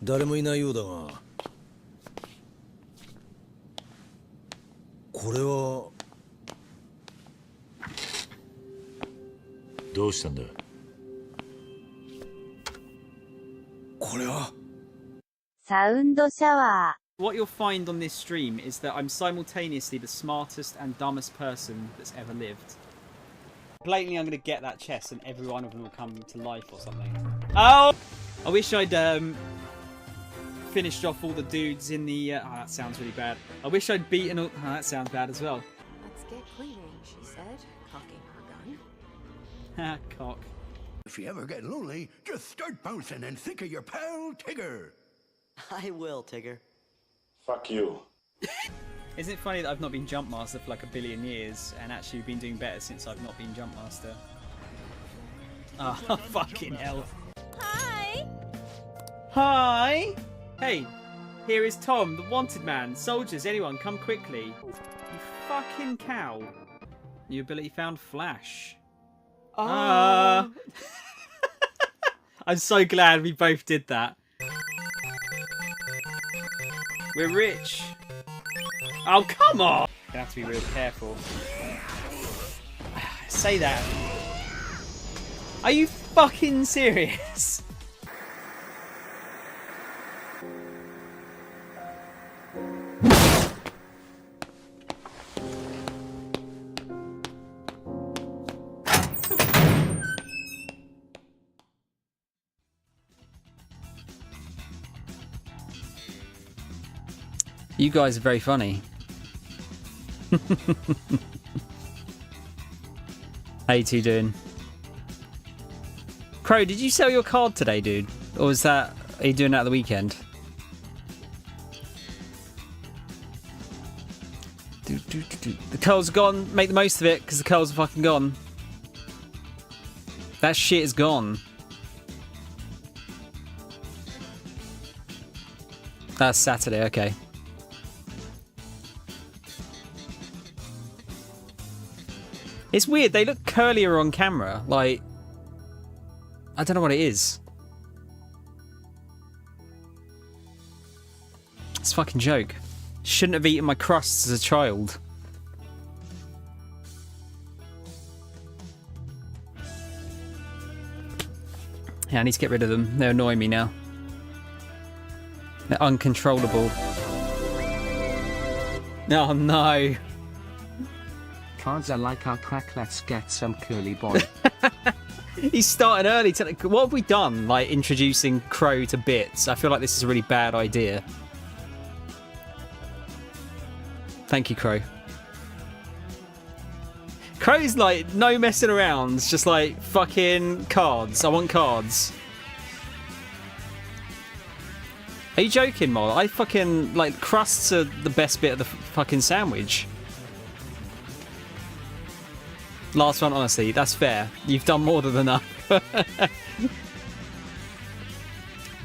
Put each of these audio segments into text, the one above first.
誰もいないようだが。これは。どうしたんだ。これは。サウンドシャワー。 What you'll find on this stream is that I'm simultaneously the smartest and dumbest person that's ever lived. Blatantly, I'm going to get that chest and every one of them will come to life or something. Oh! I wish I'd finished off all the dudes in the... oh, that sounds really bad. I wish I'd beaten all... Oh, that sounds bad as well. Let's get cleaning, she said, cocking her gun. Ha, cock. If you ever get lonely, just start bouncing and think of your pal Tigger. I will, Tigger. Fuck you. Isn't it funny that I've not been Jump Master for like a billion years and actually been doing better since I've not been Jump Master? Oh, fucking hell. Hi! Hi! Hey, here is Tom, the wanted man. Soldiers, anyone, come quickly. You fucking cow. New ability found, Flash. I'm so glad we both did that. We're rich. Oh, come on! Gonna have to be real careful. Say that. Are you fucking serious? You guys are very funny. How you two doing? Crow, did you sell your card today, dude? Or was that... are you doing that at the weekend? The curls are gone. Make the most of it, because the curls are fucking gone. That shit is gone. That's Saturday, okay. It's weird, they look curlier on camera, like... I don't know what it is. It's a fucking joke. Shouldn't have eaten my crusts as a child. Yeah, I need to get rid of them. They're annoying me now. They're uncontrollable. Oh no. Cards are like our crack, let's get some curly boy. He's starting early. What have we done? Like introducing Crow to bits. I feel like this is a really bad idea. Thank you, Crow. Crow's like, no messing around. It's just like, fucking cards. I want cards. Are you joking, Mol? I fucking, like, crusts are the best bit of the fucking sandwich. Last one, honestly, that's fair. You've done more than enough.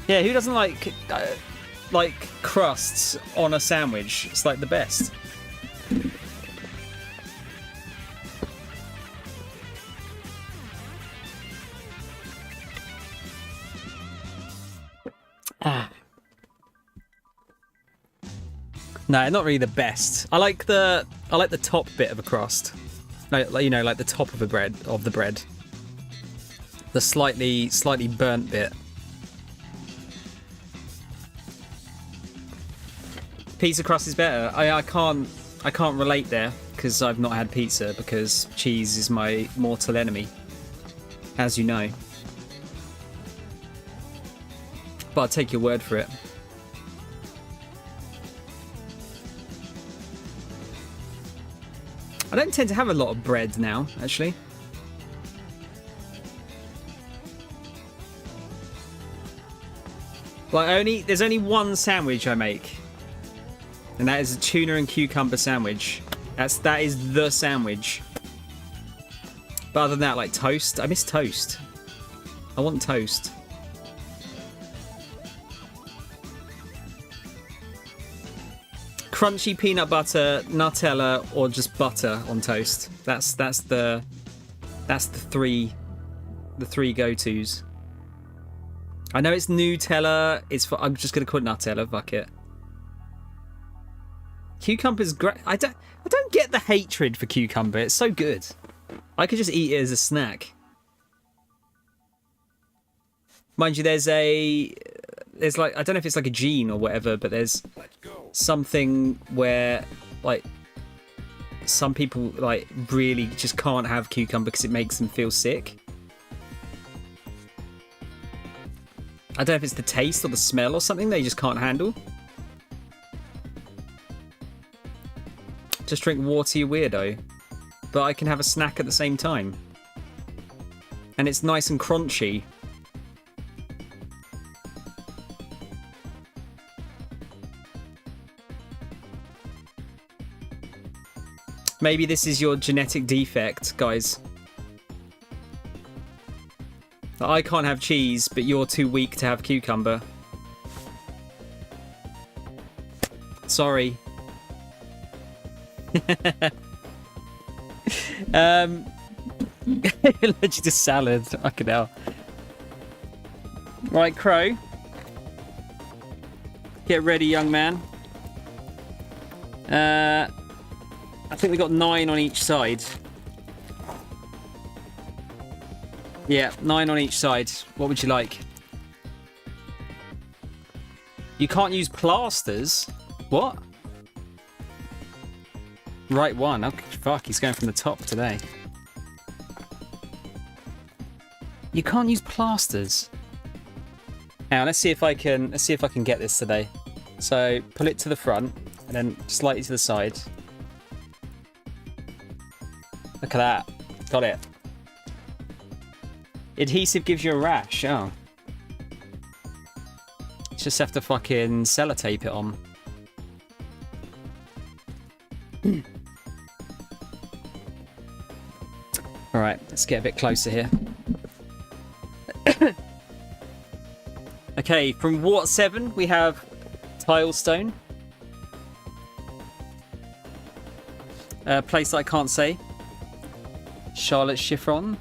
Yeah, who doesn't like crusts on a sandwich? It's like the best. No, not really the best. I like the top bit of a crust. Like, you know, like the top of the bread. The slightly burnt bit. Pizza crust is better. I can't relate there because I've not had pizza because cheese is my mortal enemy, as you know. But I'll take your word for it. I don't tend to have a lot of bread now, actually. Like there's only one sandwich I make, and that is a tuna and cucumber sandwich. That is the sandwich. But other than that, like toast, I miss toast. I want toast. Crunchy peanut butter, Nutella, or just butter on toast. That's the three go-tos. I know it's Nutella. I'm just gonna call it Nutella. Fuck it. Cucumber's great. I don't get the hatred for cucumber. It's so good. I could just eat it as a snack. Mind you, there's like, I don't know if it's like a gene or whatever, but there's something where like some people like really just can't have cucumber because it makes them feel sick. I don't know if it's the taste or the smell or something they just can't handle. Just drink water, you weirdo. But I can have a snack at the same time. And it's nice and crunchy. Maybe this is your genetic defect, guys. I can't have cheese, but you're too weak to have cucumber. Sorry. Allergic to salad. Fucking hell. Right, Crow. Get ready, young man. I think we got 9 on each side. Yeah, 9 on each side. What would you like? You can't use plasters? What? Right one. Oh, fuck, he's going from the top today. You can't use plasters. Now, let's see if I can get this today. So, pull it to the front and then slightly to the side. Look at that. Got it. Adhesive gives you a rash. Oh. Just have to fucking sellotape it on. Alright, let's get a bit closer here. Okay, from Wart 7 we have Tilestone. Place that I can't say. Charlotte Chiffon.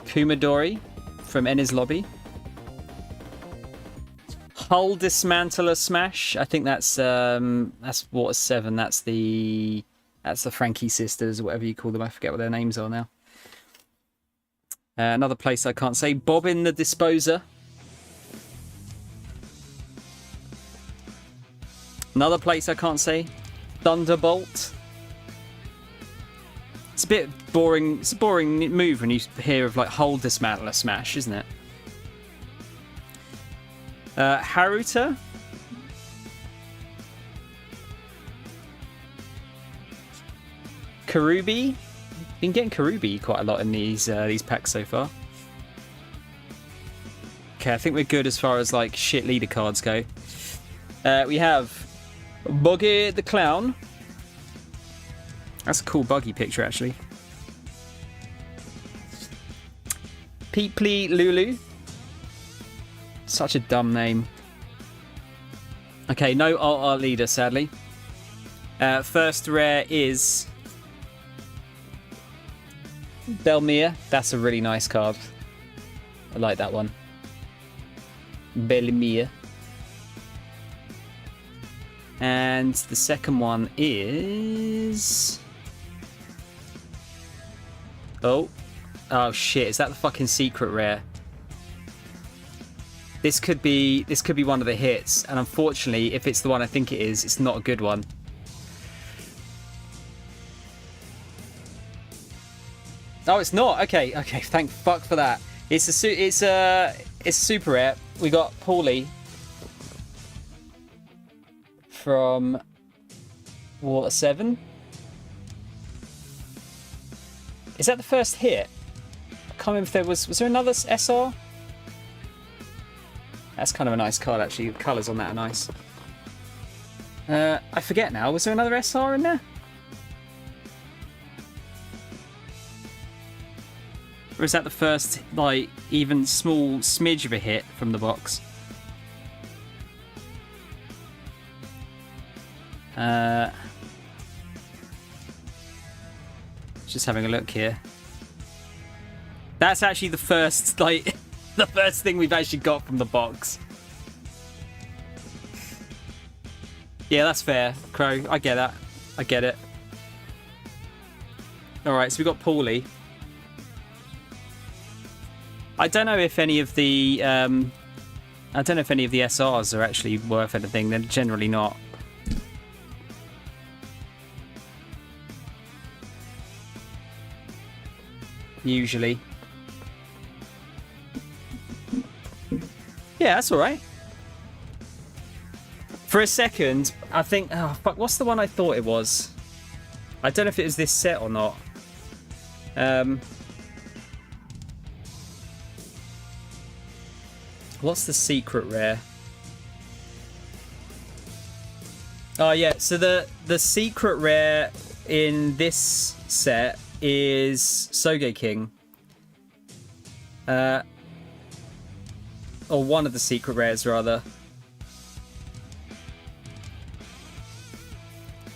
Kumadori from Ennis Lobby. Hull Dismantler Smash. I think that's Water 7. That's the Frankie sisters, or whatever you call them. I forget what their names are now. Another place I can't say. Bobbin the Disposer. Another place I can't say. Thunderbolt. It's a bit boring. It's a boring move when you hear of like Hull Dismantler Smash, isn't it? Haruta. Karubi. Been getting Karubi quite a lot in these packs so far. Okay, I think we're good as far as like shit leader cards go. We have Buggy the Clown. That's a cool buggy picture, actually. Peeply Lulu. Such a dumb name. Okay, no art leader, sadly. First rare is Belmere. That's a really nice card. I like that one. Belmere. And the second one is... Oh shit, is that the fucking secret rare? This could be one of the hits, and unfortunately, if it's the one I think it is, it's not a good one. Oh, it's not. Okay, thank fuck for that. It's a super rare. We got Paulie from Water 7. Is that the first hit? I can't remember if there was there another SR? That's kind of a nice card, actually. The colours on that are nice. I forget now. Was there another SR in there? Or is that the first, like, even small smidge of a hit from the box? Just having a look here. That's actually the first, like, the first thing we've actually got from the box. Yeah, that's fair, Crow. I get that. I get it. Alright, so we've got Paulie. I don't know if any of the SRs are actually worth anything. They're generally not. Usually. Yeah, that's alright. For a second, I think... Oh, fuck, what's the one I thought it was? I don't know if it was this set or not. What's the secret rare? Oh, yeah. So the secret rare in this set is Sogeking. Or one of the secret rares, rather.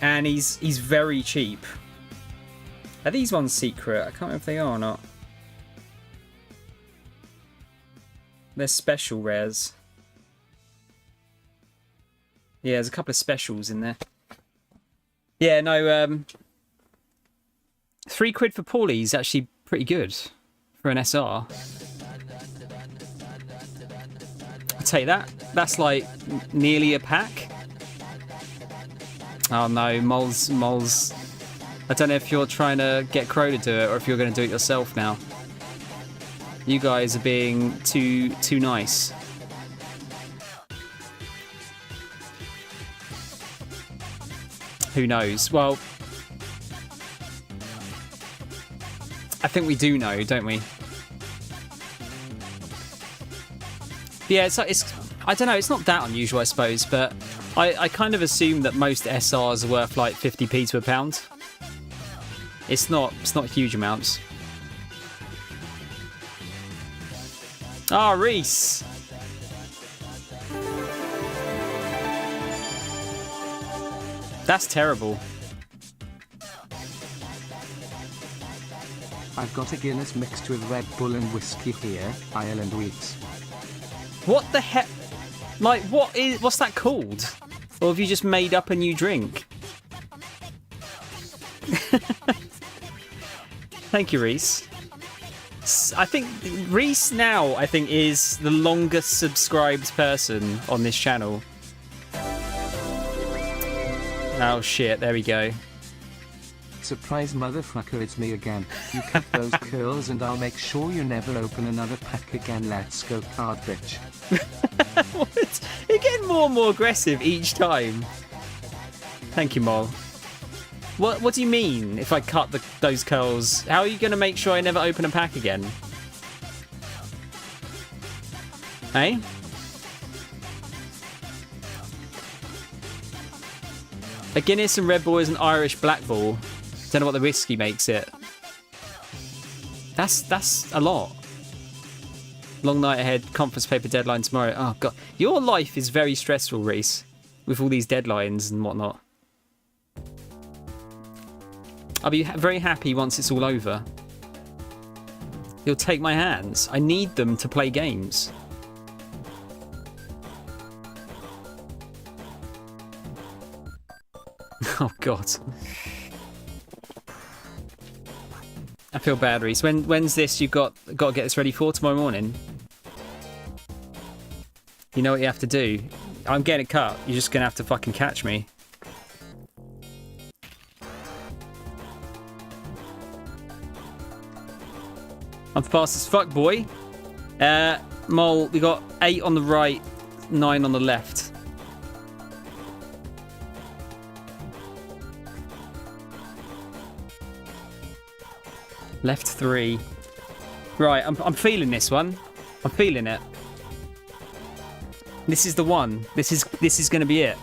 And he's very cheap. Are these ones secret? I can't remember if they are or not. They're special rares. Yeah, there's a couple of specials in there. Yeah, no, £3 for Paulie is actually pretty good for an SR. I'll take that. That's like nearly a pack. Oh no, Moles. I don't know if you're trying to get Crow to do it or if you're going to do it yourself now. You guys are being too nice. Who knows? Well, I think we do know, don't we? Yeah, it's I don't know, it's not that unusual, I suppose, but I kind of assume that most SRs are worth like 50p to a pound. It's not huge amounts. Ah, Reese! That's terrible. I've got a Guinness mixed with Red Bull and whiskey here, Ireland Wheats. What the heck? Like, what's that called? Or have you just made up a new drink? Thank you, Reese. I think Reese now, is the longest subscribed person on this channel. Oh shit, there we go. Surprise motherfucker, it's me again. You keep those curls and I'll make sure you never open another pack again. Let's go, card bitch. What? You're getting more and more aggressive each time. Thank you, Mol. What do you mean if I cut those curls? How are you going to make sure I never open a pack again? Hey? A Guinness and Red Bull is an Irish Black Bull. Don't know what the whiskey makes it. That's a lot. Long night ahead, conference paper deadline tomorrow. Oh, God. Your life is very stressful, Reese, with all these deadlines and whatnot. I'll be very happy once it's all over. You'll take my hands. I need them to play games. Oh, God. I feel bad, Reese. When's this you've got to get this ready for? Tomorrow morning? You know what you have to do? I'm getting it cut. You're just going to have to fucking catch me. I'm fast as fuck, boy. Mole, we got 8 on the right, 9 on the left. Left 3. Right, I'm feeling this one. I'm feeling it. This is the one. This is going to be it.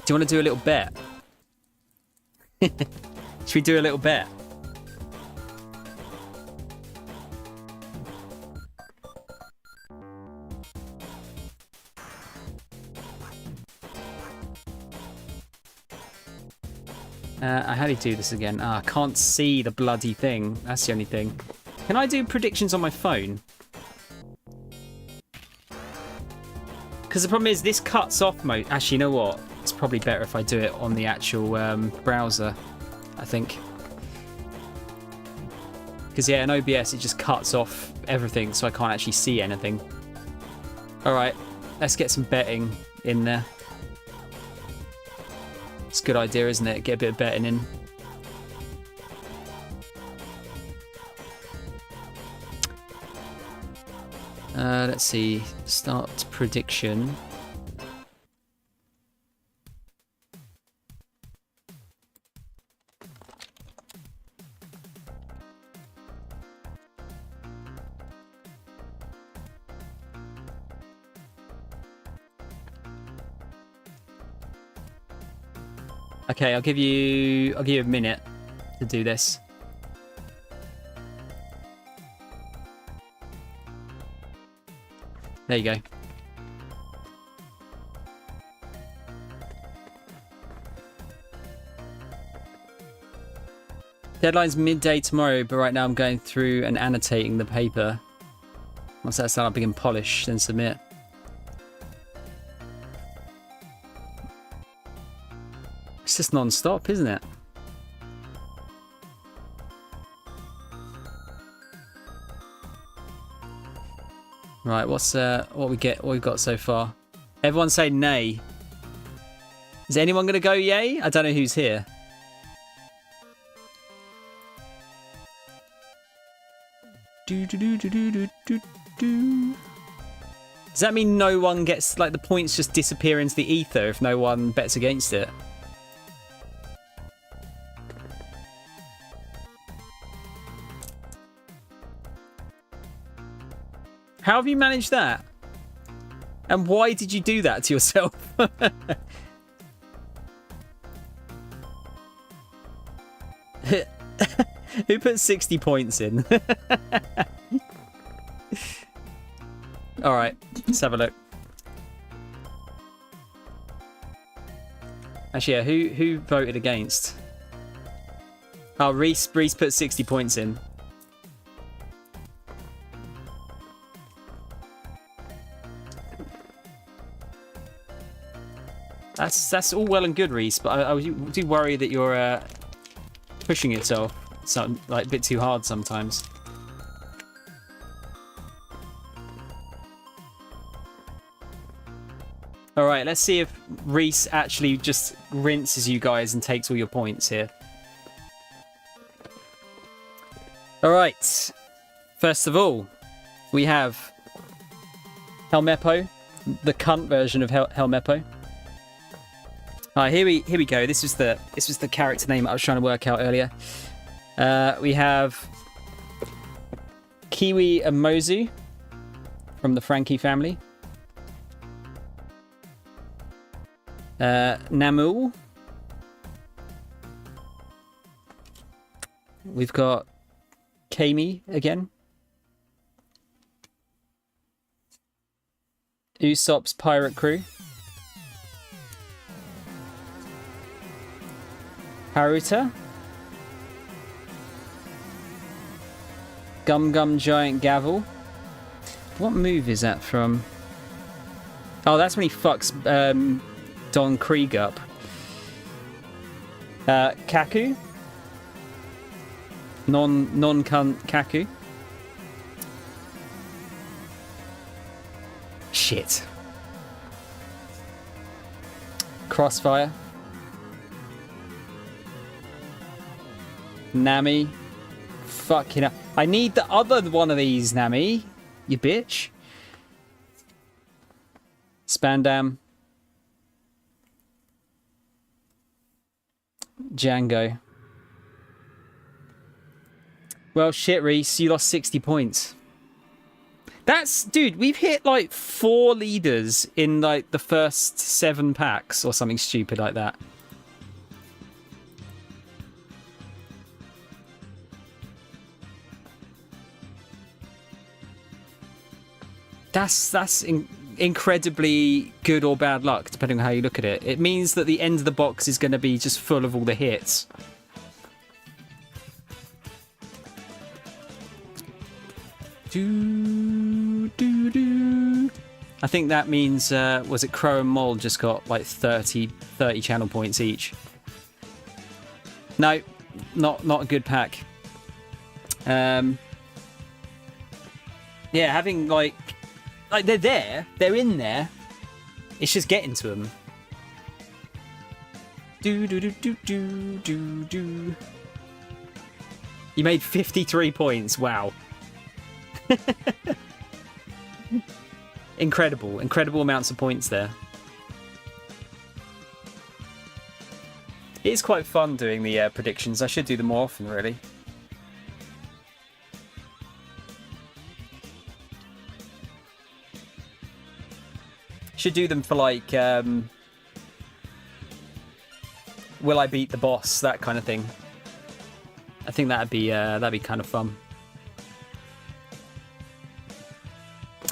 Do you want to do a little bet? Should we do a little bet? How do you do this again? I can't see the bloody thing. That's the only thing. Can I do predictions on my phone? Because the problem is this cuts off most. Actually, you know what? It's probably better if I do it on the actual browser, I think. Because, yeah, in OBS, it just cuts off everything, so I can't actually see anything. All right, let's get some betting in there. It's a good idea, isn't it? Get a bit of betting in. Let's see. Start prediction. Okay, I'll give you a minute to do this. There you go. Deadline's midday tomorrow, but right now I'm going through and annotating the paper. Once that's done, I'll begin polish, then submit. It's just non-stop, isn't it? Right, what we've got so far? Everyone say nay. Is anyone gonna go yay? I don't know who's here. Do do do do do do do do. Does that mean no one gets, like, the points just disappear into the ether if no one bets against it? How have you managed that? And why did you do that to yourself? Who put 60 points in? Alright, let's have a look. Actually, yeah, who voted against? Oh, Reese put 60 points in. That's all well and good, Reese, but I do worry that you're pushing yourself like a bit too hard sometimes. All right, let's see if Reese actually just rinses you guys and takes all your points here. All right, first of all, we have Helmeppo, the cunt version of Helmeppo. Alright, here we go. This was the character name I was trying to work out earlier. We have Kiwi and Mozu from the Frankie family. Namul. We've got Kami again. Usopp's pirate crew. Haruta. Gum Giant Gavel. What move is that from? Oh, that's when he fucks Don Krieg up. Kaku. Non-cunt Kaku. Shit. Crossfire. Nami. Fucking hell. I need the other one of these, Nami. You bitch. Spandam. Django. Well, shit, Reese. You lost 60 points. That's... Dude, we've hit, like, 4 leaders in, like, the first 7 packs or something stupid like that. That's incredibly good or bad luck, depending on how you look at it. It means that the end of the box is going to be just full of all the hits. I think that means, was it Crow and Mole just got like 30 channel points each? No, not a good pack. Yeah, having like they're there, they're in there. It's just getting to them. Do. You made 53 points. Wow. Incredible amounts of points there. It is quite fun doing the predictions. I should do them more often, really. Should do them for like, will I beat the boss? That kind of thing. I think that'd be kind of fun.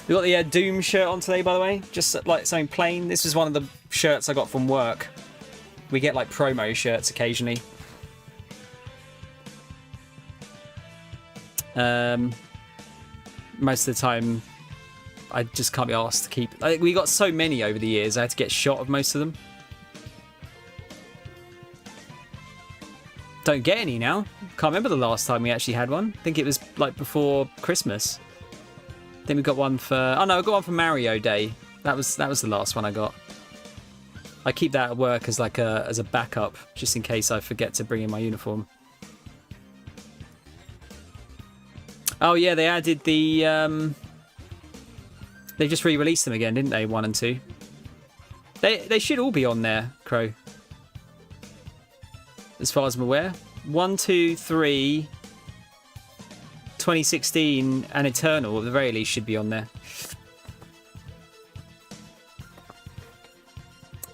We got the Doom shirt on today, by the way. Just like something plain. This was one of the shirts I got from work. We get like promo shirts occasionally. Most of the time, I just can't be asked to keep. We got so many over the years. I had to get shot of most of them. Don't get any now. Can't remember the last time we actually had one. I think it was like before Christmas. I think we got one for... Oh no, I got one for Mario Day. That was the last one I got. I keep that at work as like as a backup, just in case I forget to bring in my uniform. Oh yeah, they added the... They just re-released them again, didn't they? 1 and 2. They should all be on there, Crow. As far as I'm aware. 1, 2, 3... 2016 and Eternal, at the very least, should be on there.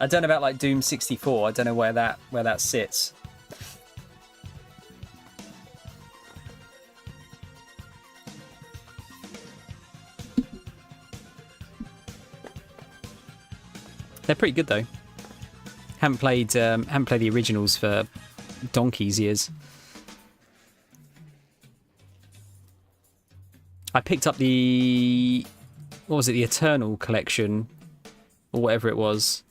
I don't know about like Doom 64. I don't know where that sits. They're pretty good though. Haven't played the originals for donkey's years. I picked up the... What was it? The Eternal collection, or whatever it was,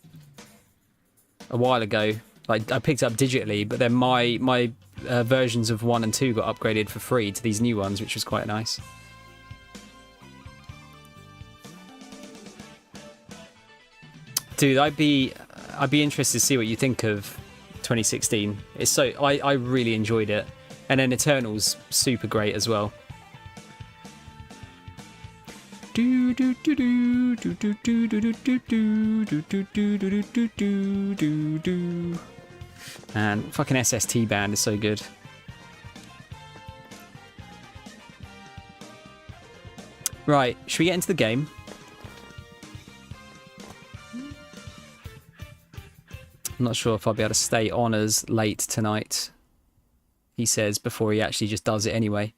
a while ago. Like I picked it up digitally, but then my versions of 1 and 2 got upgraded for free to these new ones, which was quite nice. Dude, I'd be interested to see what you think of 2016. It's so I really enjoyed it, and then Eternal's super great as well. And fucking SST band is so good. Right, should we get into the game? I'm not sure if I'll be able to stay on as late tonight, he says, before he actually just does it anyway.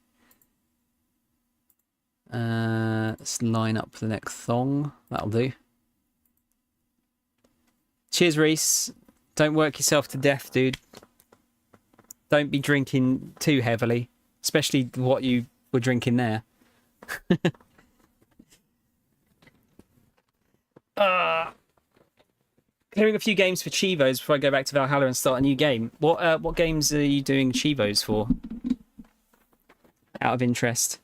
Let's line up the next thong. That'll do. Cheers, Reese. Don't work yourself to death, dude. Don't be drinking too heavily, especially what you were drinking there. Clearing a few games for Chivos before I go back to Valhalla and start a new game. What games are you doing Chivos for? Out of interest.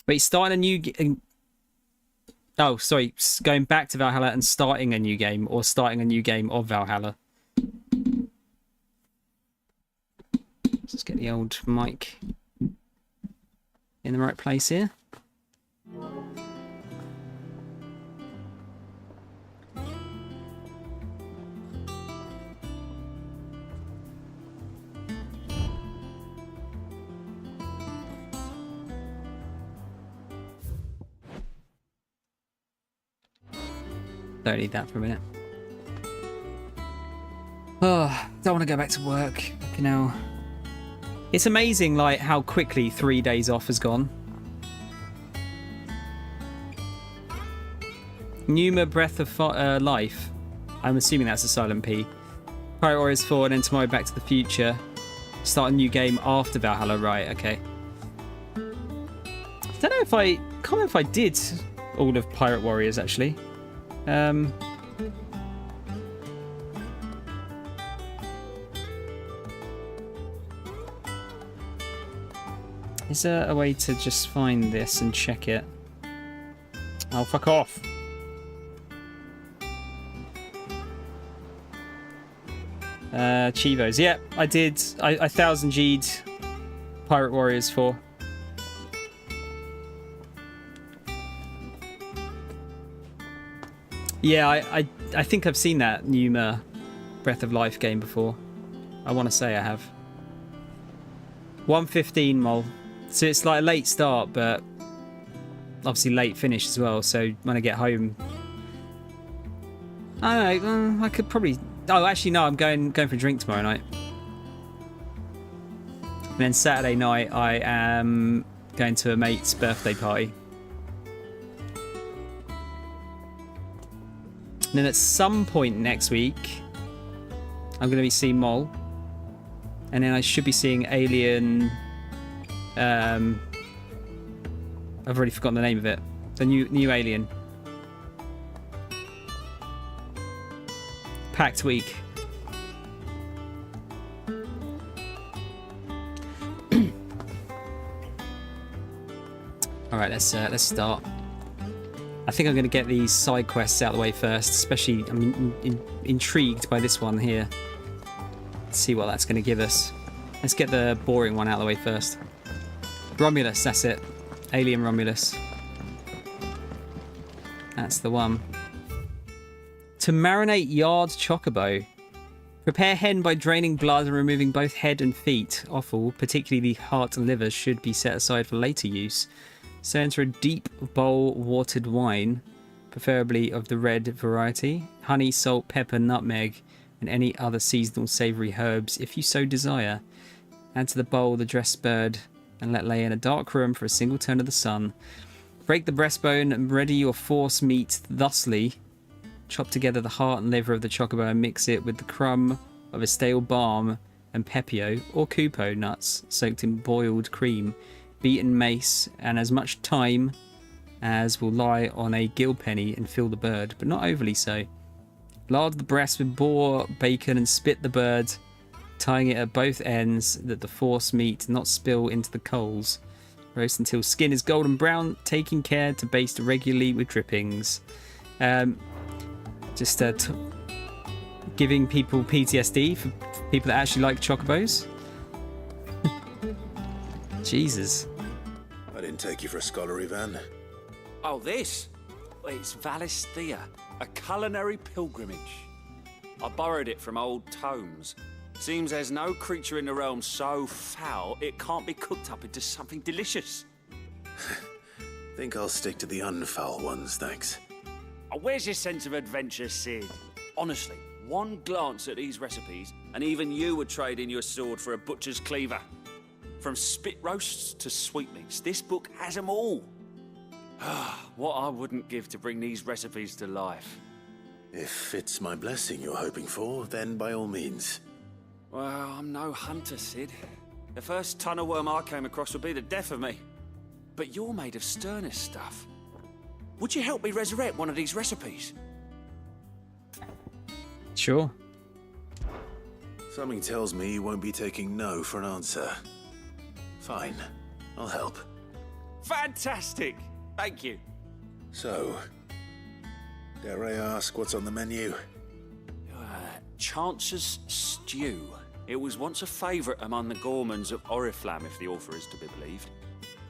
Wait, starting a new game. Oh, sorry. Going back to Valhalla and starting a new game, or starting a new game of Valhalla. Let's get the old mic in the right place here. Don't need that for a minute. Oh, don't want to go back to work. You know, it's amazing, like how quickly 3 days off has gone. Numa Breath of Life. I'm assuming that's a silent P. Priorities 4, and then tomorrow Back to the Future. Start a new game after Valhalla, right? Okay. I don't know if I can't remember if I did all of Pirate Warriors actually. Is there a way to just find this and check it? Oh, fuck off. Chivos. Yeah, I did. I 1000 G'd Pirate Warriors 4. Yeah, I think I've seen that Numa Breath of Life game before. I want to say I have. 1:15 mol. So it's like a late start, but obviously late finish as well. So when I get home, I don't know. I could probably. Oh, actually no. I'm going for a drink tomorrow night. And then Saturday night, I am going to a mate's birthday party. And then at some point next week, I'm going to be seeing Mole. And then I should be seeing Alien. I've already forgotten the name of it. The new Alien. Packed week. All right, let's start. I think I'm going to get these side quests out of the way first. Especially, I'm intrigued by this one here. Let's see what that's going to give us. Let's get the boring one out of the way first. Romulus, that's it. Alien Romulus. That's the one. To marinate yard chocobo. Prepare hen by draining blood and removing both head and feet. Offal, particularly the heart and liver, should be set aside for later use. So enter a deep bowl watered wine, preferably of the red variety. Honey, salt, pepper, nutmeg, and any other seasonal savoury herbs if you so desire. Add to the bowl the dressed bird and let lay in a dark room for a single turn of the sun. Break the breastbone and ready your force meat thusly. Chop together the heart and liver of the chocobo and mix it with the crumb of a stale balm and pepio or kupo nuts soaked in boiled cream, beaten mace, and as much thyme as will lie on a gill penny and fill the bird, but not overly so. Lard the breast with boar bacon and spit the bird, tying it at both ends that the force meat not spill into the coals. Roast until skin is golden brown, taking care to baste regularly with drippings. Just giving people PTSD for people that actually like chocobos. Jesus. I didn't take you for a scholar, Ivan. Oh, this? Well, it's Valisthea, a culinary pilgrimage. I borrowed it from old tomes. Seems there's no creature in the realm so foul it can't be cooked up into something delicious. Think I'll stick to the unfoul ones, thanks. Oh, where's your sense of adventure, Sid? Honestly, one glance at these recipes, and even you would trade in your sword for a butcher's cleaver. From spit roasts to sweetmeats, this book has them all. What I wouldn't give to bring these recipes to life. If it's my blessing you're hoping for, then by all means. Well, I'm no hunter, Sid. The first tunnel worm I came across would be the death of me. But you're made of sterner stuff. Would you help me resurrect one of these recipes? Sure. Something tells me you won't be taking no for an answer. Fine, I'll help. Fantastic! Thank you. So, dare I ask what's on the menu? Chance's Stew. It was once a favourite among the gourmands of Oriflamme, if the author is to be believed.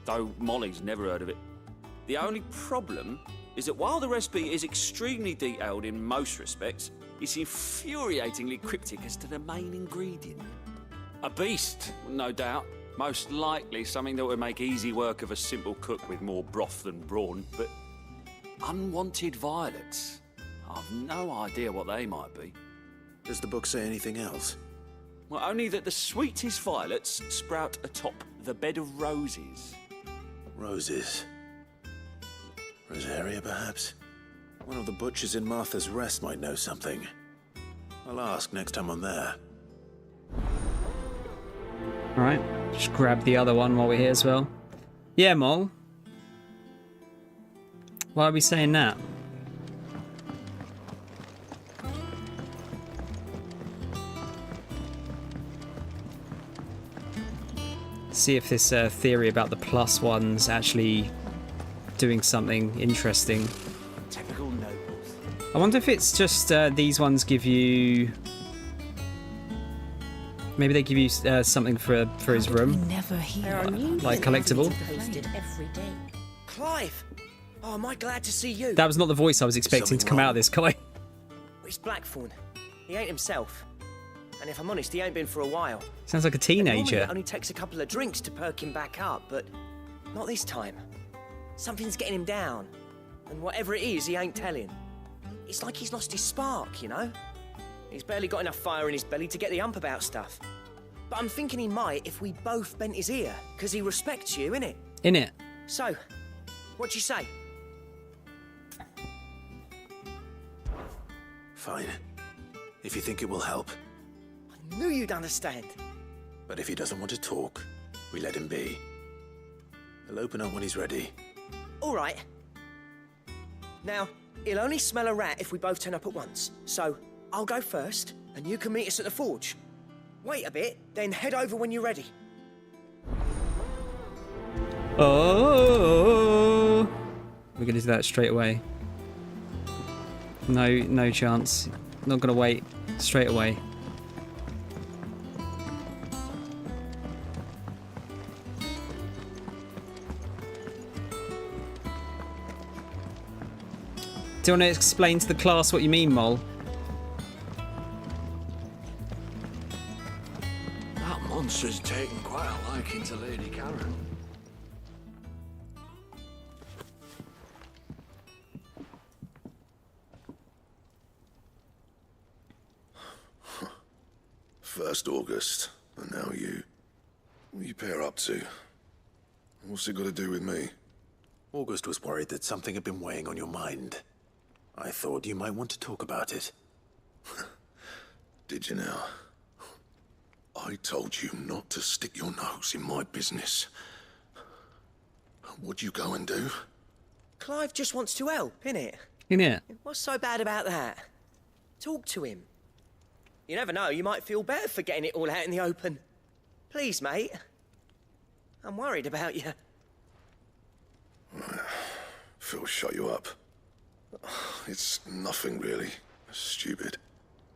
Though Molly's never heard of it. The only problem is that while the recipe is extremely detailed in most respects, it's infuriatingly cryptic as to the main ingredient. A beast, no doubt. Most likely something that would make easy work of a simple cook with more broth than brawn, but unwanted violets. I've no idea what they might be. Does the book say anything else? Well, only that the sweetest violets sprout atop the bed of roses. Roses. Rosaria, perhaps? One of the butchers in Martha's Rest might know something. I'll ask next time I'm there. Alright, just grab the other one while we're here as well. Yeah, Mol. Why are we saying that? See if this theory about the plus ones actually doing something interesting. Typical nobles. I wonder if it's just these ones give you... Maybe they give you something for his room, like collectible. Clive! Oh, am I glad to see you? That was not the voice I was expecting to come out of this, Kai. It's Blackthorn. He ain't himself. And if I'm honest, he ain't been for a while. Sounds like a Normally teenager. it only takes a couple of drinks to perk him back up, but not this time. Something's getting him down. And whatever it is, he ain't telling. It's like he's lost his spark, you know? He's barely got enough fire in his belly to get the ump about stuff. But I'm thinking he might if we both bent his ear, because he respects you, innit? Innit? So, what'd you say? Fine. If you think it will help. I knew you'd understand. But if he doesn't want to talk, we let him be. He'll open up when he's ready. All right. Now, he'll only smell a rat if we both turn up at once. So, I'll go first, and you can meet us at the forge. Wait a bit, then head over when you're ready. Oh! We're gonna do that straight away. No chance. Not gonna wait. Straight away. Do you want to explain to the class what you mean, Mol? That monster's taken quite a liking to Lady Karen. First August, and now you. What are you pair up to? What's it got to do with me? August was worried that something had been weighing on your mind. I thought you might want to talk about it. Did you now? I told you not to stick your nose in my business. What'd you go and do? Clive just wants to help, innit? Innit? What's so bad about that? Talk to him. You never know, you might feel better for getting it all out in the open. Please, mate. I'm worried about you. Phil shut you up. It's nothing really. Stupid.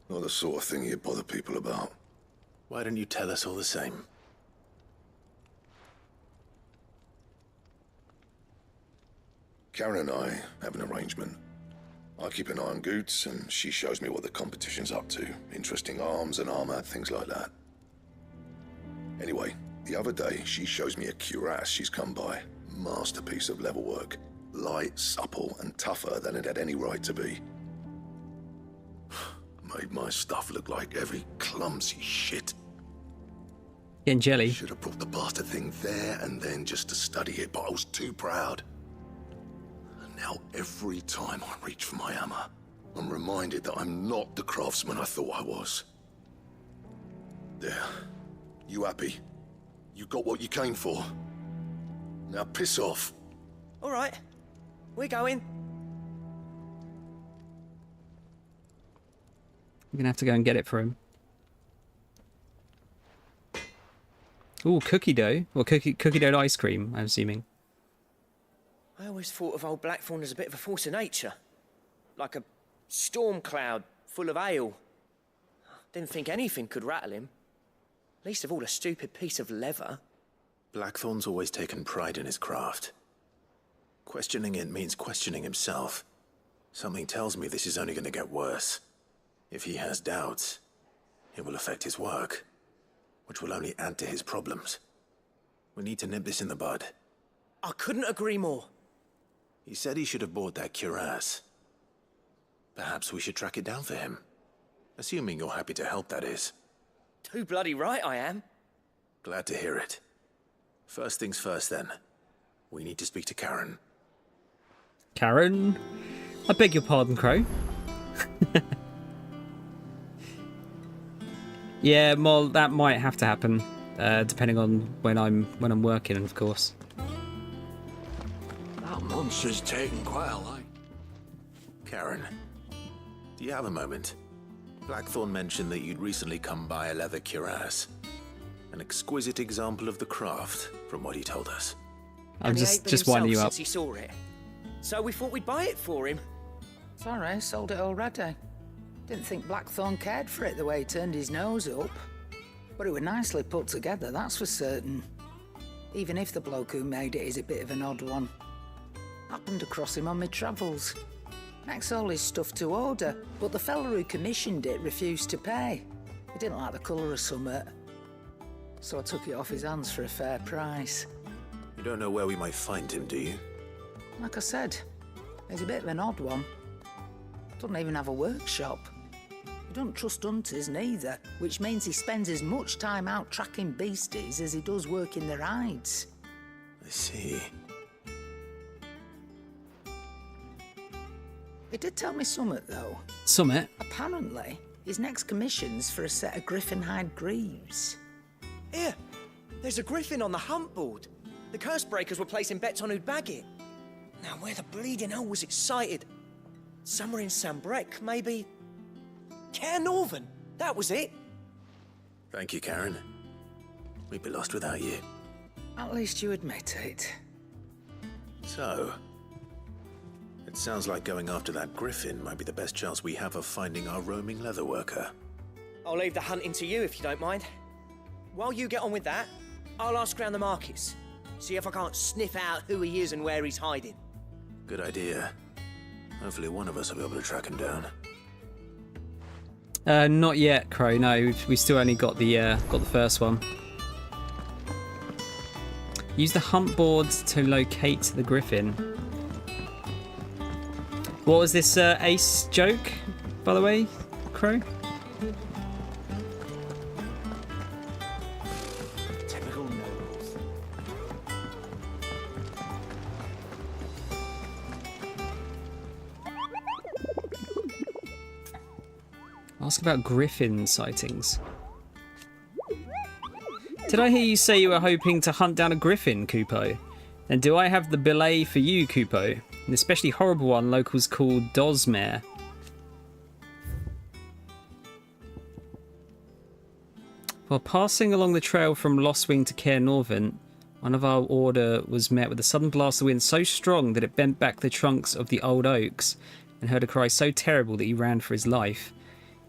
Not the sort of thing you bother people about. Why don't you tell us all the same? Karen and I have an arrangement. I keep an eye on Goots, and she shows me what the competition's up to. Interesting arms and armor, things like that. Anyway, the other day, she shows me a cuirass she's come by. Masterpiece of level work. Light, supple, and tougher than it had any right to be. Made my stuff look like every clumsy shit. Getting jelly. Should have brought the bastard thing there and then just to study it, but I was too proud. And now every time I reach for my hammer, I'm reminded that I'm not the craftsman I thought I was. There. You happy? You got what you came for. Now piss off. All right. We're going. We're gonna have to go and get it for him. Ooh, cookie dough. Well, cookie dough ice cream, I'm assuming. I always thought of old Blackthorn as a bit of a force of nature. Like a storm cloud full of ale. Didn't think anything could rattle him. Least of all a stupid piece of leather. Blackthorn's always taken pride in his craft. Questioning it means questioning himself. Something tells me this is only going to get worse. If he has doubts, it will affect his work, which will only add to his problems. We need to nip this in the bud. I couldn't agree more. He said he should have bought that cuirass. Perhaps we should track it down for him. Assuming you're happy to help, that is. Too bloody right I am. Glad to hear it. First things first, then. We need to speak to Karen. Karen? I beg your pardon, Crow. Yeah, Mol, that might have to happen. depending on when I'm working, of course. That monster's taken quite a light. Karen, do you have a moment? Blackthorn mentioned that you'd recently come by a leather cuirass. An exquisite example of the craft, from what he told us. I'm And he ain't been just winding you himself up. since he saw it. So we thought we'd buy it for him. Sorry, sold it already. Didn't think Blackthorn cared for it the way he turned his nose up. But it was nicely put together, that's for certain. Even if the bloke who made it is a bit of an odd one. Happened across him on my travels. Makes all his stuff to order, but the fella who commissioned it refused to pay. He didn't like the colour of summit. So I took it off his hands for a fair price. You don't know where we might find him, do you? Like I said, he's a bit of an odd one. Doesn't even have a workshop. He doesn't trust hunters neither, which means he spends as much time out tracking beasties as he does working their hides. I see. He did tell me something, though. Summit? Apparently, his next commission's for a set of griffin hide greaves. Here, there's a griffin on the hunt board. The curse breakers were placing bets on who'd bag it. Now, where the bleeding hell was it sighted? Somewhere in Sambrec, maybe... Caer Northern, that was it. Thank you, Karen. We'd be lost without you. At least you admit it. So, it sounds like going after that griffin might be the best chance we have of finding our roaming leatherworker. I'll leave the hunting to you if you don't mind. While you get on with that, I'll ask around the markets. See if I can't sniff out who he is and where he's hiding. Good idea. Hopefully one of us will be able to track him down. Not yet, Crow. No, we still only got the first one. Use the hunt board to locate the griffin. What was this ace joke, by the way, Crow? Typical nobles. Ask about griffin sightings. Did I hear you say you were hoping to hunt down a griffin, Kupo? Then do I have the belay for you, Kupo? An especially horrible one locals call Dosmere. While passing along the trail from Lostwing to Caer Northern, one of our order was met with a sudden blast of wind so strong that it bent back the trunks of the old oaks, and heard a cry so terrible that he ran for his life.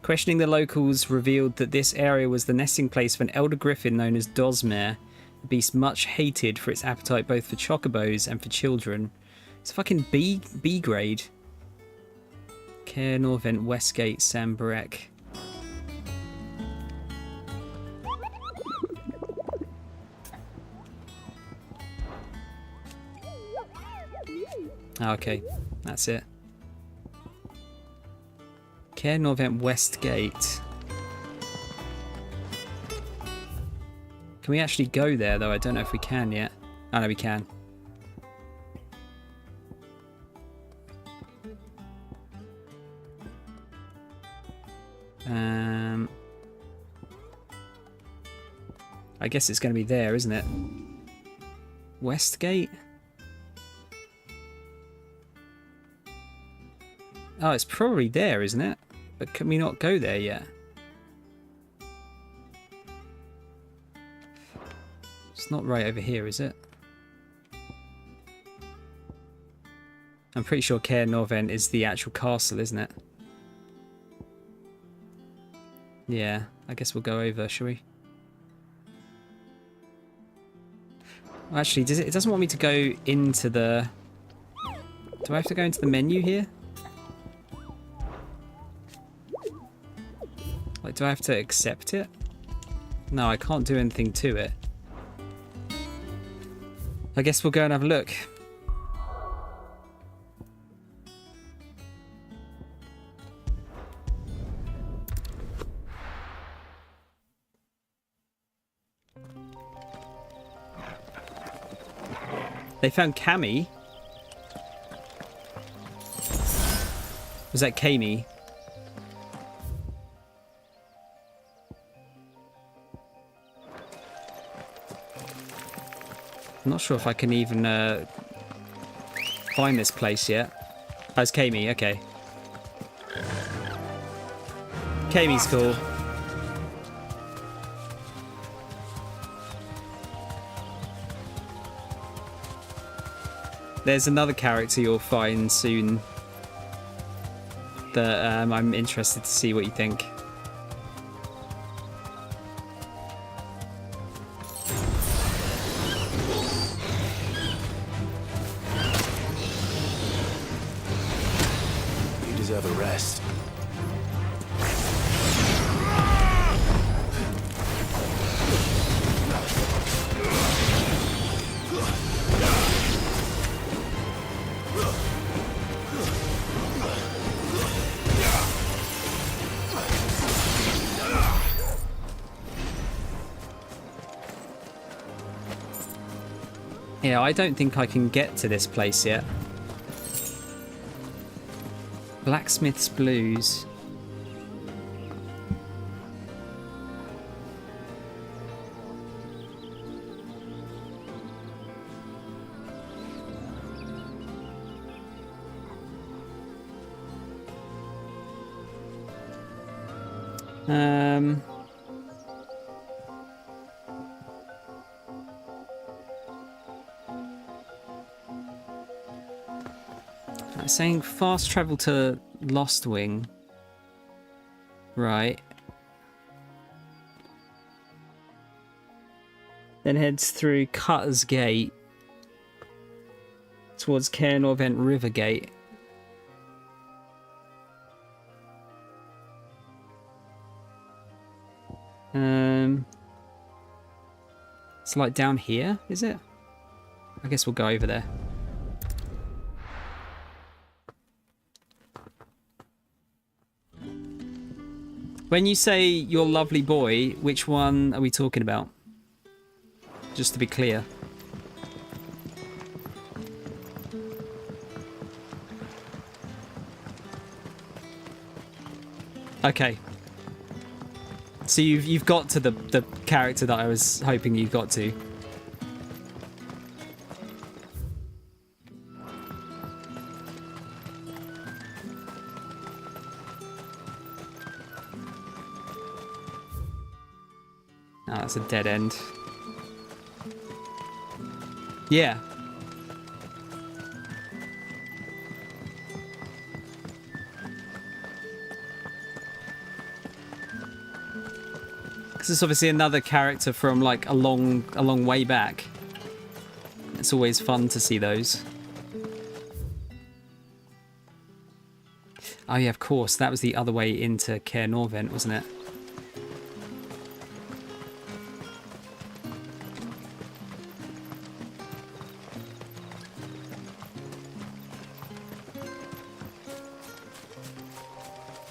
Questioning the locals revealed that this area was the nesting place of an elder griffin known as Dosmere, a beast much hated for its appetite both for chocobos and for children. It's a fucking B grade. Caer Norvent, Westgate, Sambrec. Okay, that's it. Caer Norvent, Westgate. Can we actually go there, though? I don't know if we can yet. Oh, no, we can. I guess it's going to be there, isn't it? Westgate? Oh, it's probably there, isn't it? But can we not go there yet? It's not right over here, is it? I'm pretty sure Caer Norvent is the actual castle, isn't it? Yeah, I guess we'll go over, shall we? Actually, it doesn't want me to go into the... Do I have to go into the menu here? Like, do I have to accept it? No, I can't do anything to it. I guess we'll go and have a look. They found Cammy. Was that Kami? I'm not sure if I can even find this place yet. Oh, it's Kami, okay. Kami's cool. There's another character you'll find soon that I'm interested to see what you think. You deserve a rest. Yeah, I don't think I can get to this place yet. Blacksmith's Blues. Saying fast travel to Lost Wing. Right. Then heads through Cutter's Gate towards Cairnorvent River Gate. It's like down here, is it? I guess we'll go over there. When you say your lovely boy, which one are we talking about? Just to be clear. Okay. So you've got to the character that I was hoping you got to. Oh, that's a dead end. Yeah. This is obviously another character from like a long way back. It's always fun to see those. Oh yeah, of course. That was the other way into Cairnorvent, wasn't it?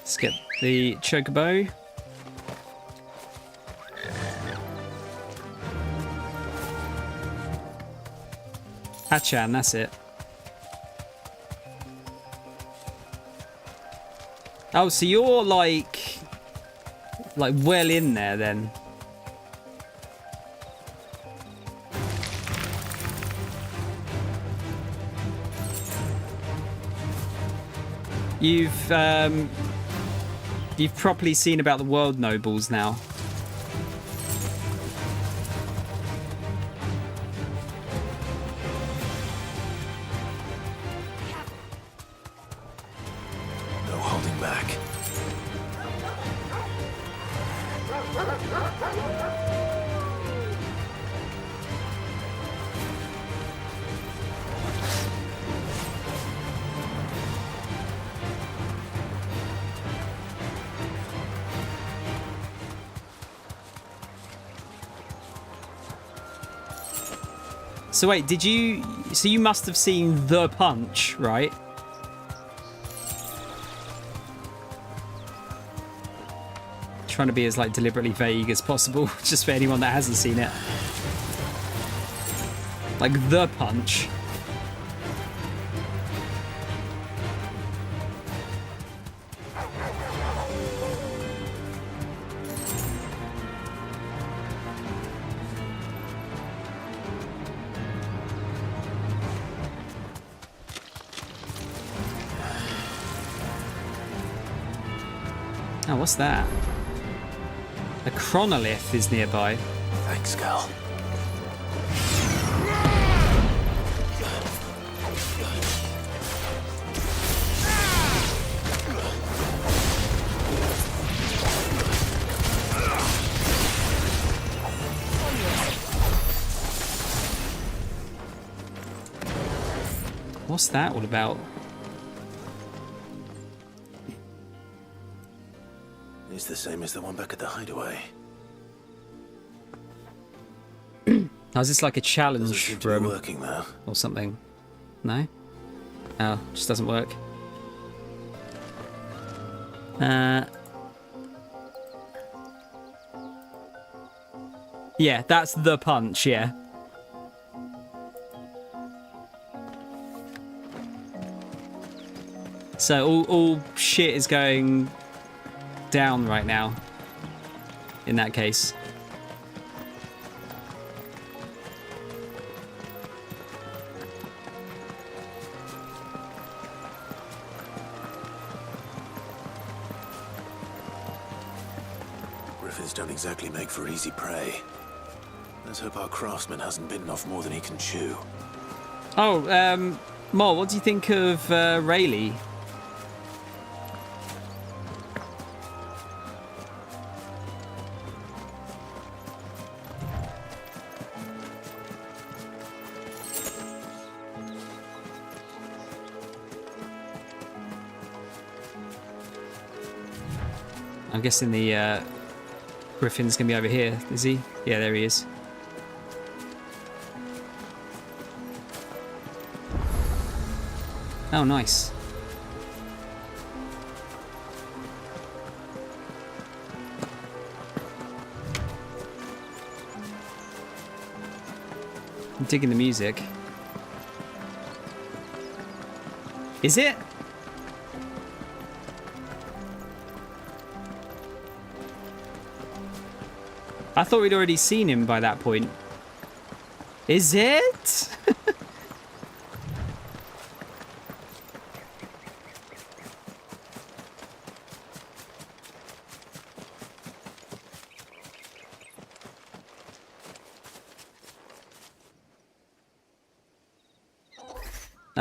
Let's get the chocobo. Hachan, that's it. Oh, so you're like well in there then. You've properly seen about the world nobles now. No holding back. So wait, so you must have seen the punch, right? Trying to be as like deliberately vague as possible, just for anyone that hasn't seen it. Like the punch. Oh, what's that? A chronolith is nearby. Thanks, Cal. What's that all about? It's the same as the one back at the hideaway. Oh, is this like a Doesn't challenge seem to be room working though. or something? No? Oh, just doesn't work. Yeah, that's the punch, yeah. So all shit is going down right now, in that case. Griffins don't exactly make for easy prey. Let's hope our craftsman hasn't bitten off more than he can chew. Oh, Mo, what do you think of Rayleigh? I'm guessing the Griffin's gonna be over here, is he? Yeah, there he is. Oh, nice. I'm digging the music. Is it? I thought we'd already seen him by that point. Is it?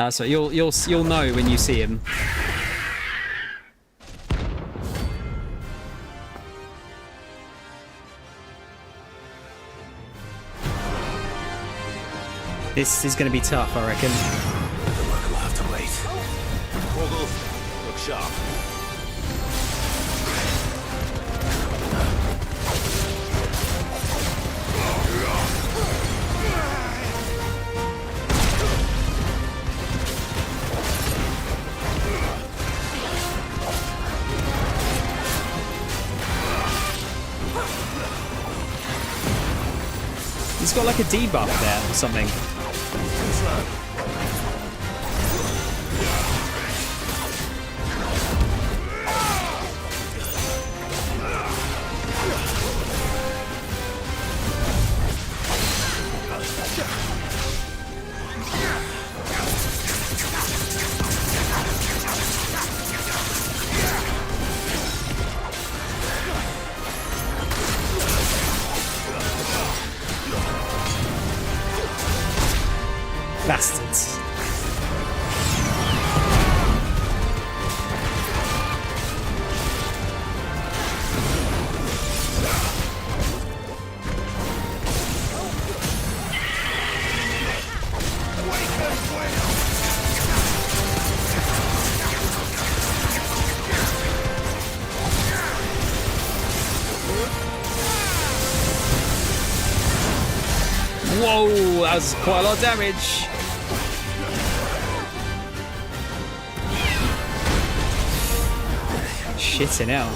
So you'll know when you see him. This is going to be tough, I reckon. The work will have to wait. Corgle, look sharp. He's got like a debuff there or something. Bastards. Whoa, that was quite a lot of damage. Shitting hell.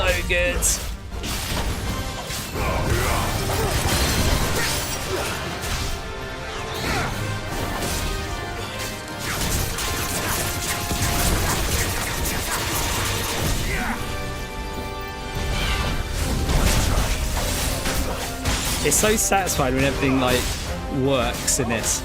so good. It's so satisfying when everything like works in this.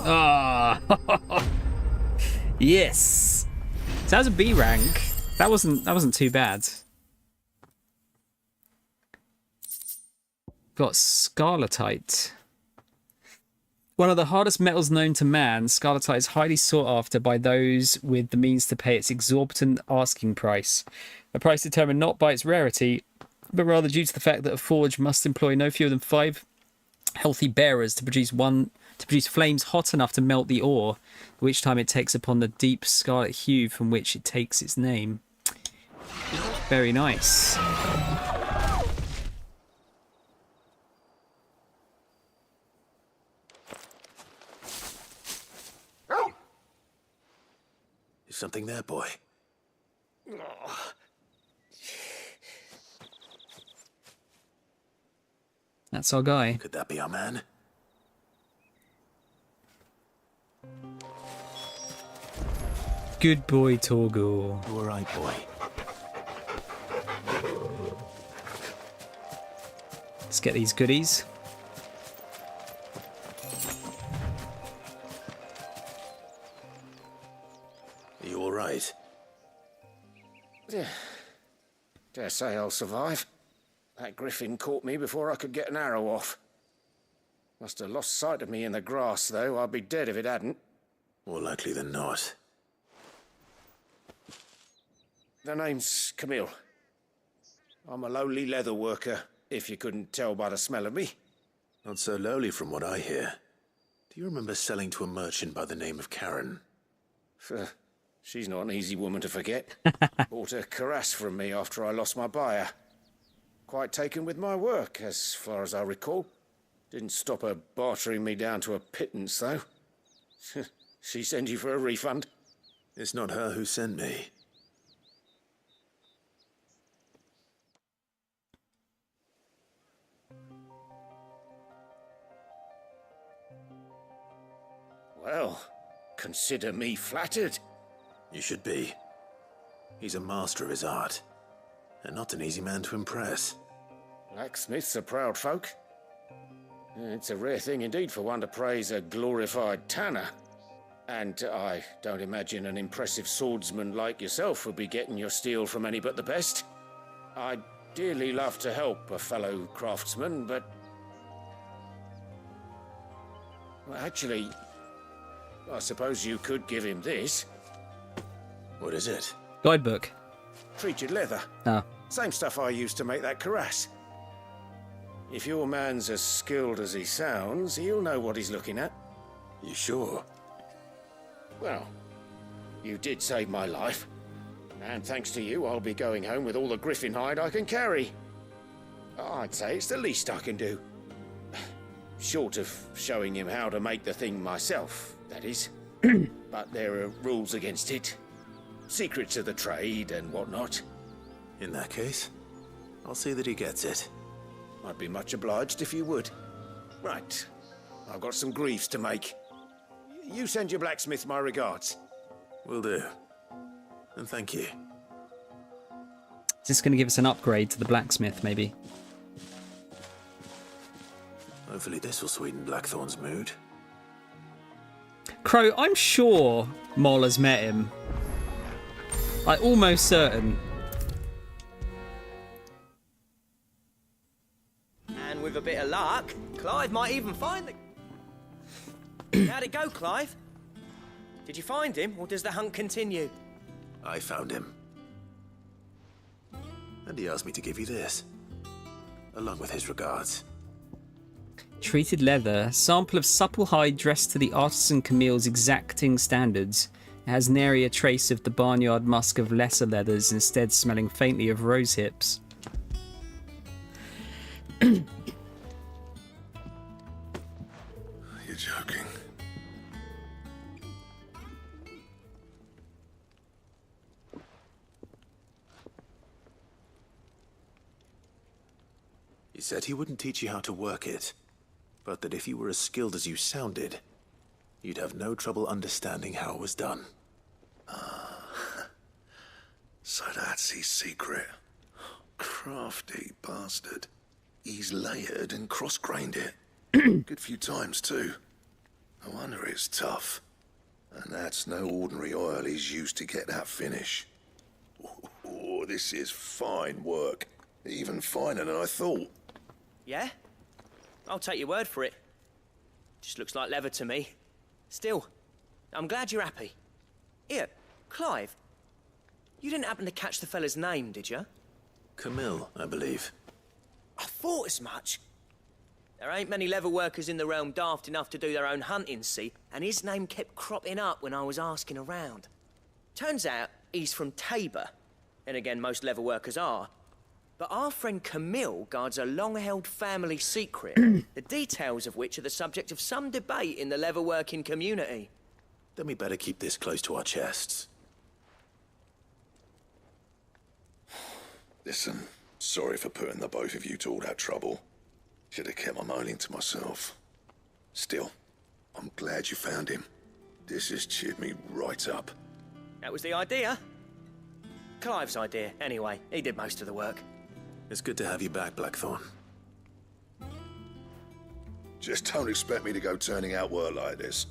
Ah, yes. So that was a B rank. That wasn't too bad. Got scarletite. One of the hardest metals known to man, scarletite is highly sought after by those with the means to pay its exorbitant asking price. A price determined not by its rarity, but rather due to the fact that a forge must employ no fewer than 5 healthy bearers to produce flames hot enough to melt the ore, which time it takes upon the deep scarlet hue from which it takes its name. Very nice. Is something there, boy? That's our guy. Could that be our man? Good boy, Torgal. You all right, boy? Let's get these goodies. Are you all right? Dare say I'll survive. That griffin caught me before I could get an arrow off. Must have lost sight of me in the grass, though. I'd be dead if it hadn't. More likely than not. The name's Camille. I'm a lowly leather worker, if you couldn't tell by the smell of me. Not so lowly from what I hear. Do you remember selling to a merchant by the name of Karen? She's not an easy woman to forget. Bought a cuirass from me after I lost my buyer. Quite taken with my work, as far as I recall. Didn't stop her bartering me down to a pittance, though. She sent you for a refund? It's not her who sent me. Well, consider me flattered. You should be. He's a master of his art, and not an easy man to impress. Blacksmiths are proud folk. It's a rare thing indeed for one to praise a glorified tanner. And I don't imagine an impressive swordsman like yourself would be getting your steel from any but the best. I'd dearly love to help a fellow craftsman, but... Well, actually, I suppose you could give him this. What is it? Guidebook. Treated leather. Oh. Same stuff I used to make that cuirass. If your man's as skilled as he sounds, he'll know what he's looking at. You sure? Well, you did save my life. And thanks to you, I'll be going home with all the griffin hide I can carry. I'd say it's the least I can do. Short of showing him how to make the thing myself, that is. But there are rules against it. Secrets of the trade and whatnot. In that case, I'll see that he gets it. I'd be much obliged if you would. Right. I've got some greaves to make. You send your blacksmith my regards. Will do. And thank you. Is this going to give us an upgrade to the blacksmith, maybe? Hopefully this will sweeten Blackthorn's mood. Crow, I'm sure Moll has met him. Like, almost certain. And with a bit of luck, Clive might even find the... How'd it go, Clive? Did you find him, or does the hunt continue? I found him. And he asked me to give you this, along with his regards. Treated leather, sample of supple hide dressed to the artisan Camille's exacting standards. It has nary a trace of the barnyard musk of lesser leathers, instead smelling faintly of rose hips. You're joking. He said he wouldn't teach you how to work it, but that if you were as skilled as you sounded, you'd have no trouble understanding how it was done. So that's his secret. Crafty bastard. He's layered and cross-grained it. Good few times, too. No wonder it's tough. And that's no ordinary oil he's used to get that finish. Oh, this is fine work. Even finer than I thought. Yeah? I'll take your word for it. Just looks like leather to me. Still, I'm glad you're happy. Here, Clive, you didn't happen to catch the fella's name, did you? Camille, I believe. I thought as much. There ain't many leather workers in the realm daft enough to do their own hunting, see, and his name kept cropping up when I was asking around. Turns out he's from Tabor, and again, most leather workers are. But our friend Camille guards a long-held family secret, the details of which are the subject of some debate in the leather-working community. Then we better keep this close to our chests. Listen, sorry for putting the both of you to all that trouble. Should have kept my moaning to myself. Still, I'm glad you found him. This has cheered me right up. That was the idea. Clive's idea, anyway. He did most of the work. It's good to have you back, Blackthorn. Just don't expect me to go turning out work like this.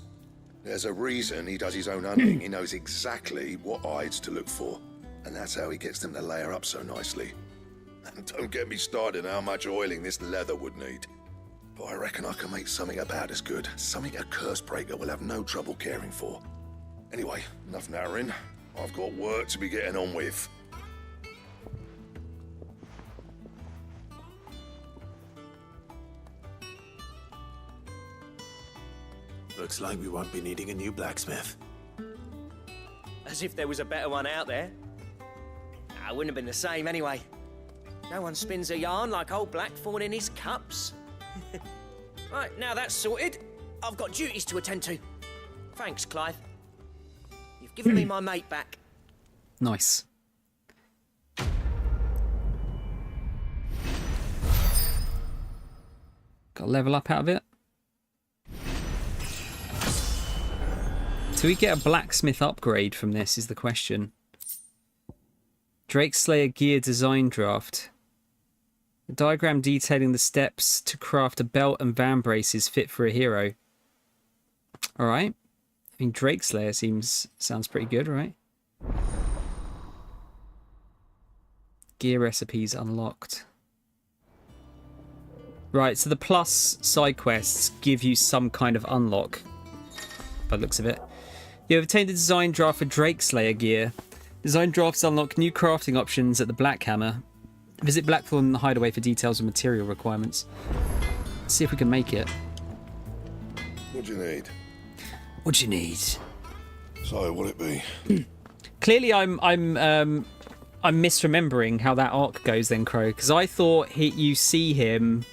There's a reason he does his own hunting. He knows exactly what hides to look for. And that's how he gets them to layer up so nicely. And don't get me started on how much oiling this leather would need. But I reckon I can make something about as good. Something a curse breaker will have no trouble caring for. Anyway, enough narrowing. I've got work to be getting on with. Looks like we won't be needing a new blacksmith. As if there was a better one out there. It wouldn't have been the same anyway. No one spins a yarn like old Blackthorn in his cups. Right, now that's sorted, I've got duties to attend to. Thanks, Clive. You've given me my mate back. Nice. Got a level up out of it. Do we get a blacksmith upgrade from this is the question. Drake Slayer gear design draft. A diagram detailing the steps to craft a belt and van braces fit for a hero. Alright. I mean, Drake Slayer sounds pretty good, right? Gear recipes unlocked. Right, so the plus side quests give you some kind of unlock, by the looks of it. You have obtained a design draft for Drake Slayer gear. Design drafts unlock new crafting options at the Black Hammer. Visit Blackthorn Hideaway for details and material requirements. Let's see if we can make it. What do you need? What do you need? So, what'll it be? Clearly, I'm misremembering how that arc goes then, Crow, because I thought you see him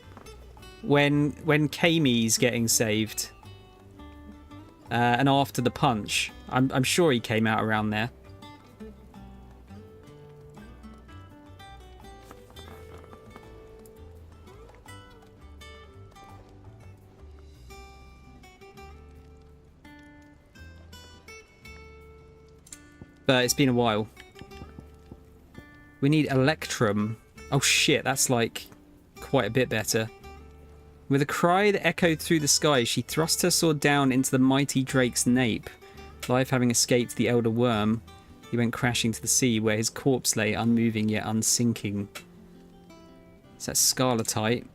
when Kamie's getting saved, and after the punch. I'm sure he came out around there. But it's been a while. We need Electrum. Oh shit, that's like quite a bit better. With a cry that echoed through the sky, she thrust her sword down into the mighty drake's nape. Life having escaped the elder worm, he went crashing to the sea, where his corpse lay unmoving yet unsinking. So that's scarletite.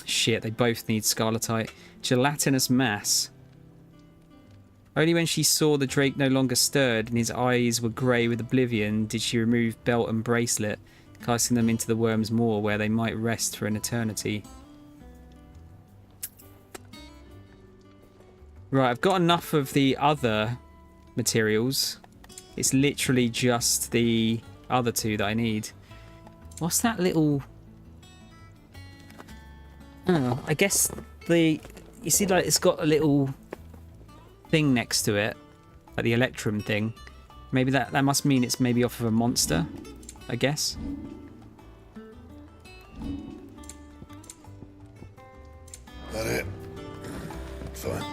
Shit, they both need scarletite. Gelatinous mass. Only when she saw the drake no longer stirred and his eyes were grey with oblivion did she remove belt and bracelet, casting them into the worm's maw where they might rest for an eternity. Right, I've got enough of the other materials. It's literally just the other two that I need. What's that little... Oh, I guess the... You see, like, it's got a little thing next to it. Like the electrum thing. Maybe that must mean it's maybe off of a monster, I guess. That it? Fine.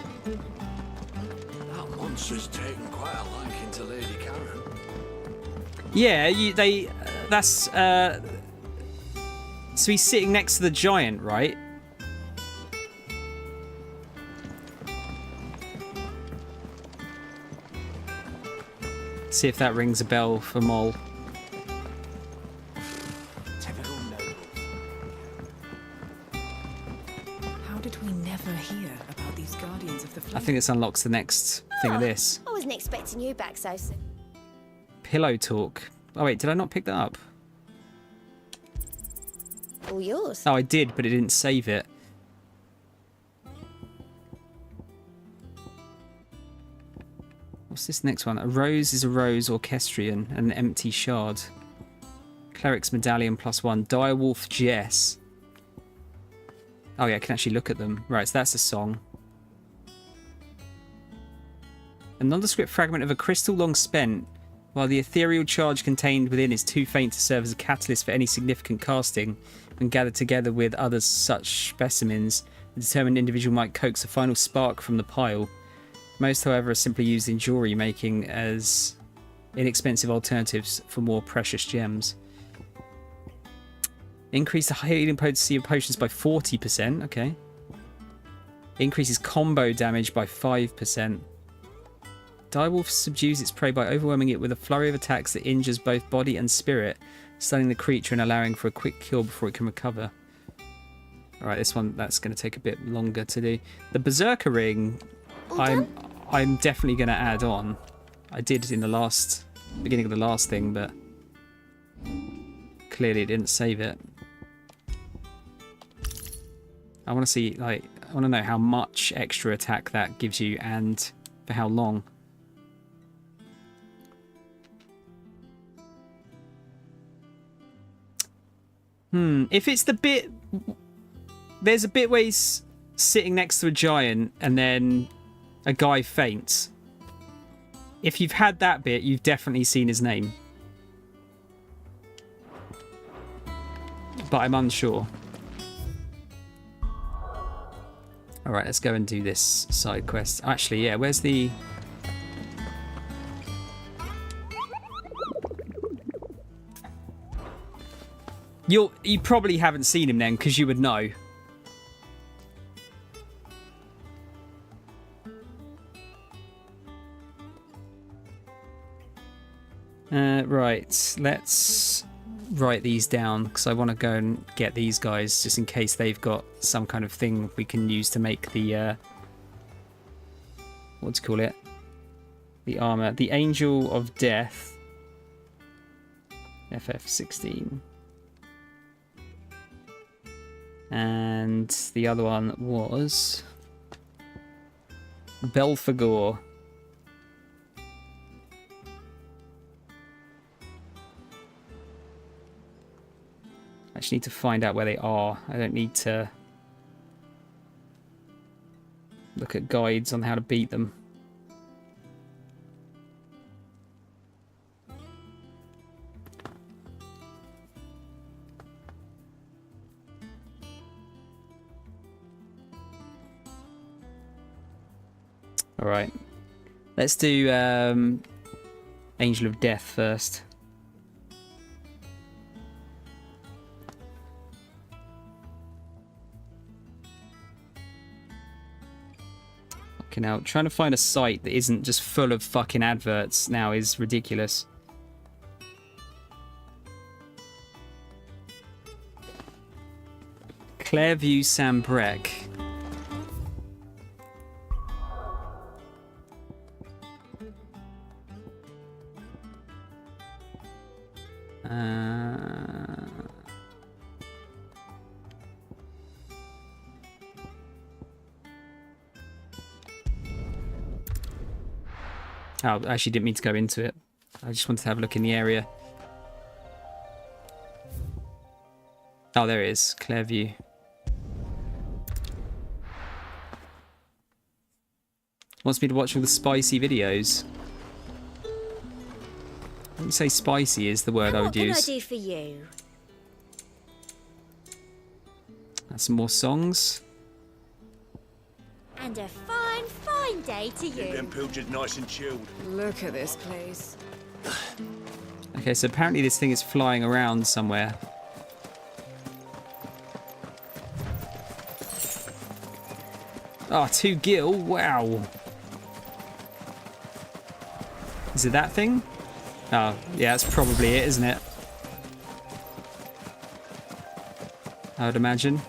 That monster's taken quite a liking to Lady Karen. Yeah, that's so he's sitting next to the giant, right? See if that rings a bell for Mole. Typical nobles. How did we never hear about these guardians of the flame? I think this unlocks the next thing of this. I wasn't expecting you back so soon. Pillow talk. Oh wait, did I not pick that up? All yours. Oh, I did, but it didn't save it. What's this next one? A rose is a rose orchestrion, and an empty shard. Cleric's medallion +1. Direwolf Jess. Oh yeah, I can actually look at them. Right, so that's a song. A nondescript fragment of a crystal long spent, while the ethereal charge contained within is too faint to serve as a catalyst for any significant casting. When gathered together with other such specimens, a determined individual might coax a final spark from the pile. Most, however, are simply used in jewelry making as inexpensive alternatives for more precious gems. Increase the healing potency of potions by 40%. Okay. Increases combo damage by 5%. Direwolf subdues its prey by overwhelming it with a flurry of attacks that injures both body and spirit, stunning the creature and allowing for a quick kill before it can recover. Alright, this one, that's going to take a bit longer to do. The Berserker Ring, I'm definitely going to add on. I did in the beginning of the last thing, but clearly it didn't save it. I want to see, like, I want to know how much extra attack that gives you and for how long. If it's the bit... There's a bit where he's sitting next to a giant and then a guy faints. If you've had that bit, you've definitely seen his name. But I'm unsure. Alright, let's go and do this side quest. Actually, yeah, where's the... You probably haven't seen him then, because you would know. Right, let's write these down, because I want to go and get these guys, just in case they've got some kind of thing we can use to make the... what do you call it? The armor. The Angel of Death. FF16. And the other one was Belphegor. I just need to find out where they are. I don't need to look at guides on how to beat them. Alright. Let's do Angel of Death first. Fucking hell. Trying to find a site that isn't just full of fucking adverts now is ridiculous. Clairview Sambrec. Oh, I actually didn't mean to go into it. I just wanted to have a look in the area. Oh, there it is. Clairview. Wants me to watch all the spicy videos. I wouldn't say spicy is the word I would use. What can I do for you? That's some more songs. And a fine, fine day to you. Them pilchards nice and chilled. Look at this place. Okay, so apparently this thing is flying around somewhere. Oh, 2 gil. Wow. Is it that thing? Oh, yeah, that's probably it, isn't it? I would imagine.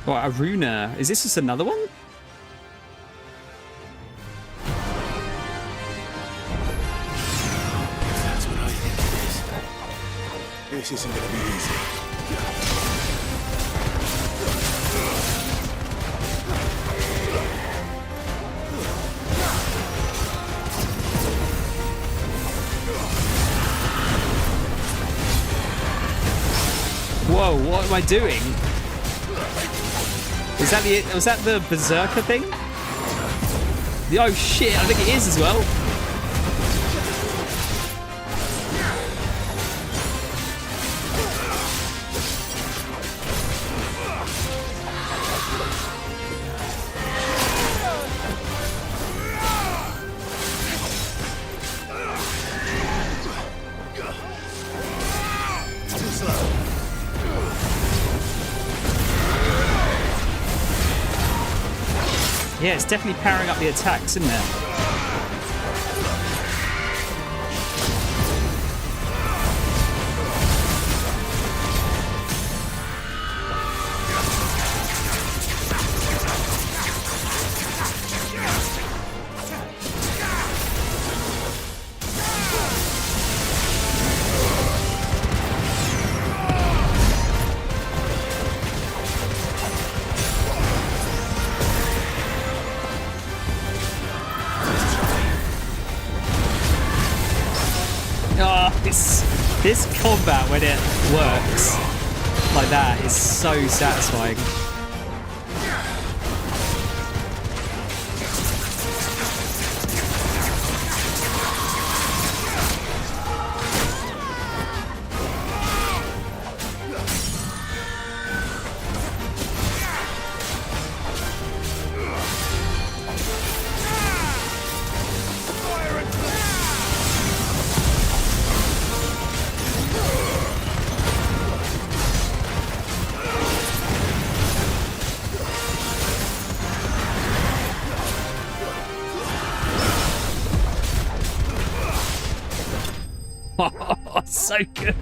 What, a Runa? Is this just another one? That's what I think it is. This isn't gonna be easy. Whoa, what am I doing? Was that the Berserker thing? Oh shit, I think it is as well. Yeah, it's definitely powering up the attacks, isn't it? This combat, when it works like that, is so satisfying. So good.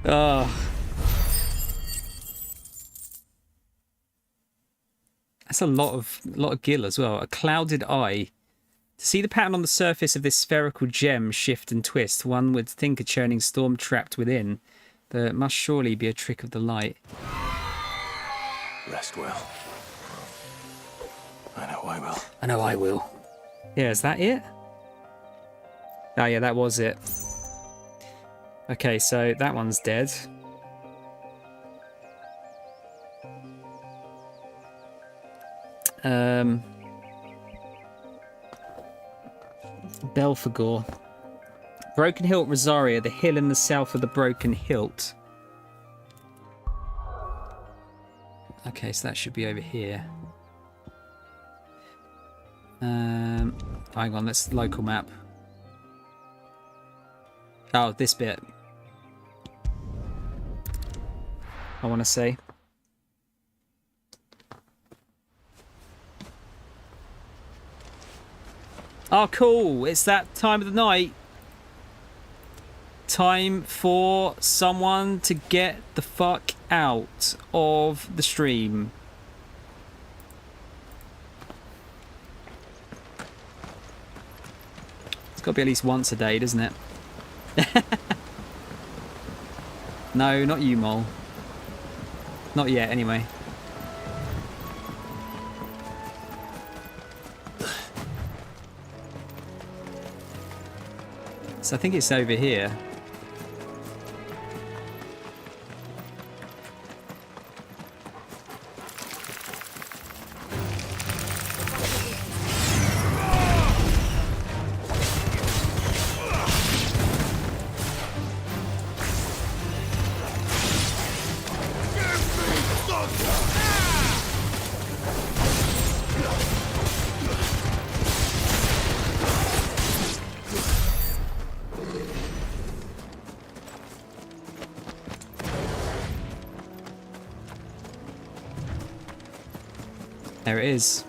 Oh. That's a lot of gil as well. A clouded eye. To see the pattern on the surface of this spherical gem shift and twist, one would think a churning storm trapped within. There must surely be a trick of the light. Rest well. I know I will. I know I will. Yeah, is that it? Oh yeah, that was it. Okay, so that one's dead. Belphegor. Broken Hilt Rosaria, the hill in the south of the Broken Hilt. Okay, so that should be over here. Hang on, that's local map. Oh, this bit. I want to say. Oh, cool. It's that time of the night. Time for someone to get the fuck out of the stream. It's got to be at least once a day, doesn't it? No, not you, Mole. Not yet, anyway. So I think it's over here. There it is.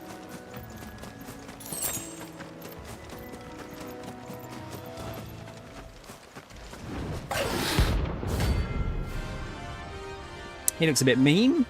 He looks a bit mean.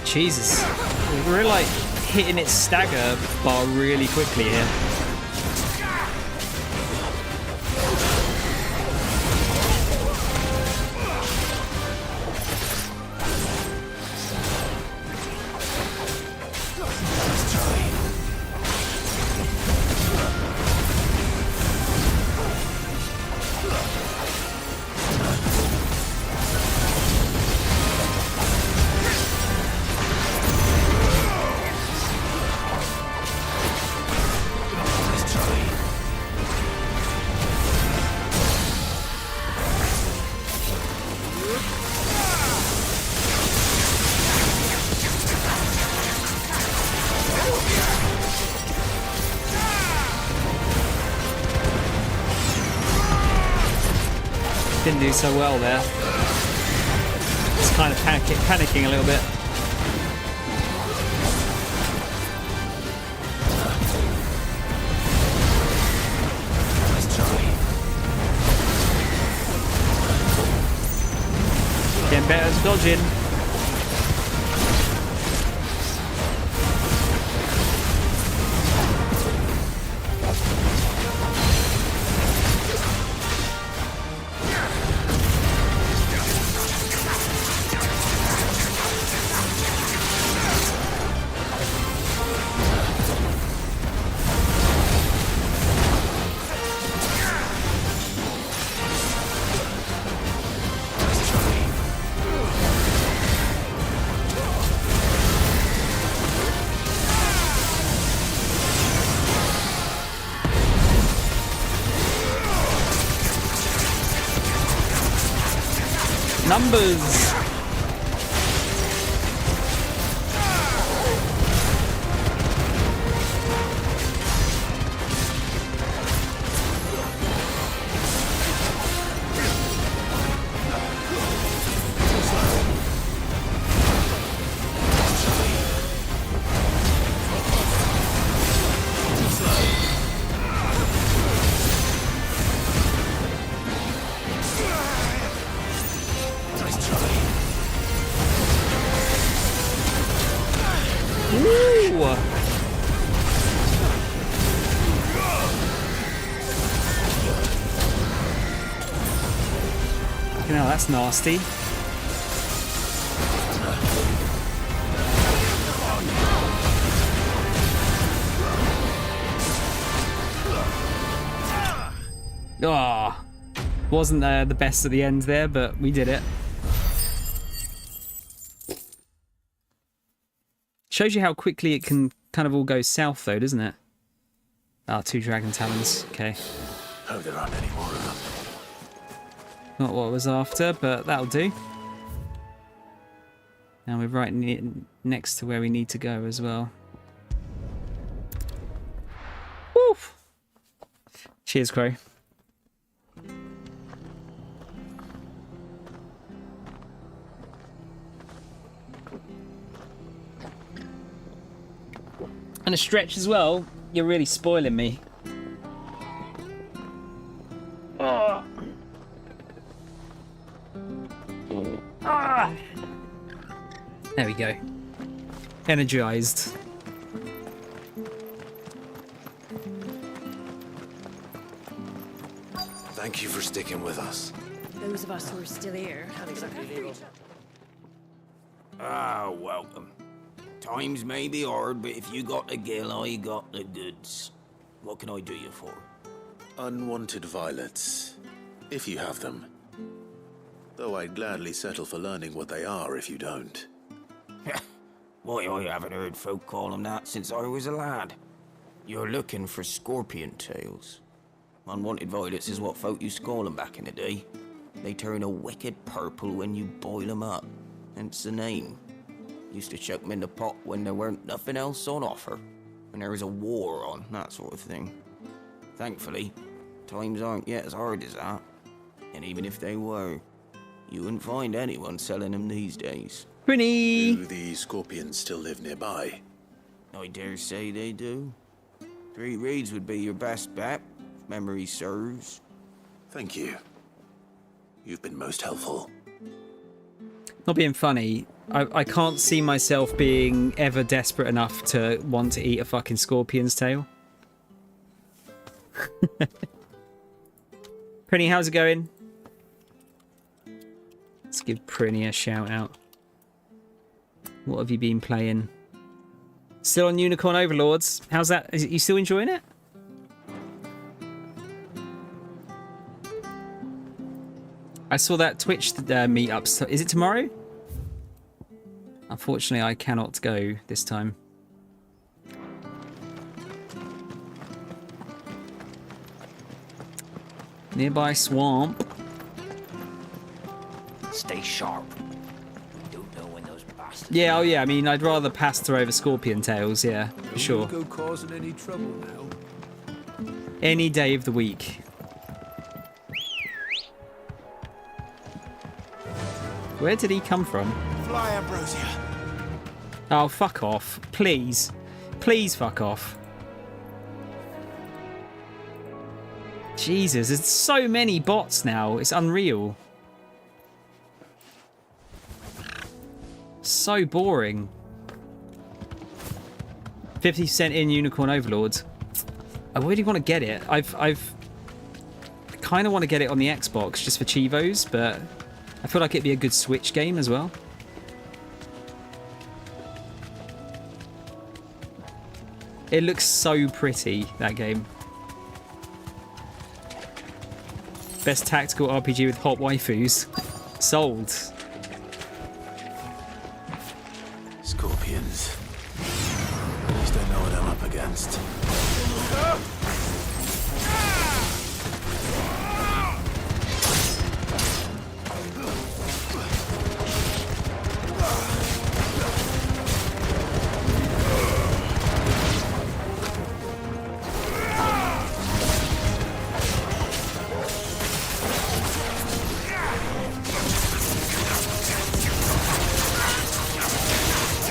Jesus, we're like hitting its stagger bar really quickly here. Didn't do so well there. It's kind of panicking a little bit. Getting better at dodging. Numbers. That's nasty. Ah, wasn't the best at the end there, but we did it. Shows you how quickly it can kind of all go south, though, doesn't it? Ah, 2 dragon talons. Okay. Hope there aren't any more of them. Not what I was after, but that'll do. Now we're right next to where we need to go as well. Woo! Cheers, Crow. And a stretch as well. You're really spoiling me. Oh. Ah. There we go. Energized. Thank you for sticking with us. Those of us who are still here have exactly legal. Ah, welcome. Times may be hard, but if you got the gill, I got the goods. What can I do you for? Unwanted violets, if you have them. Though I'd gladly settle for learning what they are if you don't. Why, I haven't heard folk call them that since I was a lad. You're looking for scorpion tails. Unwanted violets is what folk used to call them back in the day. They turn a wicked purple when you boil them up. Hence the name. Used to chuck them in the pot when there weren't nothing else on offer. When there was a war on, that sort of thing. Thankfully, times aren't yet as hard as that. And even if they were, you wouldn't find anyone selling them these days. Winnie! Do the scorpions still live nearby? I dare say they do. 3 reeds would be your best bet, if memory serves. Thank you. You've been most helpful. Not being funny, I can't see myself being ever desperate enough to want to eat a fucking scorpion's tail. Prinny, how's it going? Let's give Prinny a shout out. What have you been playing? Still on Unicorn Overlords. How's that? Are you still enjoying it? I saw that Twitch meetup. Is it tomorrow? Unfortunately, I cannot go this time. Nearby swamp. Stay sharp. We don't know when those bastards... Yeah, oh yeah, I mean, I'd rather Pasta over scorpion tails, yeah, for sure. Go causing any trouble now. Any day of the week. Where did he come from? Fly, Ambrosia. Oh, fuck off. Please. Please fuck off. Jesus, there's so many bots now. It's unreal. So boring. 50% in Unicorn Overlords. I really want to get it. I kind of want to get it on the Xbox just for Chivos, but I feel like it'd be a good Switch game as well. It looks so pretty, that game. Best tactical RPG with hot waifus. Sold. Scorpions. At least I know what I'm up against.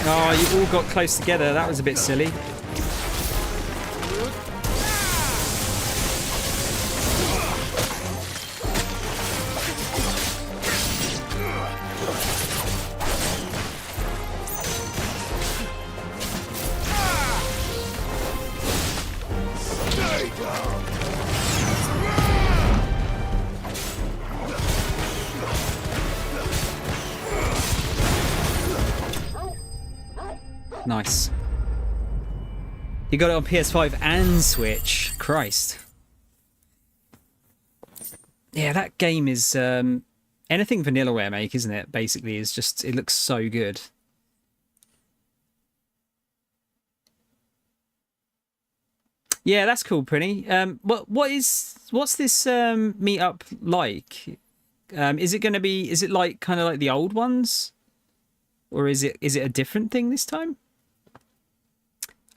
Oh, you all got close together. That was a bit silly. Nice. You got it on PS5 and Switch. Christ. Yeah, that game is anything Vanillaware make, isn't it? Basically, is just it looks so good. Yeah, that's cool, Prinny. What's this meetup like? Is it going to be? Is it like kind of like the old ones, or is it a different thing this time?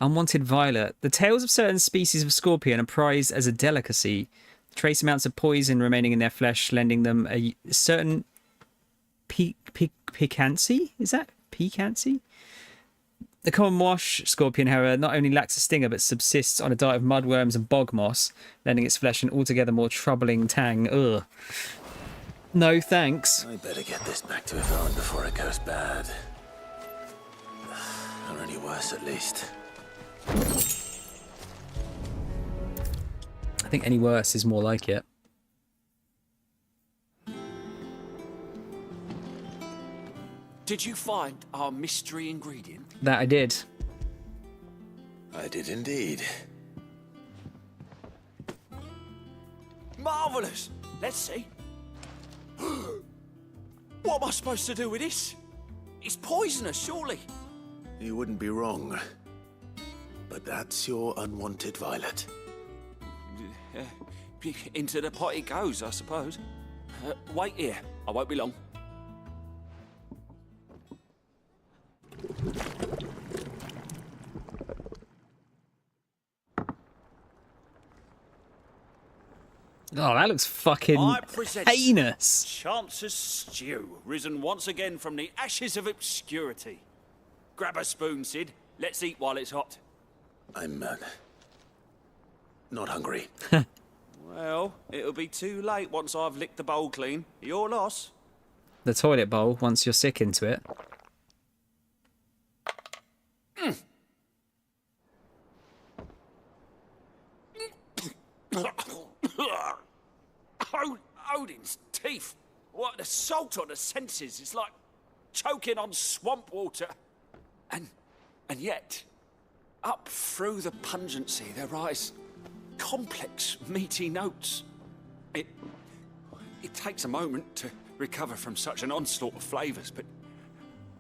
Unwanted violet. The tails of certain species of scorpion are prized as a delicacy. Trace amounts of poison remaining in their flesh, lending them a certain piquancy. Is that piquancy? The common wash scorpion, however, not only lacks a stinger, but subsists on a diet of mudworms and bog moss, lending its flesh an altogether more troubling tang. Ugh. No thanks. I better get this back to Yvonne before it goes bad. Or any worse, at least. I think any worse is more like it. Did you find our mystery ingredient? That I did. I did indeed. Marvellous! Let's see. What am I supposed to do with this? It's poisonous, surely. You wouldn't be wrong. But that's your unwanted violet. Into the pot it goes, I suppose. Wait here. I won't be long. Oh, that looks fucking I present heinous. Chance's stew, risen once again from the ashes of obscurity. Grab a spoon, Sid. Let's eat while it's hot. I'm not hungry. Well, it'll be too late once I've licked the bowl clean. Your loss. The toilet bowl, once you're sick into it. Odin's teeth. What an assault on the senses. It's like choking on swamp water. And yet, up through the pungency, there rise complex, meaty notes. It takes a moment to recover from such an onslaught of flavours, but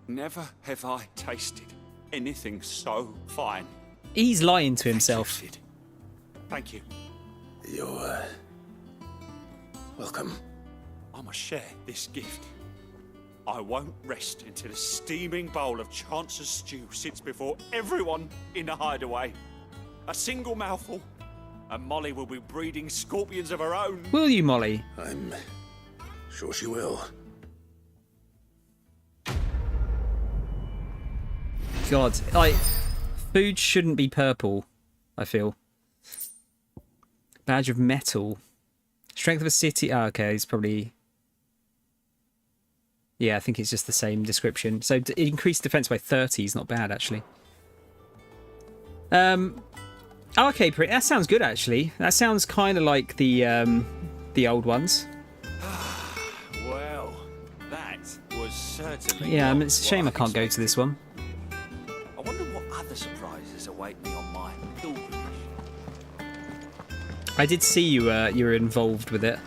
never have I tasted anything so fine. He's lying to himself. Thank you. You're welcome. I must share this gift. I won't rest until a steaming bowl of Chance's stew sits before everyone in the hideaway. A single mouthful, and Molly will be breeding scorpions of her own. Will you, Molly? I'm sure she will. God, like, food shouldn't be purple, I feel. Badge of metal. Strength of a city. Oh, okay, it's probably... Yeah, I think it's just the same description. So increased defense by 30 is not bad, actually. Okay, that sounds good, actually. That sounds kind of like the old ones. Well, that was certainly... Yeah, it's a shame I can't go to this one. I wonder what other surprises await me on my pilgrimage. I did see you were involved with it.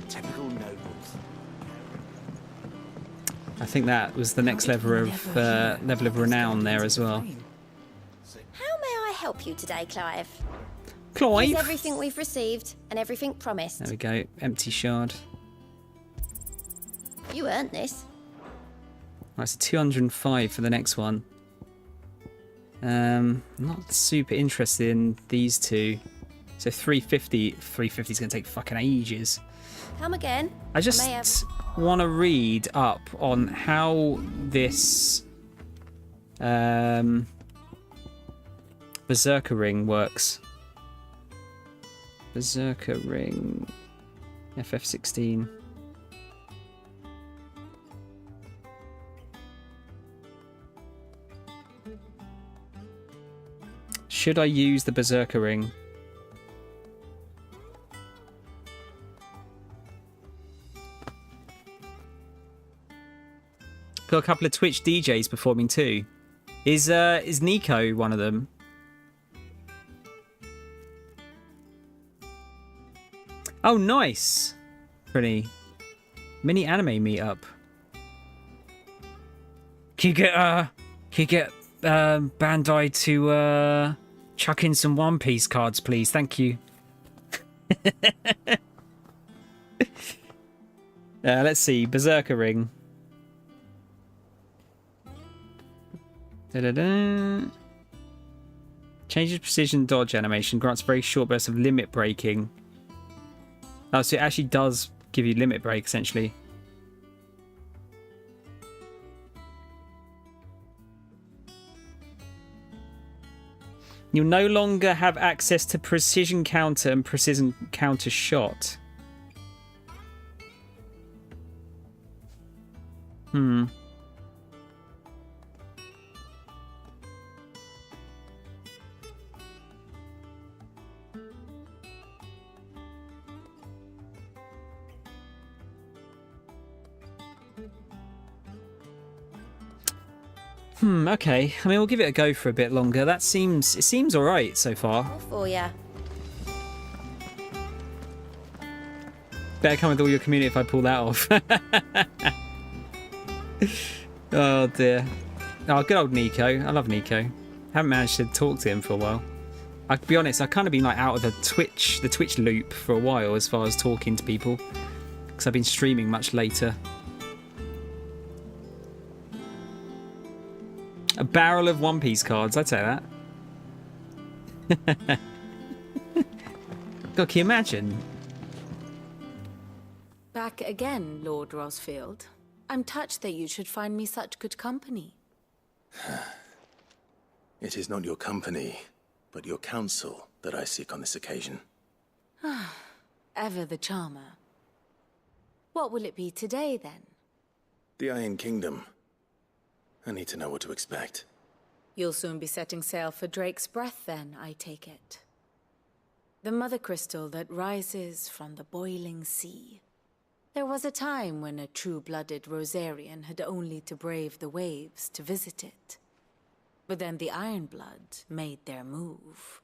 Typical nobles. I think that was the next level of renown there as well. How may I help you today, Clive? Clive? Here's everything we've received and everything promised. There we go. Empty shard. You earned this. Right, so 205 for the next one. Not super interested in these two. So 350. 350 is going to take fucking ages. Come again. I just want to read up on how this Berserker Ring works. Berserker Ring. FF16. Should I use the Berserker Ring? Got a couple of Twitch DJs performing too. Is Nico one of them? Oh, nice. Pretty. Mini anime meetup. Can you get Bandai to chuck in some One Piece cards, please? Thank you. Let's see. Berserker Ring. Da-da-da. Changes precision dodge animation. Grants very short bursts of limit breaking. Oh, so it actually does give you limit break, essentially. You'll no longer have access to precision counter and precision counter shot. Okay. I mean, we'll give it a go for a bit longer. It seems all right so far. All for ya. Better come with all your community if I pull that off. Oh dear. Oh, good old Nico. I love Nico. Haven't managed to talk to him for a while. I'll be honest, I've kind of been like out of the Twitch loop for a while as far as talking to people, because I've been streaming much later. A barrel of One Piece cards, I'd say that. God, can you imagine? Back again, Lord Rosfield. I'm touched that you should find me such good company. It is not your company, but your counsel that I seek on this occasion. Ever the charmer. What will it be today, then? The Iron Kingdom. I need to know what to expect. You'll soon be setting sail for Drake's Breath, then, I take it. The mother crystal that rises from the boiling sea. There was a time when a true-blooded Rosarian had only to brave the waves to visit it. But then the Ironblood made their move.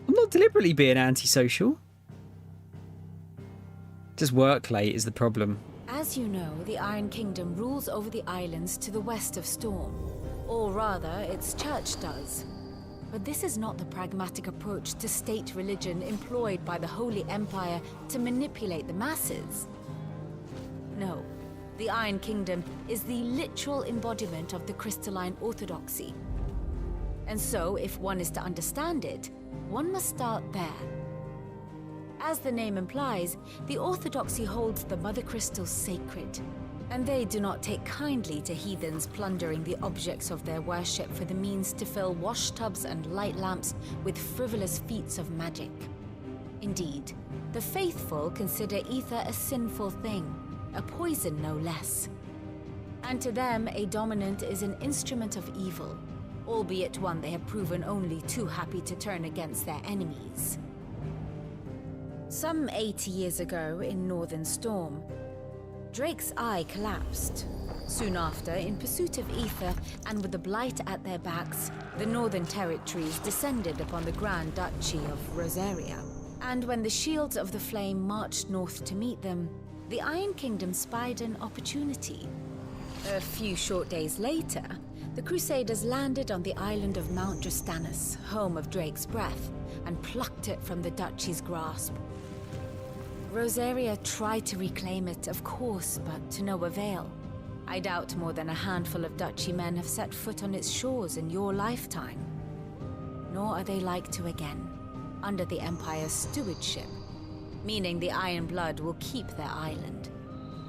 I'm not deliberately being antisocial. Just work late is the problem. As you know, the Iron Kingdom rules over the islands to the west of Storm. Or rather, its church does. But this is not the pragmatic approach to state religion employed by the Holy Empire to manipulate the masses. No, the Iron Kingdom is the literal embodiment of the crystalline orthodoxy. And so, if one is to understand it, one must start there. As the name implies, the orthodoxy holds the Mother Crystals sacred, and they do not take kindly to heathens plundering the objects of their worship for the means to fill washtubs and light lamps with frivolous feats of magic. Indeed, the faithful consider ether a sinful thing, a poison no less. And to them, a dominant is an instrument of evil, albeit one they have proven only too happy to turn against their enemies. Some 80 years ago, in Northern Storm, Drake's eye collapsed. Soon after, in pursuit of ether and with the blight at their backs, the Northern Territories descended upon the Grand Duchy of Rosaria. And when the Shields of the Flame marched north to meet them, the Iron Kingdom spied an opportunity. A few short days later, the Crusaders landed on the island of Mount Drastanus, home of Drake's Breath, and plucked it from the Duchy's grasp. Rosaria tried to reclaim it, of course, but to no avail. I doubt more than a handful of Duchy men have set foot on its shores in your lifetime. Nor are they like to again, under the Empire's stewardship, meaning the Iron Blood will keep their island.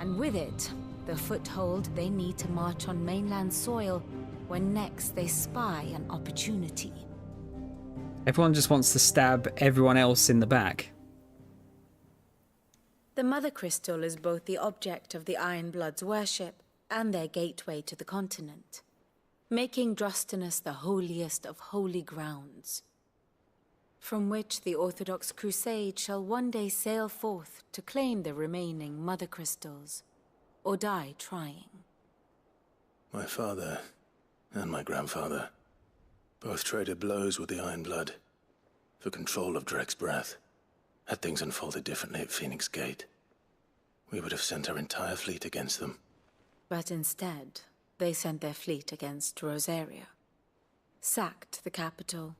And with it, the foothold they need to march on mainland soil when next they spy an opportunity. Everyone just wants to stab everyone else in the back. The Mother Crystal is both the object of the Iron Blood's worship and their gateway to the continent, making Drastanus the holiest of holy grounds, from which the Orthodox Crusade shall one day sail forth to claim the remaining Mother Crystals, or die trying. My father and my grandfather both traded blows with the Iron Blood for control of Drake's Breath. Had things unfolded differently at Phoenix Gate, we would have sent our entire fleet against them. But instead, they sent their fleet against Rosaria, sacked the capital,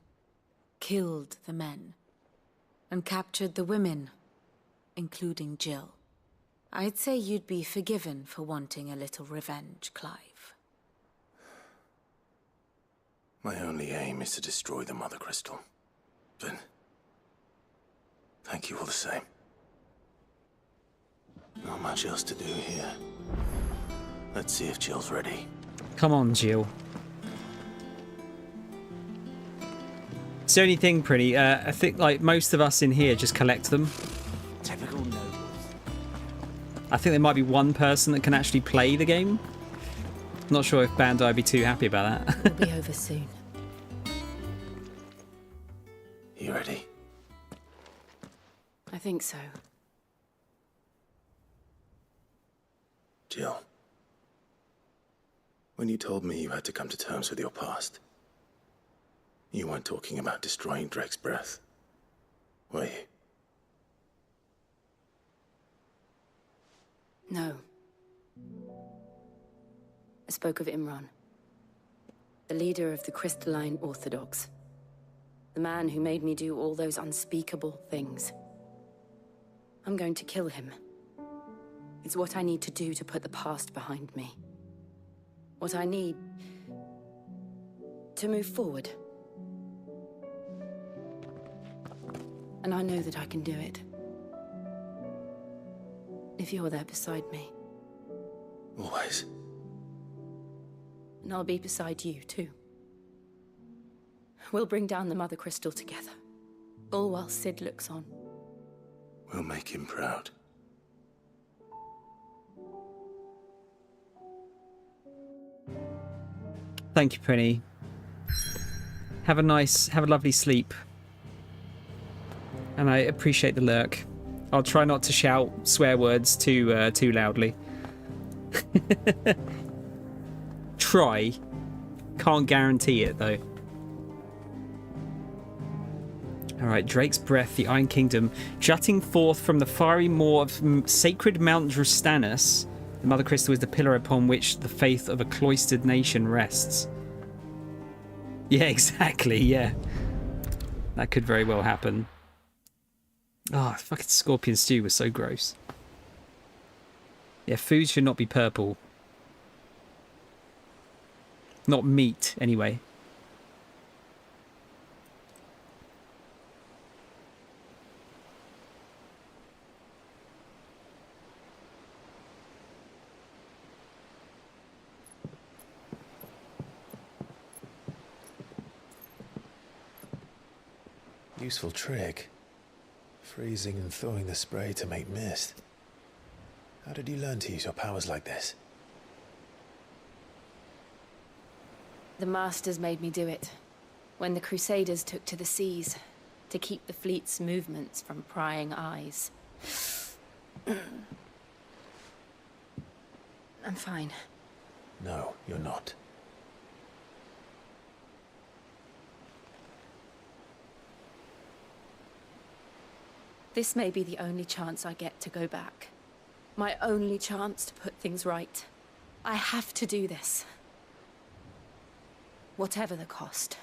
killed the men, and captured the women, including Jill. I'd say you'd be forgiven for wanting a little revenge, Clive. My only aim is to destroy the Mother Crystal. But thank you all the same. Not much else to do here. Let's see if Jill's ready. Come on, Jill. It's the only thing, Pretty. I think like most of us in here just collect them. Typical nobles. I think there might be one person that can actually play the game. Not sure if Bandai would be too happy about that. It'll be over soon. You ready? I think so. Jill. When you told me you had to come to terms with your past, you weren't talking about destroying Drake's Breath, were you? No. I spoke of Imran, the leader of the Crystalline Orthodox. The man who made me do all those unspeakable things. I'm going to kill him. It's what I need to do to put the past behind me. What I need to move forward. And I know that I can do it. If you're there beside me. Always. And I'll be beside you, too. We'll bring down the Mother Crystal together. All while Sid looks on. We'll make him proud. Thank you, Penny. Have a lovely sleep. And I appreciate the lurk. I'll try not to shout swear words too loudly. Try. Can't guarantee it, though. Alright, Drake's Breath, the Iron Kingdom. Jutting forth from the fiery maw of sacred Mount Drustanus, the Mother Crystal is the pillar upon which the faith of a cloistered nation rests. Yeah, exactly, yeah. That could very well happen. Oh, fucking scorpion stew was so gross. Yeah, food should not be purple. Not meat, anyway. Useful trick. Freezing and thawing the spray to make mist. How did you learn to use your powers like this? The Masters made me do it. When the Crusaders took to the seas, to keep the fleet's movements from prying eyes. I'm fine. No, you're not. This may be the only chance I get to go back. My only chance to put things right. I have to do this. Whatever the cost.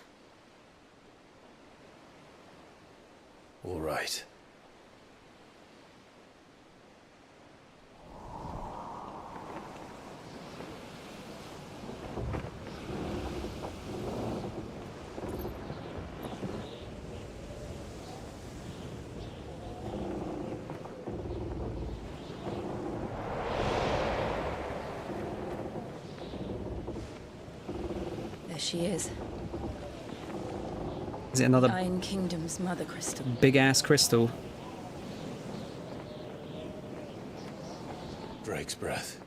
All right. There she is. Is it another Iron Kingdom's Mother Crystal? big ass crystal? Drake's Breath.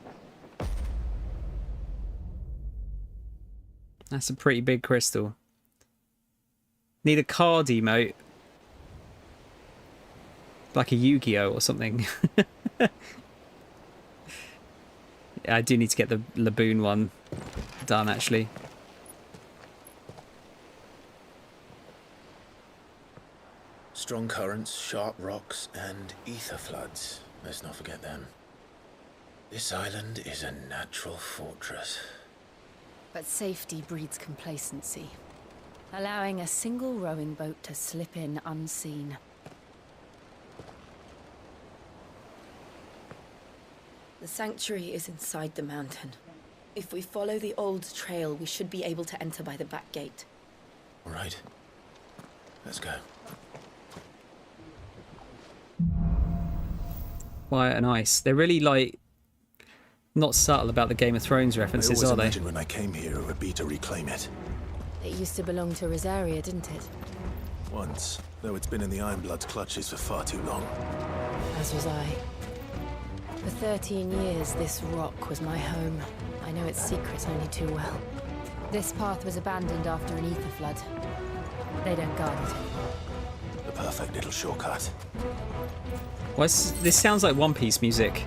That's a pretty big crystal. Need a card emote. Like a Yu-Gi-Oh or something. I do need to get the Laboon one. done, actually. Strong currents, sharp rocks, and ether floods. Let's not forget them. This island is a natural fortress. But safety breeds complacency, allowing a single rowing boat to slip in unseen. The sanctuary is inside the mountain. If we follow the old trail, we should be able to enter by the back gate. All right. Let's go. Quiet and ice. They're really, like, not subtle about the Game of Thrones references, I always are they? imagined when I came here it would be to reclaim it. It used to belong to Rosaria, didn't it? Once, though it's been in the Ironblood's clutches for far too long. As was I. For 13 years, this rock was my home. I know its secrets only too well. This path was abandoned after an ether flood. They don't guard it. The perfect little shortcut. This sounds like One Piece music.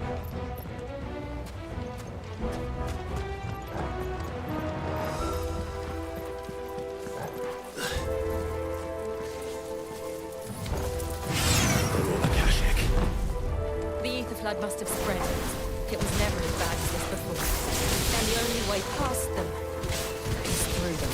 The ether flood must have spread. It was never as bad as this before. And the only way past them is through them.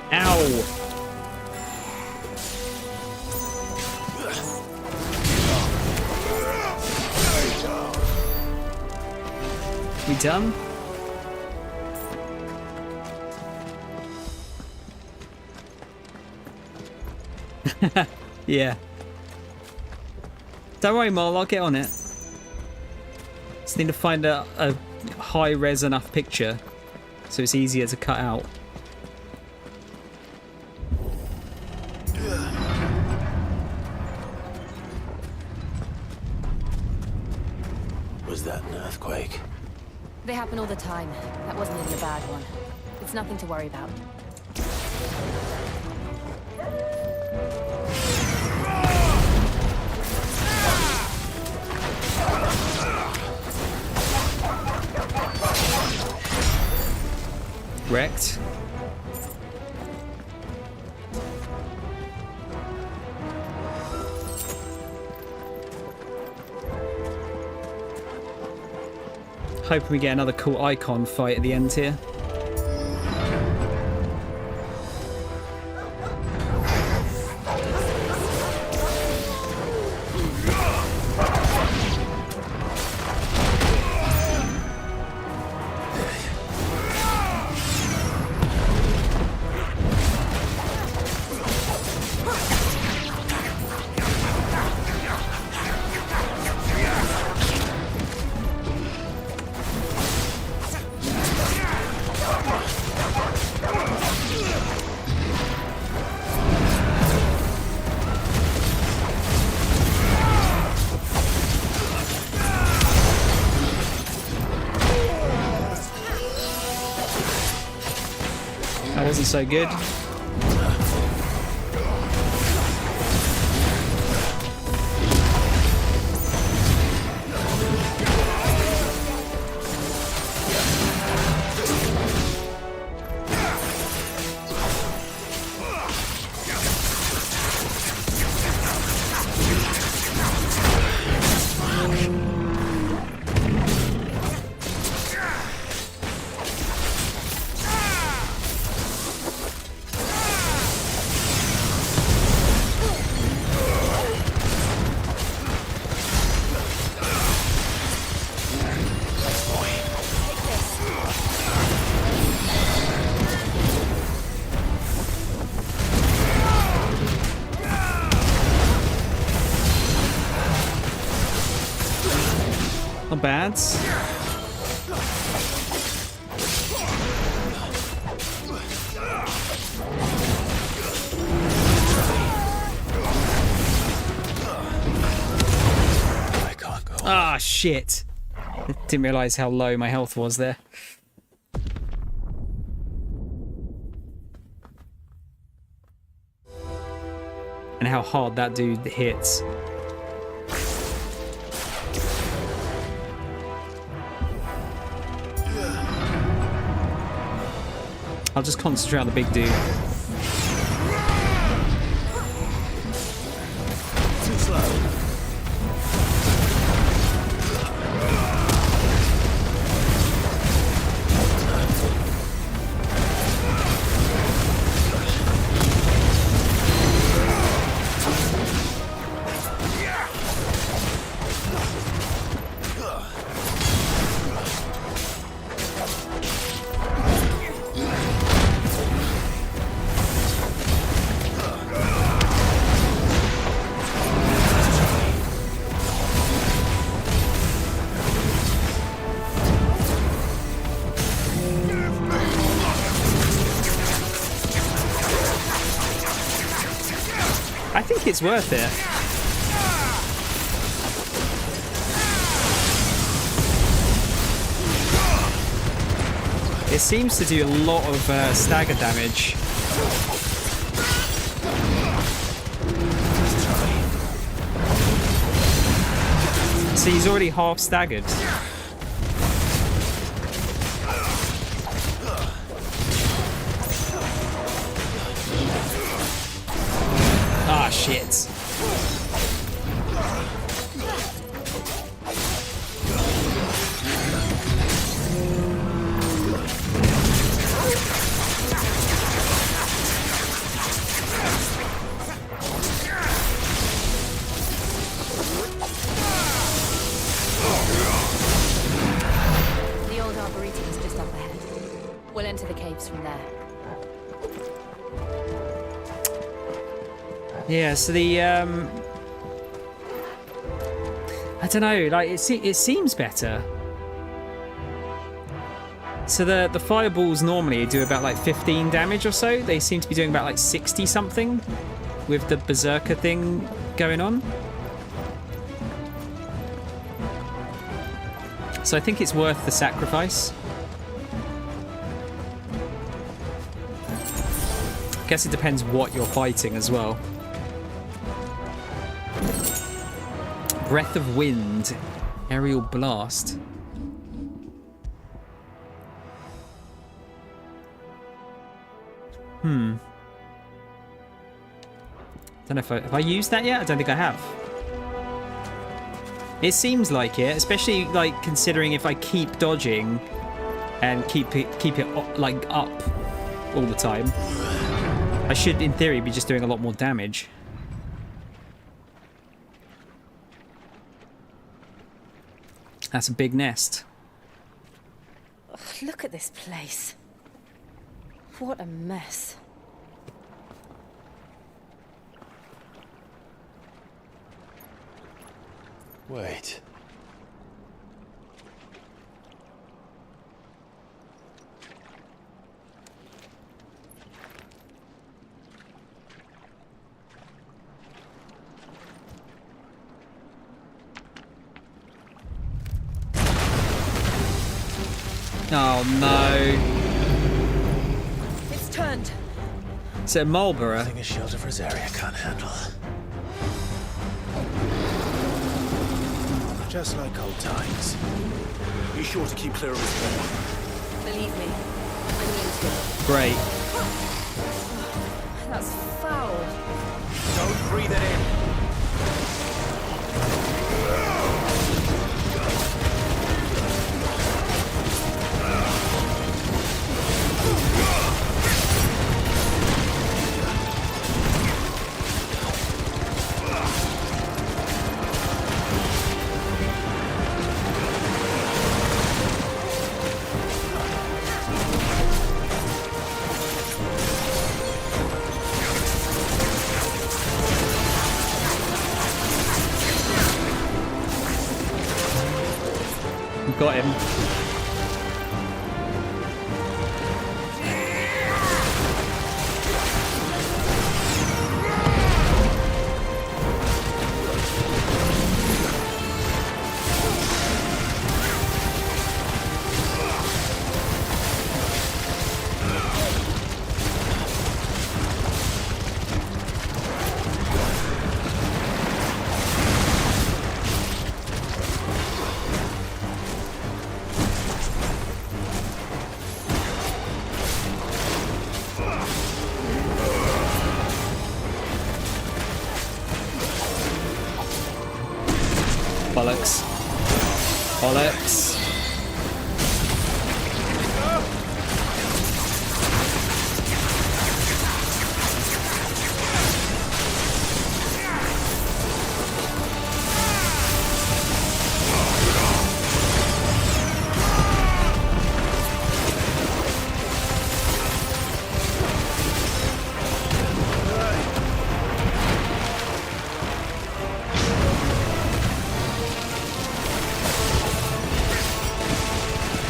Ow! We done? Yeah. Don't worry, Mole, I'll get on it. Just need to find a high-res enough picture so it's easier to cut out. Was that an earthquake? They happen all the time. That wasn't even a bad one. It's nothing to worry about. Wrecked. Hoping we get another cool icon fight at the end here. That wasn't so good. Not bad. Ah, shit. Didn't realise how low my health was there. And how hard that dude hits. I'll just concentrate on the big dude. Too slow. I think it's worth it. It seems to do a lot of stagger damage. See, he's already half staggered. Ah, shit. The old arboretum is just up ahead. We'll enter the caves from there. Yeah, so the I don't know, like it seems better. So the fireballs normally do about like 15 damage or so. They seem to be doing about like 60 something with the berserker thing going on. So I think it's worth the sacrifice. I guess it depends what you're fighting as well. Breath of Wind, Aerial Blast. Don't know if have I used that yet? I don't think I have. It seems like it, especially like considering if I keep dodging and keep it like up all the time, I should, in theory, be just doing a lot more damage. That's a big nest. Ugh, look at this place. What a mess. Wait. Oh no. It's turned. Is it a Marlborough? Nothing a shield of Rosaria can't handle. Just like old times. Be sure to keep clear of his way. Believe me, I mean to. Great. That's foul. Don't breathe it in. got him. Bollocks. Bollocks.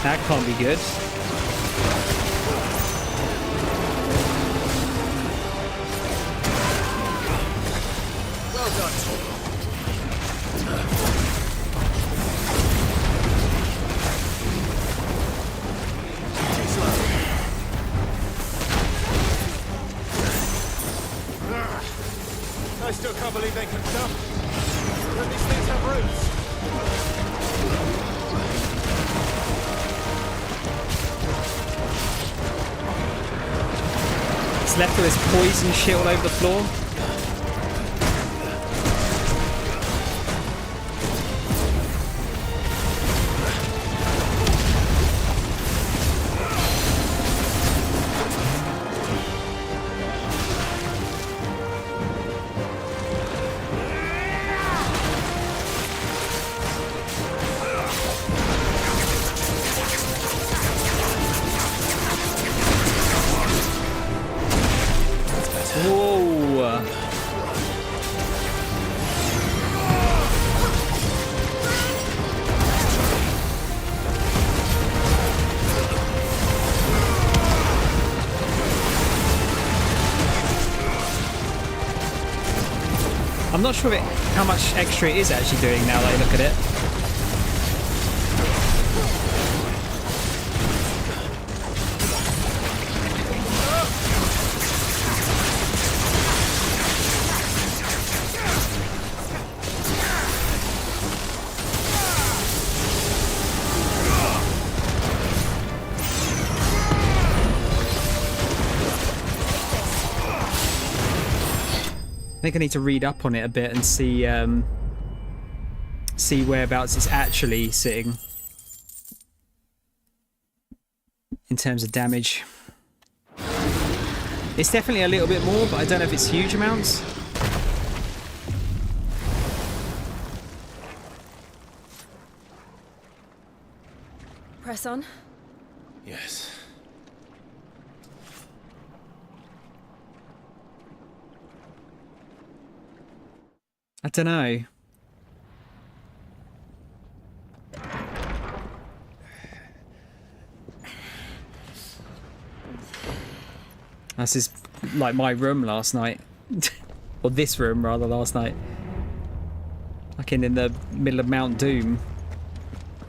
That can't be good. Well done. Too slow. I still can't believe they can jump. Don't these things have roots? It's left with this poison shit all over the floor. Whoa! I'm not sure how much extra it is actually doing now that I look at it. I think I need to read up on it a bit and see whereabouts it's actually sitting in terms of damage. It's definitely a little bit more, but I don't know if it's huge amounts. Press on. Yes. I don't know. This is like my room last night. Or this room, rather, last night. Like in the middle of Mount Doom.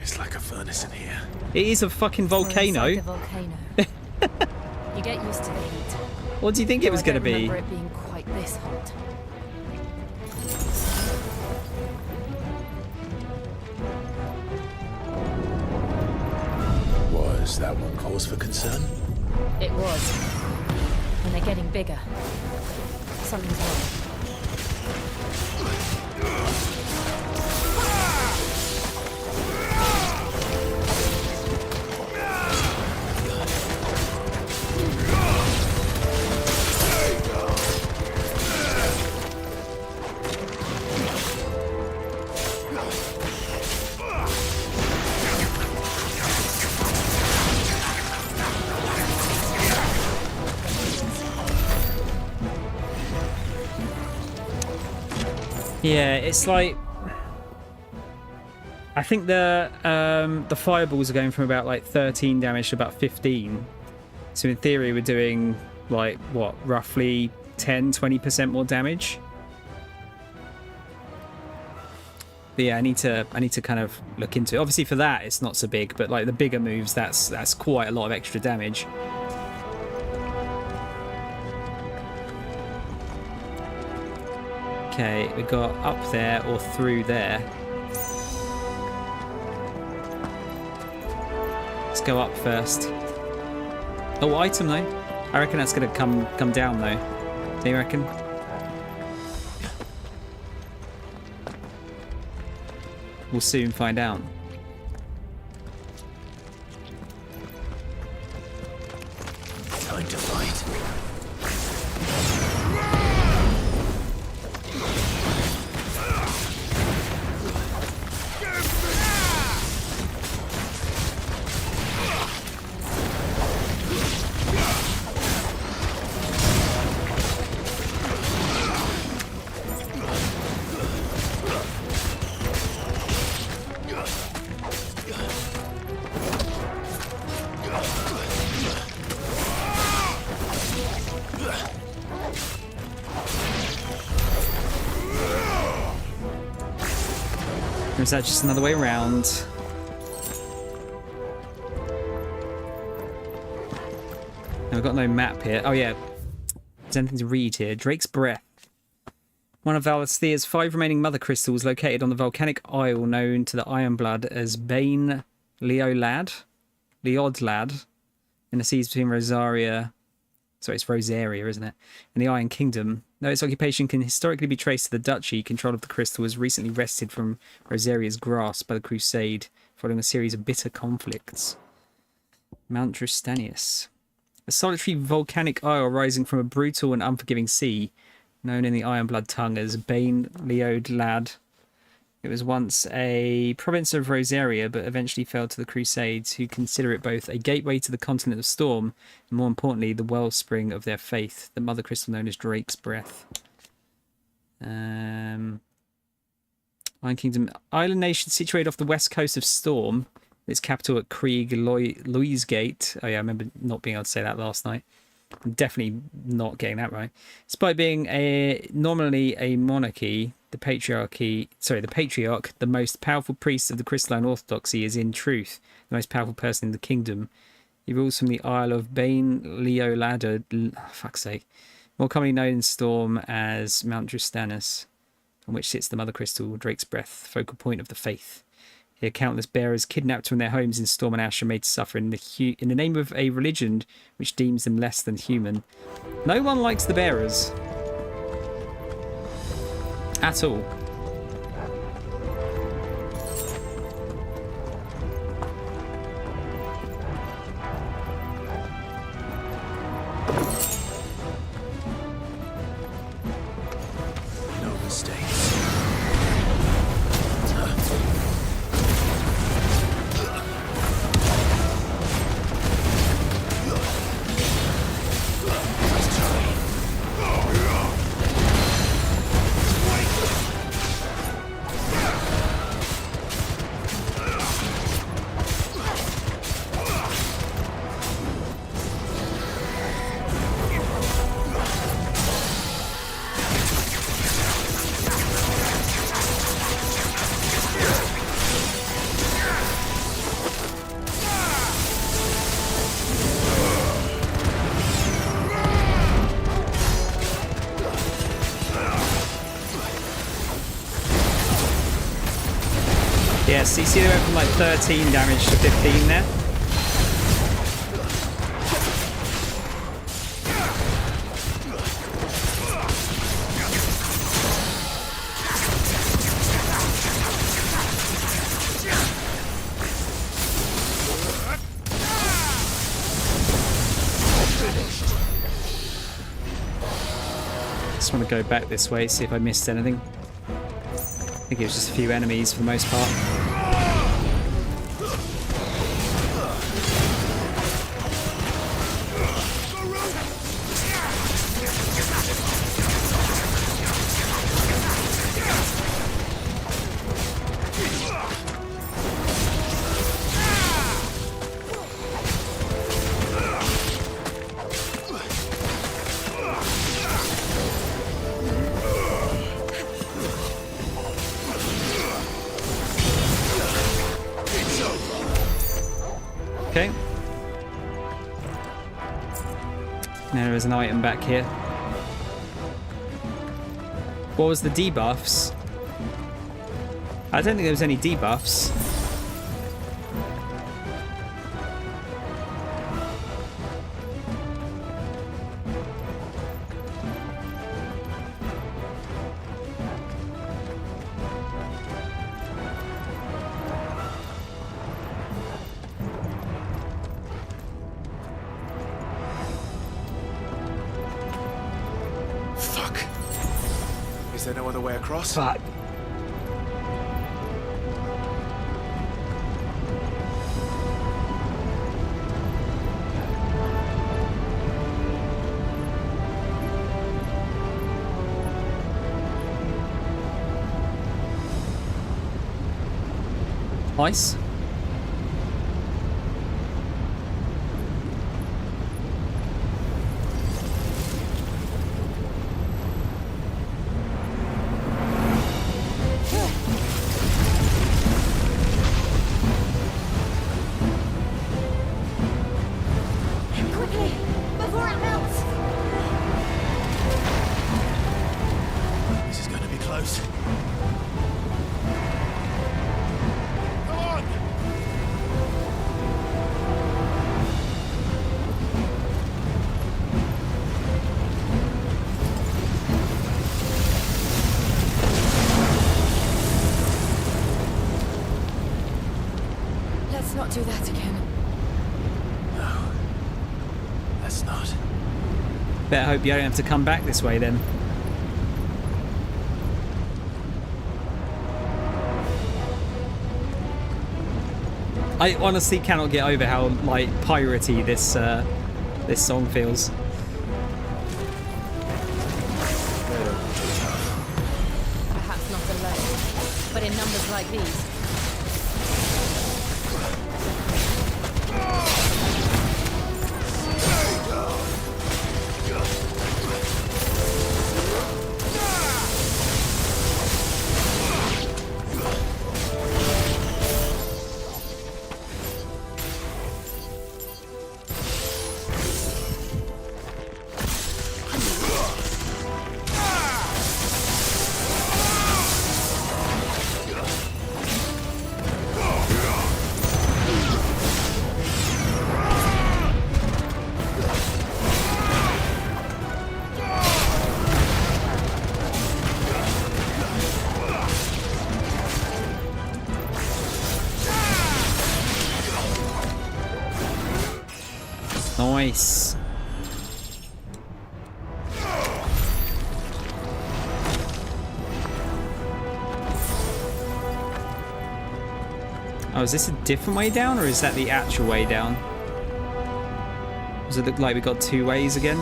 It's like a furnace in here. It is a fucking volcano. You get used to the heat. What do you think it was going to be? I don't remember it being quite this hot. Was that one cause for concern? It was. And they're getting bigger. Something's wrong. Yeah, it's like... I think the fireballs are going from about like 13 damage to about 15. So in theory, we're doing like what, roughly 10-20% more damage. But yeah, I need to kind of look into it. Obviously for that it's not so big, but like the bigger moves, that's quite a lot of extra damage. Okay, we got up there or through there. Let's go up first. Oh, item though. I reckon that's gonna come down though. Do you reckon? We'll soon find out. Time to fight. Or is that just another way around? No, we've got no map here. Oh yeah, there's anything to read here. Drake's Breath. One of Valesthea's 5 remaining mother crystals located on the volcanic isle known to the Ironblood as Bane Leodlad, in the seas between Rosaria... Sorry, it's Rosaria, isn't it? And the Iron Kingdom. Though its occupation can historically be traced to the Duchy, control of the crystal was recently wrested from Rosaria's grasp by the Crusade, following a series of bitter conflicts. Mount Tristanius. A solitary volcanic isle rising from a brutal and unforgiving sea, known in the Ironblood tongue as Bane Leodlad. It was once a province of Rosaria, but eventually fell to the Crusades, who consider it both a gateway to the continent of Storm, and more importantly, the wellspring of their faith, the mother crystal known as Drake's Breath. Iron Kingdom. Island nation situated off the west coast of Storm, its capital at Krieg Louisgate. Oh yeah, I remember not being able to say that last night. I'm definitely not getting that right. Despite being nominally a monarchy, the patriarch, the most powerful priest of the crystalline orthodoxy, is in truth the most powerful person in the kingdom. He rules from the Isle of Bane Leodlad, fuck's sake, more commonly known in Storm as Mount Tristanus, on which sits the mother crystal, Drake's Breath, focal point of the faith. Here, countless bearers kidnapped from their homes in Storm and Ash are made to suffer in the name of a religion which deems them less than human. No one likes the bearers. At all. No mistakes. Yeah, CC went from like 13 damage to 15 there. Just want to go back this way, see if I missed anything. I think it was just a few enemies for the most part. No, there is an item back here. What was the debuffs? I don't think there was any debuffs. Fuck. Is there no other way across? Fuck. Nice. Quickly, before it melts. This is going to be close. Let's not do that again. No. Let's not. Better hope you don't have to come back this way then. I honestly cannot get over how like piratey this this song feels. Perhaps not alone, but in numbers like these. Nice. Oh, is this a different way down, or is that the actual way down? Does it look like we got two ways again?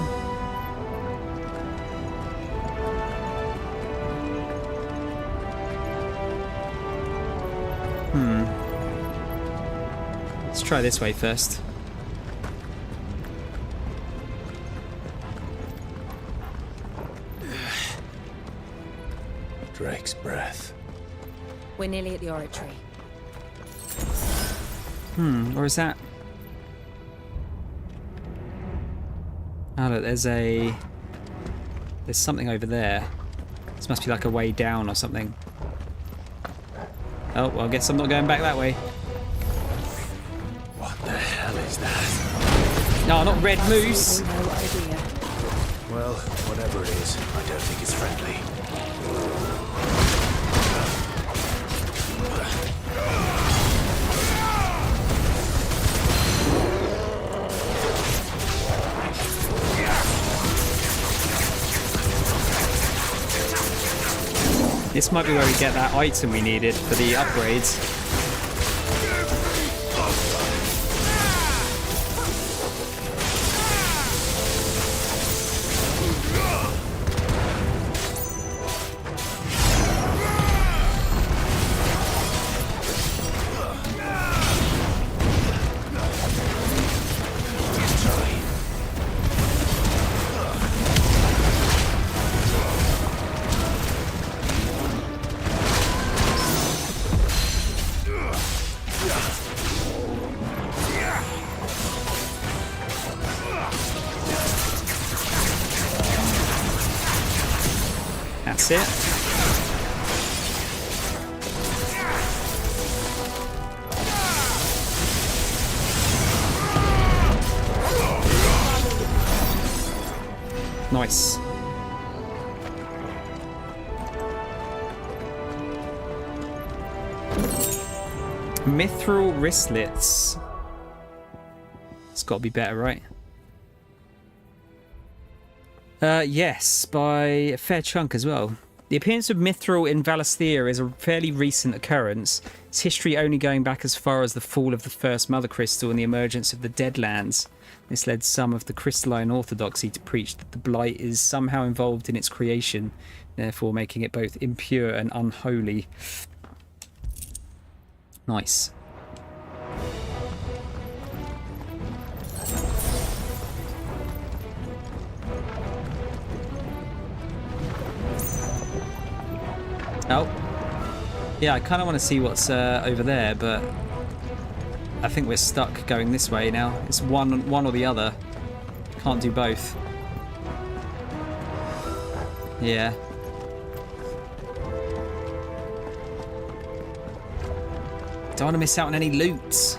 Let's try this way first. Drake's breath. We're nearly at the oratory. Or is that... Oh look, there's something over there. This must be like a way down or something. Oh, well I guess I'm not going back that way. What the hell is that? No, not red moose! No idea. Well, whatever it is, I don't think it's friendly. This might be where we get that item we needed for the upgrades. That's it. Nice. Mithril wristlets. It's got to be better, right? Yes, by a fair chunk as well. The appearance of mithril in Valisthea is a fairly recent occurrence. Its history only going back as far as the fall of the first Mother Crystal and the emergence of the Deadlands. This led some of the crystalline orthodoxy to preach that the blight is somehow involved in its creation, therefore making it both impure and unholy. Nice. Oh. Yeah, I kind of want to see what's over there, but I think we're stuck going this way now. It's one or the other. Can't do both. Yeah. Don't want to miss out on any loot.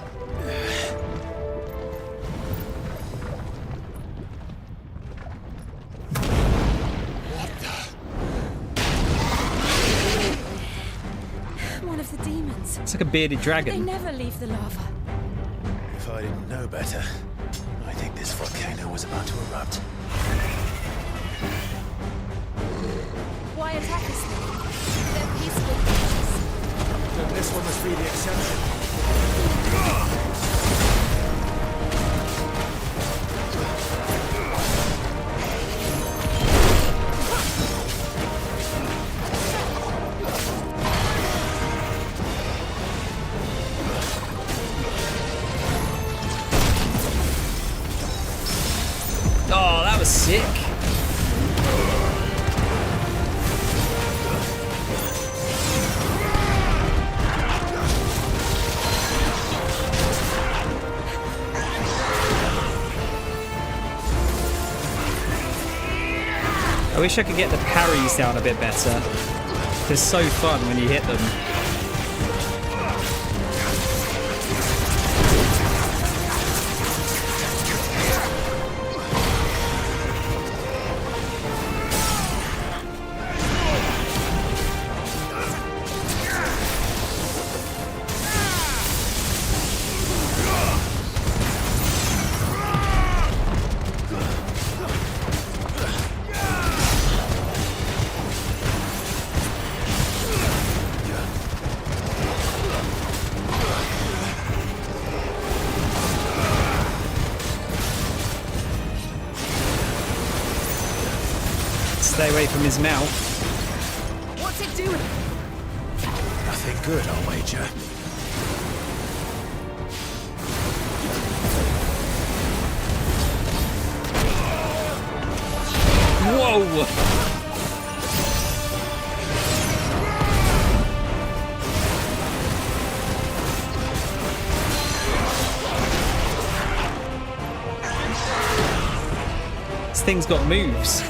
It's like a bearded dragon. They never leave the lava. If I didn't know better, I think this volcano was about to erupt. Why attack us then? They're peaceful creatures. Then this one must be the exception. Oh, that was sick. I wish I could get the parries down a bit better. They're so fun when you hit them. Stay away from his mouth. What's it doing? Nothing good, I'll wager. Whoa! This thing's got moves.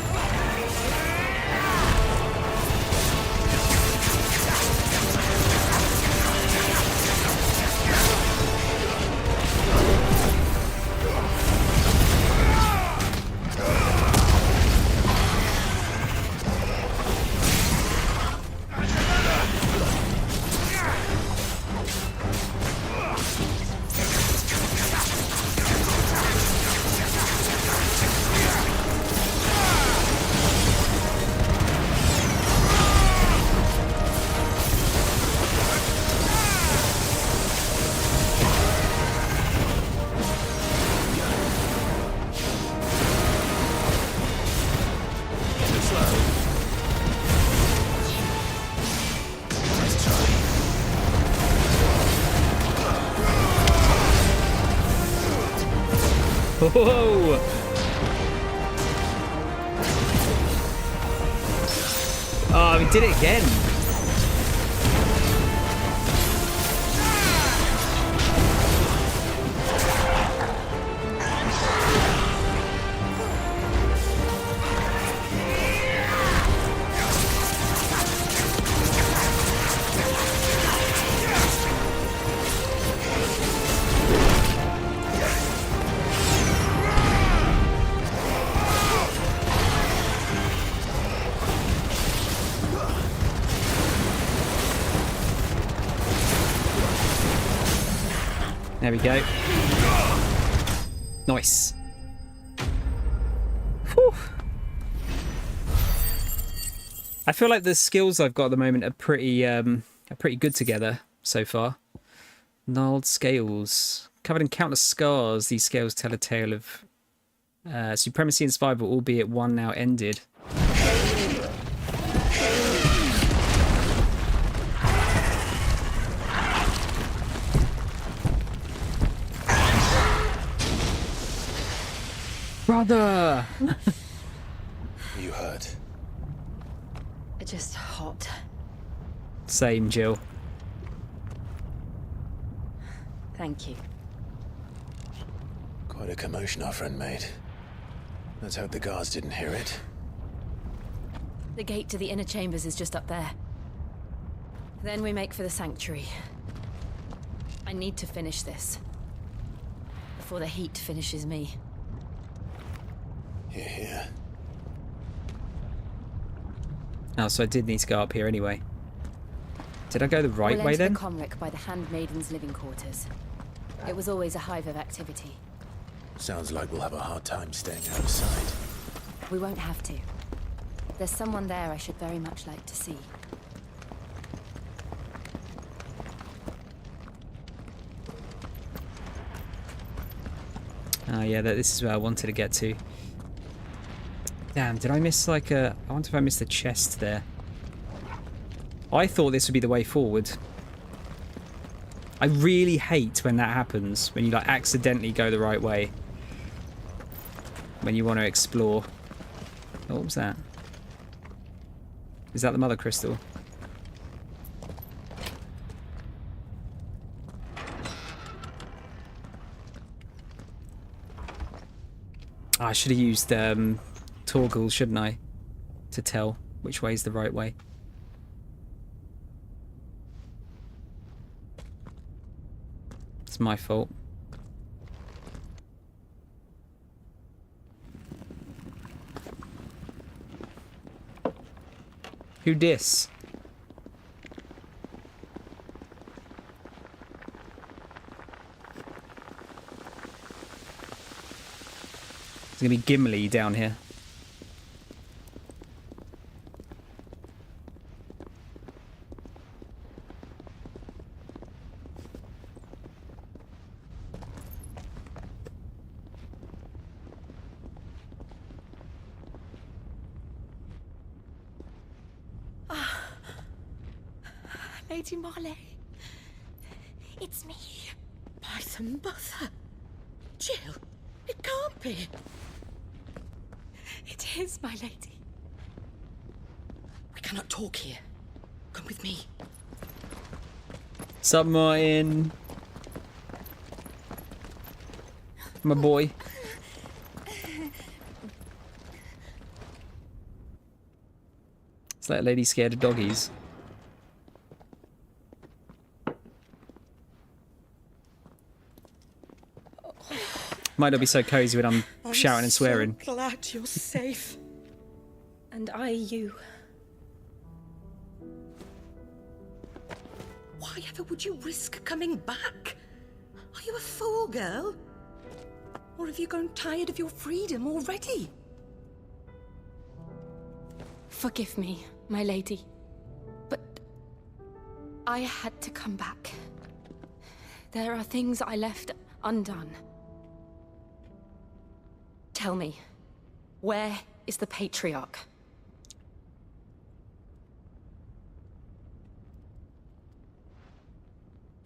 Whoa! Oh, we did it again. There we go. Nice. Whew. I feel like the skills I've got at the moment are pretty good together so far. Gnarled scales. Covered in countless scars, these scales tell a tale of supremacy and survival, albeit one now ended. Brother! You hurt? Just hot. Same, Jill. Thank you. Quite a commotion our friend made. Let's hope the guards didn't hear it. The gate to the inner chambers is just up there. Then we make for the sanctuary. I need to finish this. Before the heat finishes me. Hear, hear. Oh, so I did need to go up here anyway. Did I go the right way then? The Comric by the Handmaiden's living quarters. It was always a hive of activity. Sounds like we'll have a hard time staying out of sight. We won't have to. There's someone there I should very much like to see. Oh yeah, this is where I wanted to get to. Damn, did I miss like a... I wonder if I missed the chest there. I thought this would be the way forward. I really hate when that happens, when you like accidentally go the right way. When you want to explore. Oh, what was that? Is that the mother crystal? Oh, I should have used Torgal, shouldn't I? To tell which way is the right way. It's my fault. Who dis? There's gonna be Gimli down here. Lady Marley, it's me. By the mother. Jill, it can't be. It is, my lady. We cannot talk here. Come with me. Sup, Martin? My boy. It's like a lady scared of doggies. Might not be so cozy when I'm shouting and swearing. I'm so glad you're safe. And you. Why ever would you risk coming back? Are you a fool, girl? Or have you grown tired of your freedom already? Forgive me, my lady. But I had to come back. There are things I left undone. Tell me, where is the Patriarch?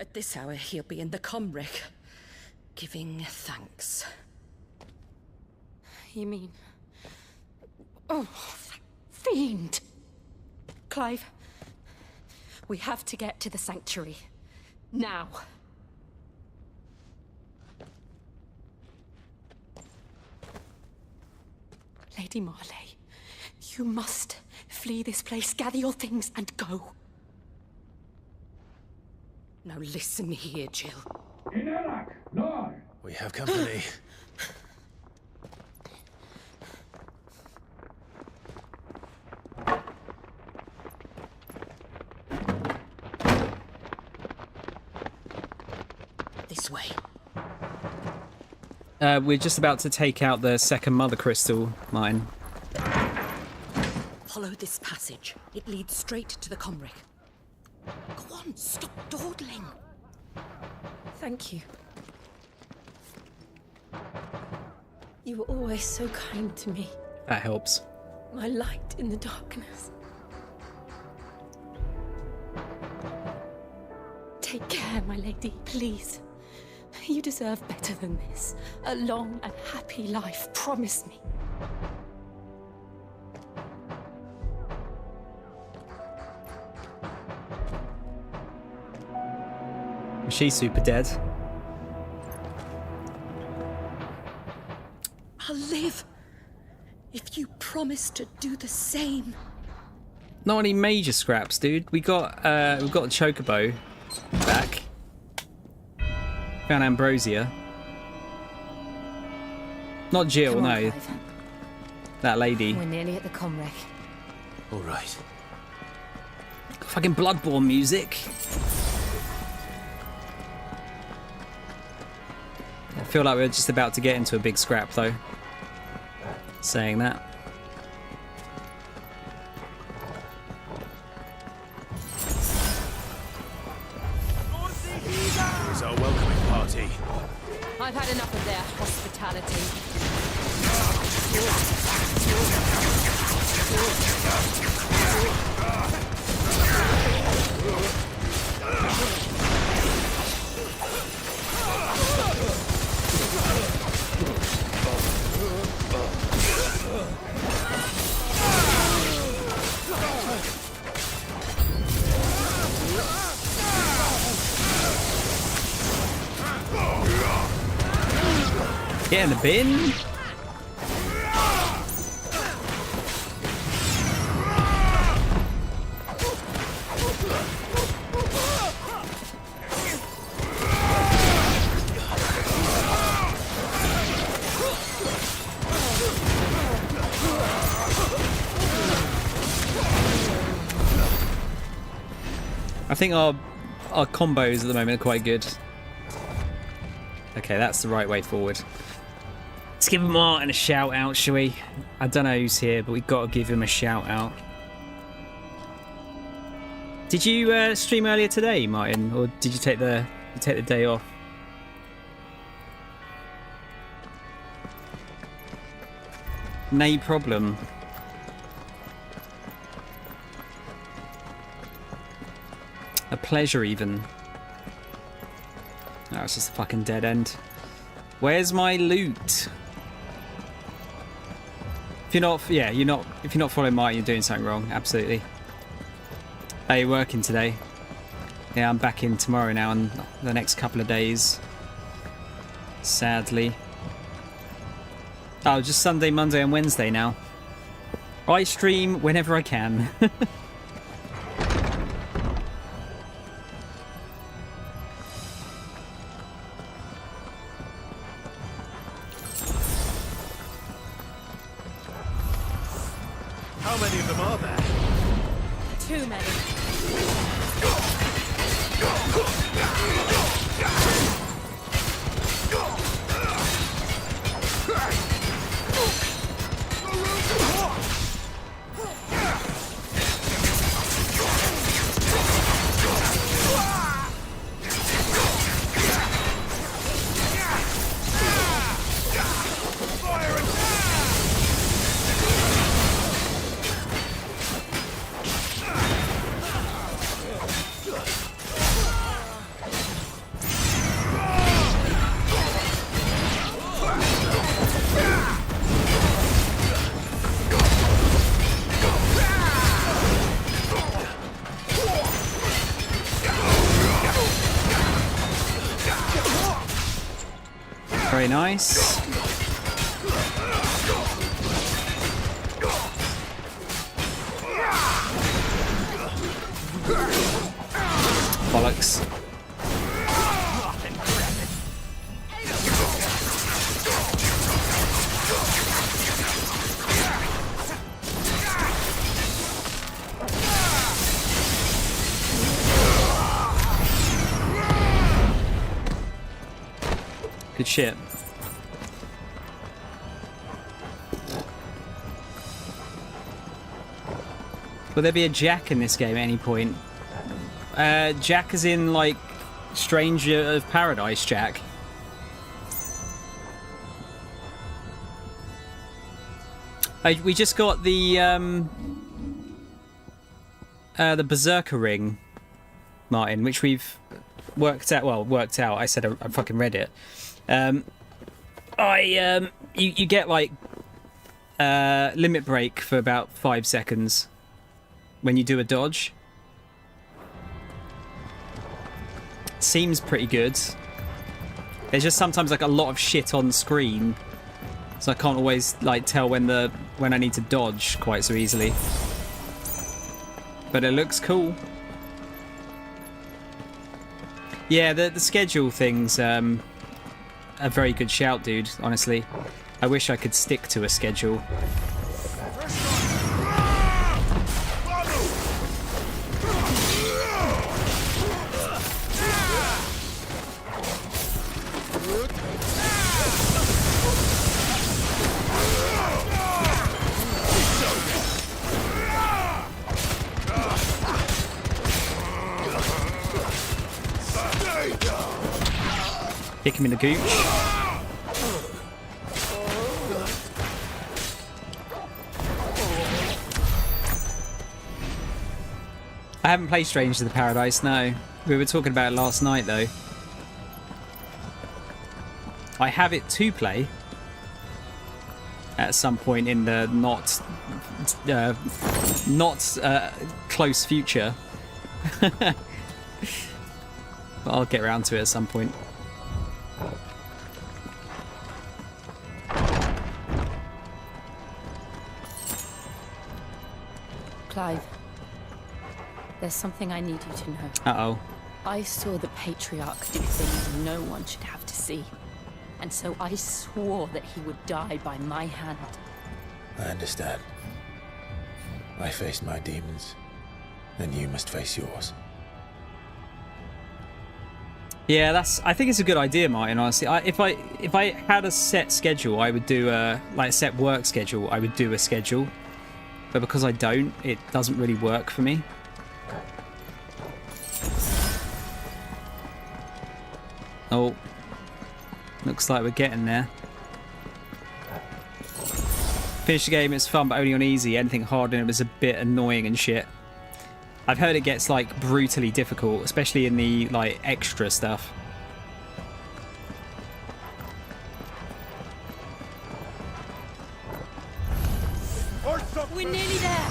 At this hour, he'll be in the Comric, giving thanks. You mean... Oh, fiend! Clive, we have to get to the sanctuary. Now. Lady Marley, you must flee this place, gather your things, and go. Now listen here, Jill. We have company. This way. We're just about to take out the second mother crystal, Martin. Follow this passage. It leads straight to the Comric. Go on, stop dawdling. Thank you. You were always so kind to me. That helps. My light in the darkness. Take care, my lady, please. You deserve better than this. A long and happy life, promise me. She's super dead. I'll live if you promise to do the same. Not any major scraps, dude. We got a chocobo back. Found Ambrosia. Not Jill, Come on, no. Clive. That lady. We're nearly at the Comric. All right. Fucking Bloodborne music. I feel like we're just about to get into a big scrap, though. Saying that. Here's our welcoming party. I've had enough of their hospitality. Get in the bin. I think our combos at the moment are quite good. Okay, that's the right way forward. Let's give Martin a shout out, shall we? I don't know who's here, but we've got to give him a shout out. Did you stream earlier today, Martin, or did you take the day off? No problem. A pleasure, even. Oh, it's just a fucking dead end. Where's my loot? If you're not, yeah, you're not. If you're not following Martin, you're doing something wrong. Absolutely. Are you working today? Yeah, I'm back in tomorrow now, and the next couple of days. Sadly. Oh, just Sunday, Monday, and Wednesday now. I stream whenever I can. How many of them are there? Too many. Very nice. Bollocks. Good shit. Will there be a Jack in this game at any point? Jack is in, like, Stranger of Paradise Jack. We just got the Berserker ring, Martin, which we've worked out. Well, worked out. I said I fucking read it. You get like limit break for about 5 seconds when you do a dodge. Seems pretty good. There's just sometimes like a lot of shit on screen, so I can't always like tell when I need to dodge quite so easily. But it looks cool. Yeah, the schedule thing's a very good shout, dude, honestly. I wish I could stick to a schedule. Kick him in the gooch. I haven't played Stranger of the Paradise, no. We were talking about it last night, though. I have it to play at some point in the not close future. But I'll get around to it at some point. Clive, there's something I need you to know. Uh-oh. I saw the Patriarch do things no one should have to see. And so I swore that he would die by my hand. I understand. I faced my demons, and you must face yours. Yeah, I think it's a good idea, Martin, honestly. If I had a set schedule, I would do like a set work schedule, I would do a schedule. But because I don't, it doesn't really work for me. Oh. Looks like we're getting there. Finish the game, it's fun, but only on easy. Anything hard and it was a bit annoying and shit. I've heard it gets, like, brutally difficult, especially in the, like, extra stuff. We're nearly there.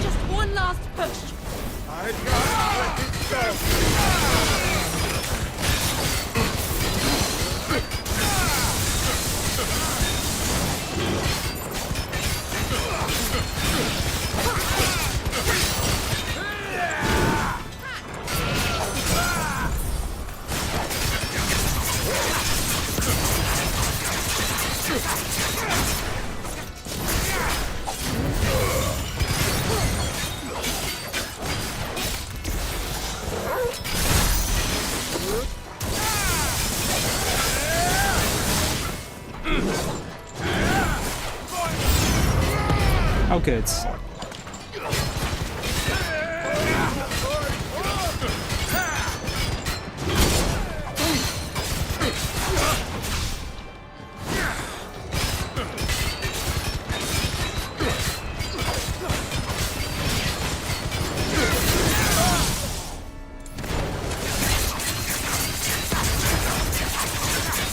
Just one last push. I got it. Go. Oh, good.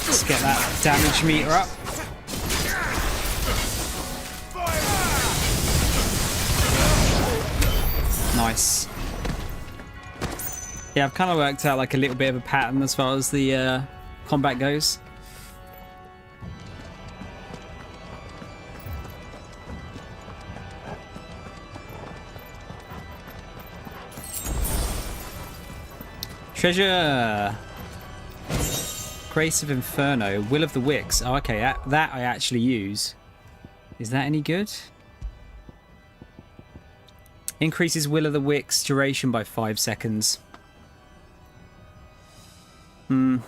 Let's get that damage meter up. Nice. Yeah, I've kind of worked out like a little bit of a pattern as far as the combat goes. Treasure. Grace of Inferno. Will of the Wicks. Oh, okay, that I actually use. Is that any good? Increases Will of the Wicks duration by 5 seconds. Don't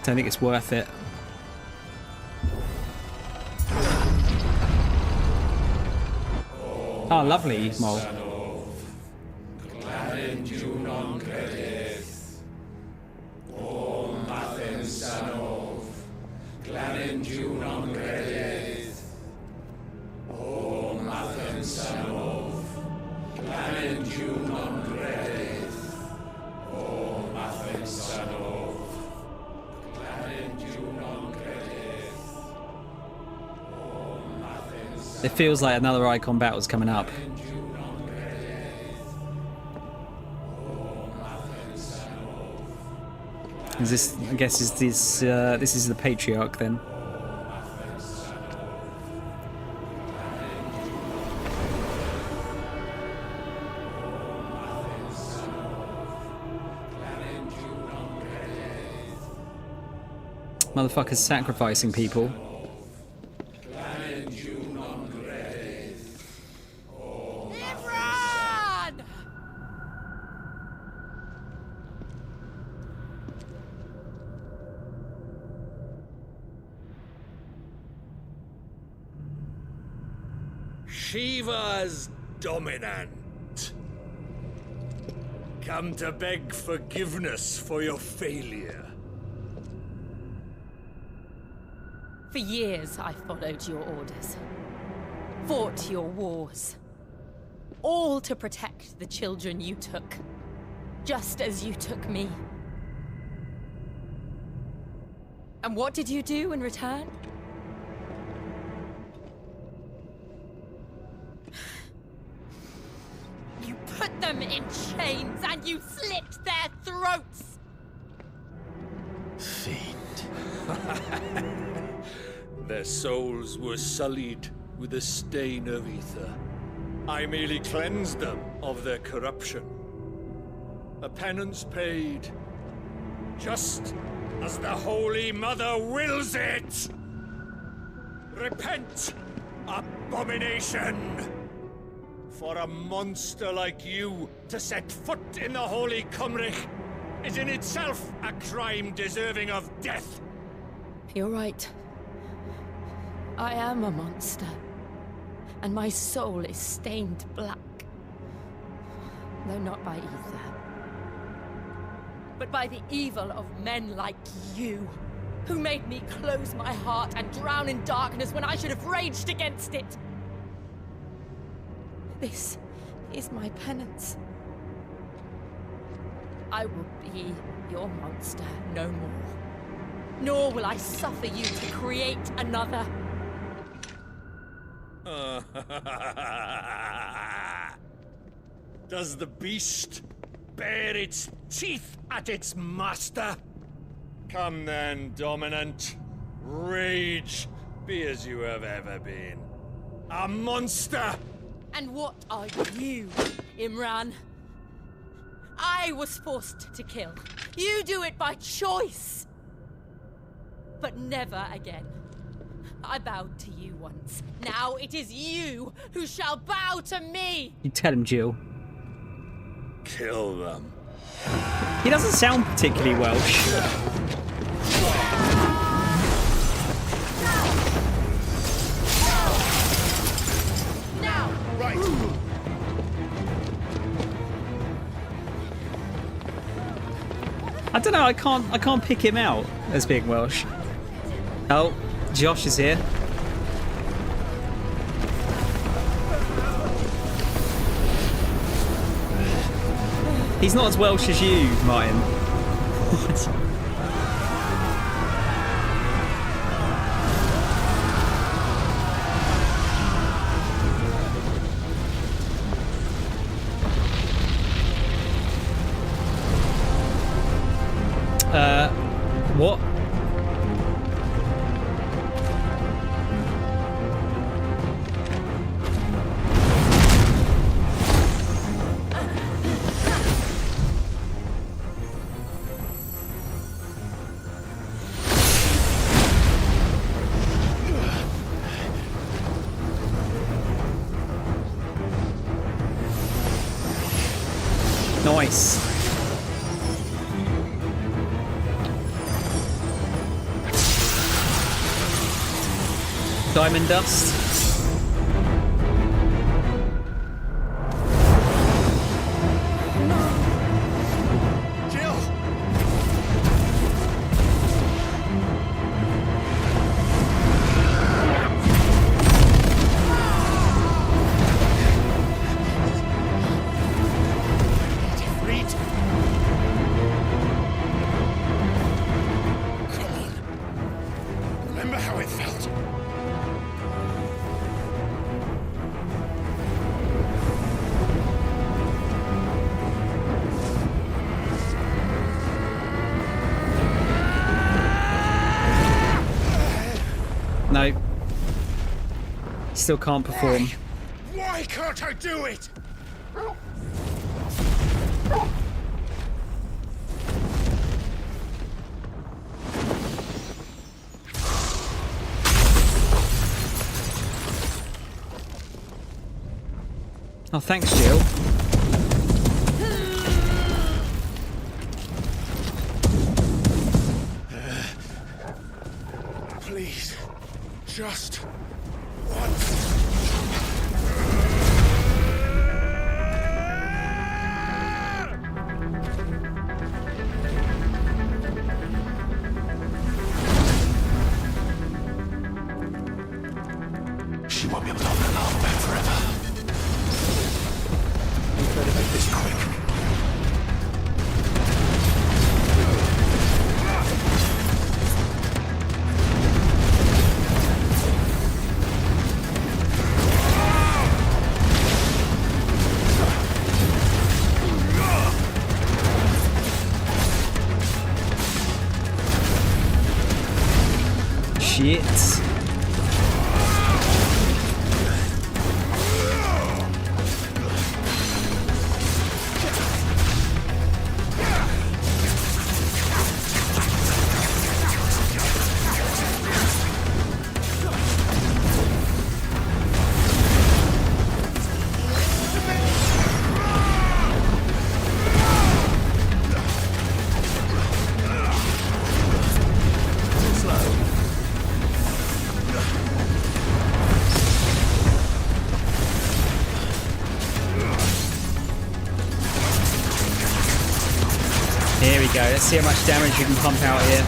think it's worth it. Oh, lovely, Mole. It feels like another Icon battle's coming up. Is this? I guess is this? This is the Patriarch then. Motherfuckers sacrificing people. Shiva's dominant. Come to beg forgiveness for your failure. For years, I followed your orders, fought your wars, all to protect the children you took, just as you took me. And what did you do in return? You put them in chains and you slit their throats! Fiend. Their souls were sullied with a stain of ether. I merely cleansed them of their corruption. A penance paid, just as the Holy Mother wills it! Repent, abomination! For a monster like you to set foot in the Holy Cymric is in itself a crime deserving of death. You're right. I am a monster, and my soul is stained black. Though not by ether, but by the evil of men like you, who made me close my heart and drown in darkness when I should have raged against it. This is my penance. I will be your monster no more. Nor will I suffer you to create another. Does the beast bare its teeth at its master? Come then, dominant. Rage, be as you have ever been. A monster! And what are you, Imran? I was forced to kill. You do it by choice. But never again. I bowed to you once. Now it is you who shall bow to me! You tell him, Jill. Kill them. He doesn't sound particularly Welsh. Now! Right. I don't know, I can't pick him out as being Welsh. Oh, Josh is here. He's not as Welsh as you, Martin. What? Nice. Diamond dust. Jill! Remember how it felt? still can't perform. Why can't I do it? Oh, thanks, Jill. Please, just once. She won't be able to hold that alarm back forever. We better make this quick. Shit. Here we go. Let's see how much damage you can pump out here.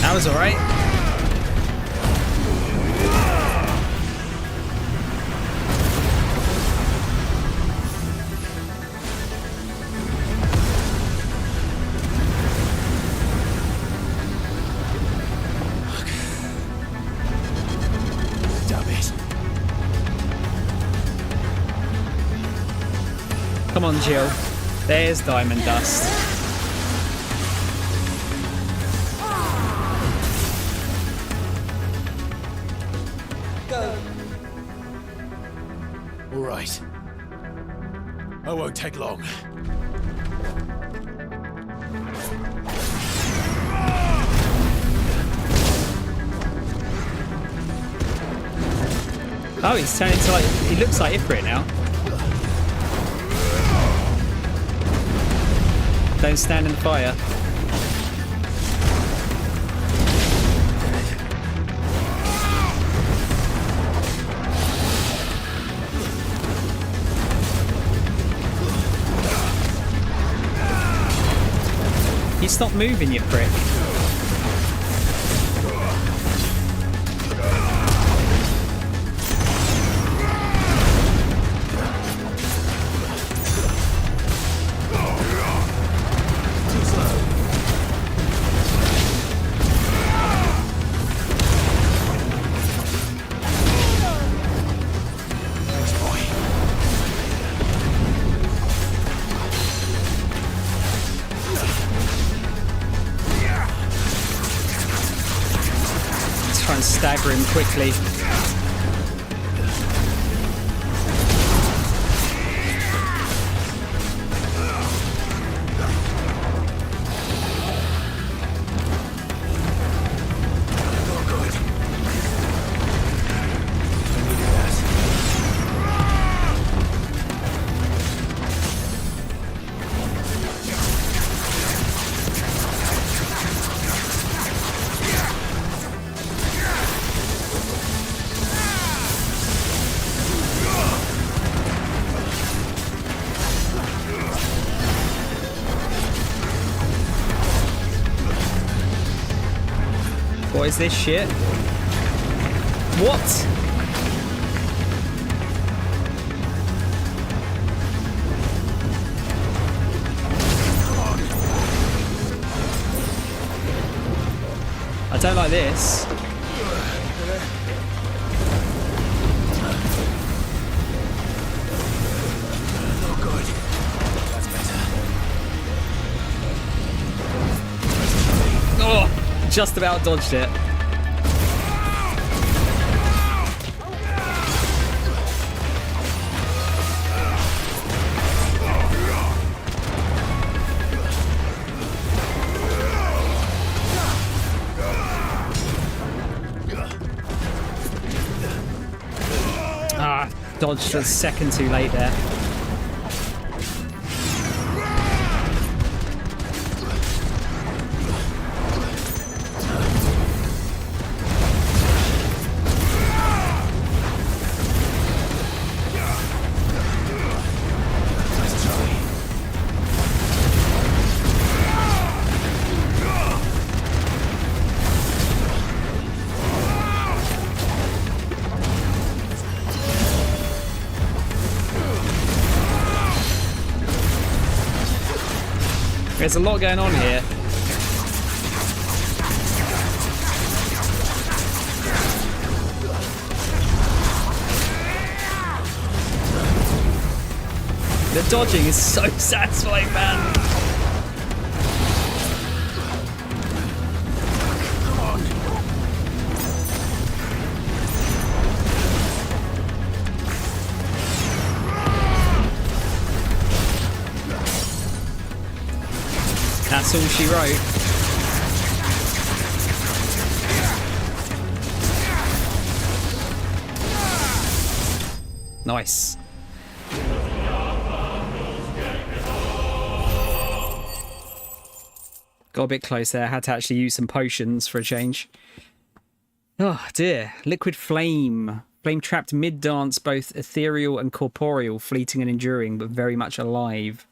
That was alright. Come on, Jill. There's diamond dust. Go. All right. I won't take long. Oh, he's turned into like... He looks like Ifrit now. Don't stand in the fire. You stop moving, you prick. Stagger him quickly. What is this shit? What? I don't like this. Oh, good. That's better. Just about dodged it. Dodged a second too late there. There's a lot going on here. The dodging is so satisfying, man. That's all she wrote. Nice. Got a bit close there. Had to actually use some potions for a change. Oh dear. Liquid flame. Flame trapped mid-dance, both ethereal and corporeal, fleeting and enduring, but very much alive.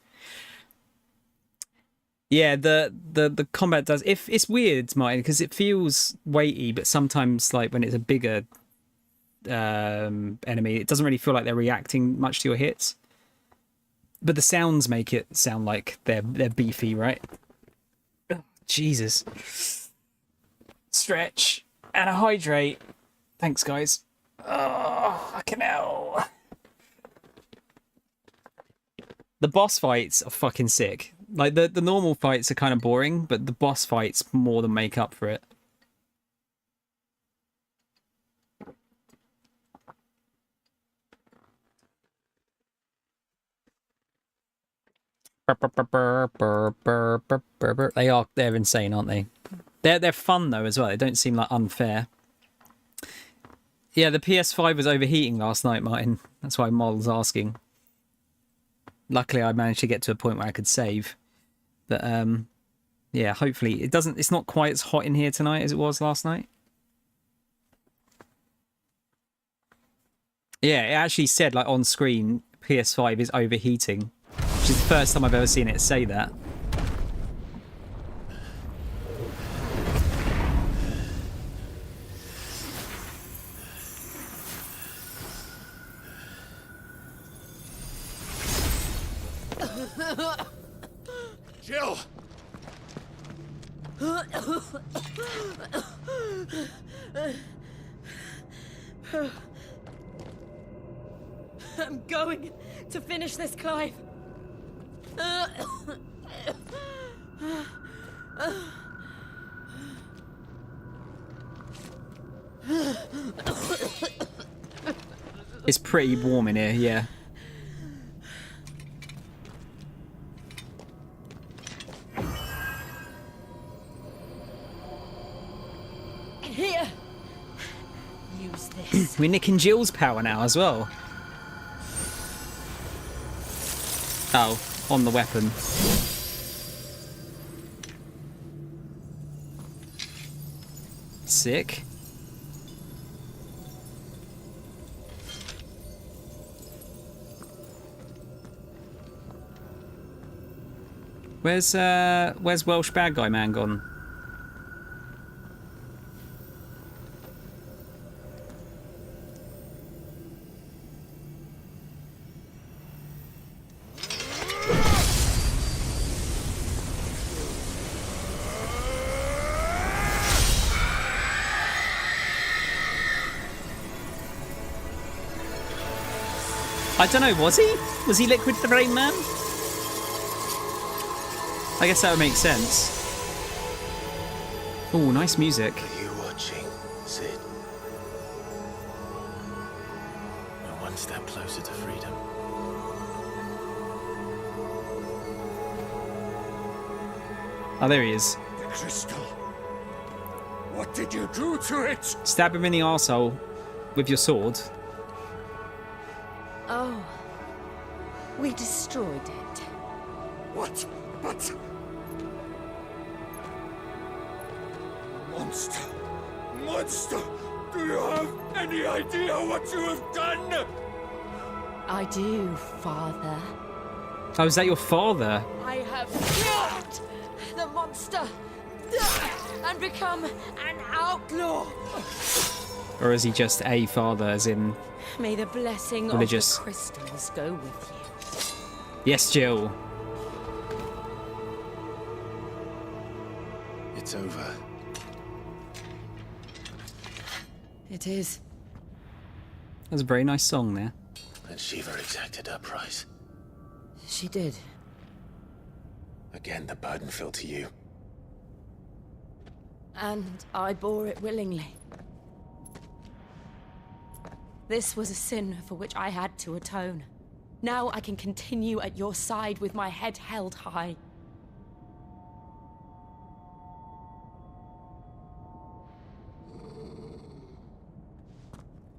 Yeah, the combat does. If it's weird, Martin, because it feels weighty, but sometimes, like when it's a bigger enemy, it doesn't really feel like they're reacting much to your hits. But the sounds make it sound like they're beefy, right? Oh, Jesus. Stretch and a hydrate. Thanks, guys. Oh, fucking hell. The boss fights are fucking sick. Like, the normal fights are kind of boring, but the boss fights more than make up for it. They're insane, aren't they? They're fun though as well. They don't seem like unfair. Yeah, the PS5 was overheating last night, Martin. That's why Mol's asking. Luckily, I managed to get to a point where I could save. But yeah, hopefully it's not quite as hot in here tonight as it was last night. Yeah, it actually said, like, on screen, PS5 is overheating, which is the first time I've ever seen it say that. Jill! I'm going to finish this, Clive. It's pretty warm in here, yeah. Here. Use this. We're nicking Jill's power now as well. Oh, on the weapon. Sick. Where's Welsh bad guy man gone? I don't know, was he? Was he Liquid Flame Man? I guess that would make sense. Oh, nice music. Are you watching, Sid? We're one step closer to freedom. Oh, there he is. The crystal. What did you do to it? Stab him in the arsehole with your sword. Oh. We destroyed it. What? But... Monster! Monster! Do you have any idea what you have done? I do, Father. Oh, is that your father? I have killed the monster and become an outlaw. Or is he just a father, as in May the blessing religious? of the crystals go with you. Yes, Jill. It's over. It is. That's a very nice song there. And Shiva exacted her price. She did. Again, the burden fell to you. And I bore it willingly. This was a sin for which I had to atone. Now I can continue at your side with my head held high.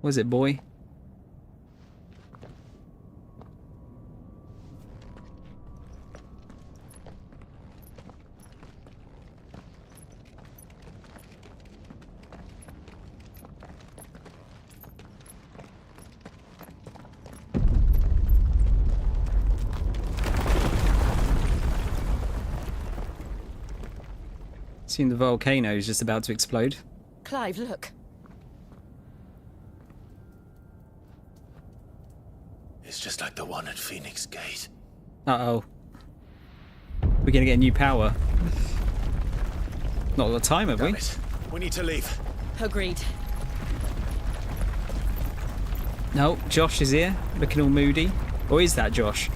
Was it, boy? Seems the volcano is just about to explode. Clive, look. It's just like the one at Phoenix Gate. Uh-oh. We're gonna get a new power. Not all the time, have we? Damn it. We need to leave. Agreed. No, Josh is here, looking all moody. Or is that Josh?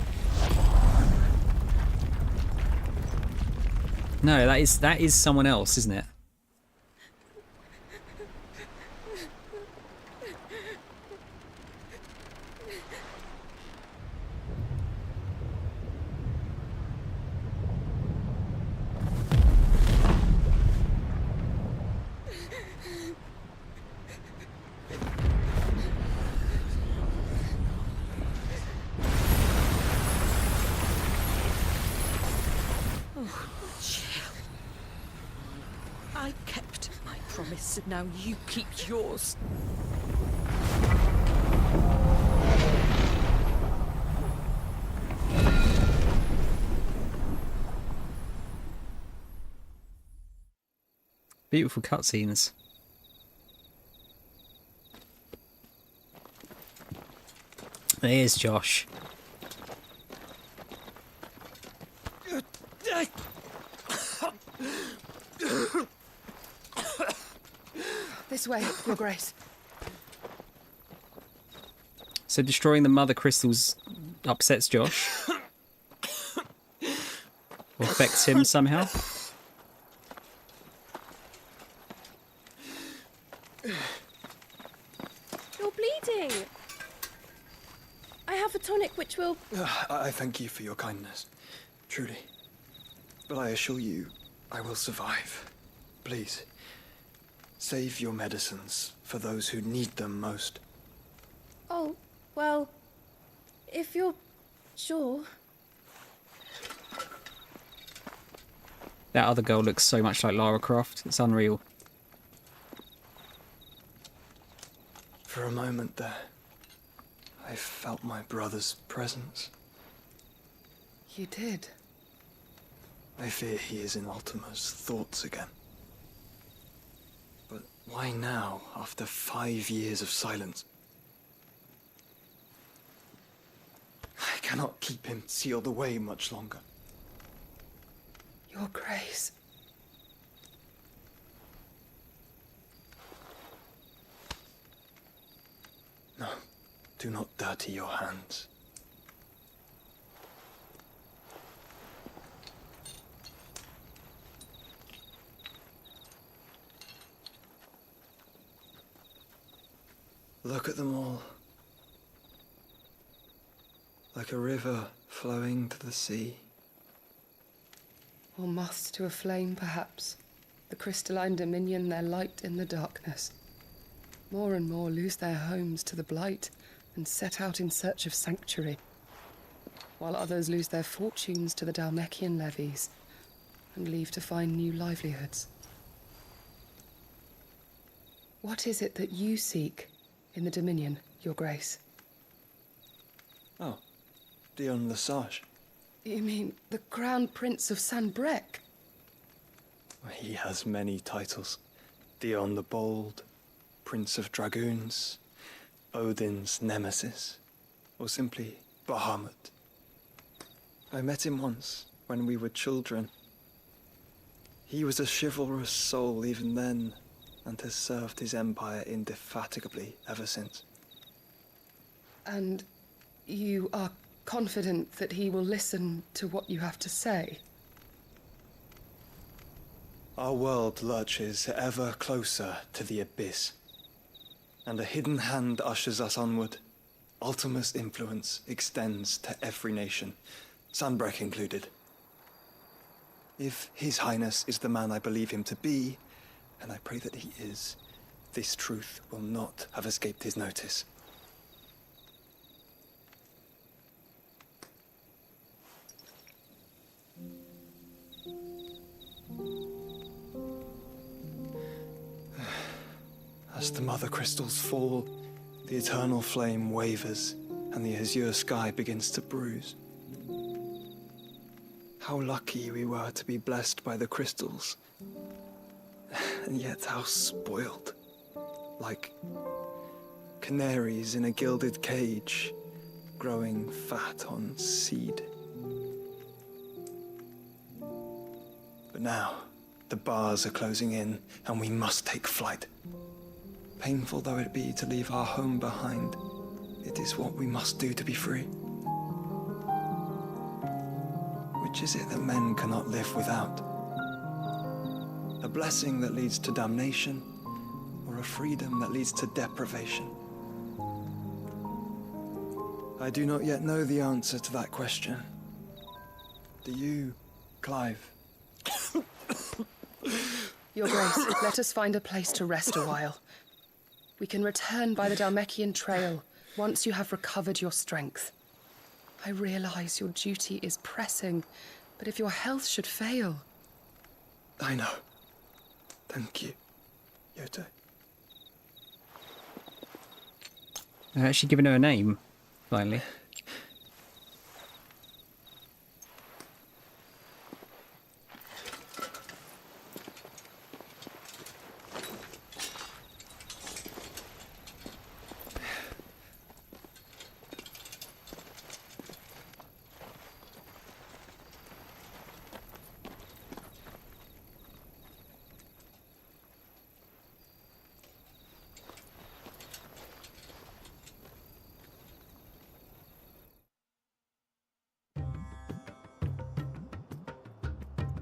No, that is someone else, isn't it? I kept my promise, and now you keep yours. Beautiful cutscenes. There's Josh. This way, Your Grace. So destroying the mother crystals upsets Josh? Or affects him somehow? You're bleeding. I have a tonic which will... I thank you for your kindness, truly. But I assure you, I will survive. Please, save your medicines for those who need them most. Oh, well, if you're sure. That other girl looks so much like Lara Croft. It's unreal. For a moment there, I felt my brother's presence. You did? I fear he is in Ultima's thoughts again. But why now, after 5 years of silence? I cannot keep him sealed away much longer. Your Grace. No, do not dirty your hands. look at them all. Like a river flowing to the sea. Or moths to a flame, perhaps. The crystalline dominion their light in the darkness. More and more lose their homes to the blight and set out in search of sanctuary, while others lose their fortunes to the Dhalmekian levies and leave to find new livelihoods. What is it that you seek in the Dominion, Your Grace? Oh, Dion Lesage. You mean the Crown Prince of Sanbrec? He has many titles. Dion the Bold, Prince of Dragoons, Odin's Nemesis, or simply Bahamut. I met him once, when we were children. He was a chivalrous soul even then, and has served his empire indefatigably ever since. And you are confident that he will listen to what you have to say? Our world lurches ever closer to the abyss, and a hidden hand ushers us onward. Ultima's influence extends to every nation, Sanbrec included. If His Highness is the man I believe him to be, and I pray that he is, this truth will not have escaped his notice. As the mother crystals fall, the eternal flame wavers, and the azure sky begins to bruise. How lucky we were to be blessed by the crystals, and yet how spoiled. Like canaries in a gilded cage, growing fat on seed. But now, the bars are closing in, and we must take flight. Painful though it be to leave our home behind, it is what we must do to be free. Which is it that men cannot live without? A blessing that leads to damnation, or a freedom that leads to deprivation? I do not yet know the answer to that question. Do you, Clive? Your Grace, let us find a place to rest a while. We can return by the Dhalmekian trail once you have recovered your strength. I realize your duty is pressing, but if your health should fail... I know. Thank you, Yote. I've actually given her a name, finally.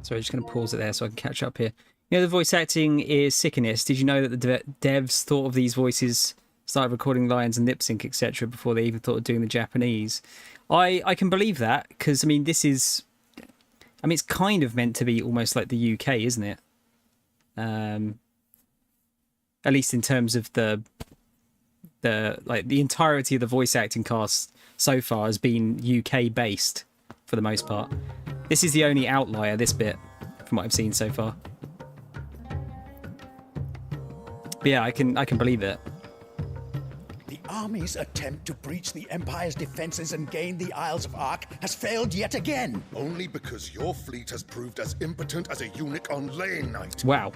Sorry, just going to pause it there so I can catch up here. You know, the voice acting is sickenist. Did you know that the devs thought of these voices, started recording lines and lip sync, etc., before they even thought of doing the Japanese? I can believe that, because, I mean, this is... I mean, it's kind of meant to be almost like the UK, isn't it? At least in terms of the entirety of the voice acting cast so far has been UK based for the most part. This is the only outlier, this bit, from what I've seen so far. But yeah, I can believe it. The army's attempt to breach the Empire's defenses and gain the Isles of Ark has failed yet again. Only because your fleet has proved as impotent as a eunuch on Lane Night. Wow.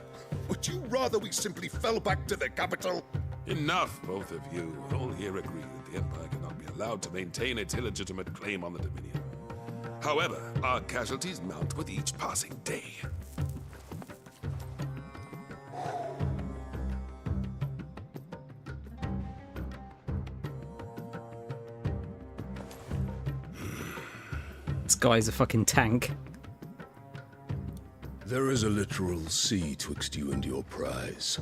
Would you rather we simply fell back to the capital? Enough, both of you. All here agree that the Empire cannot be allowed to maintain its illegitimate claim on the Dominion. However, our casualties mount with each passing day. This guy's a fucking tank. There is a literal sea twixt you and your prize.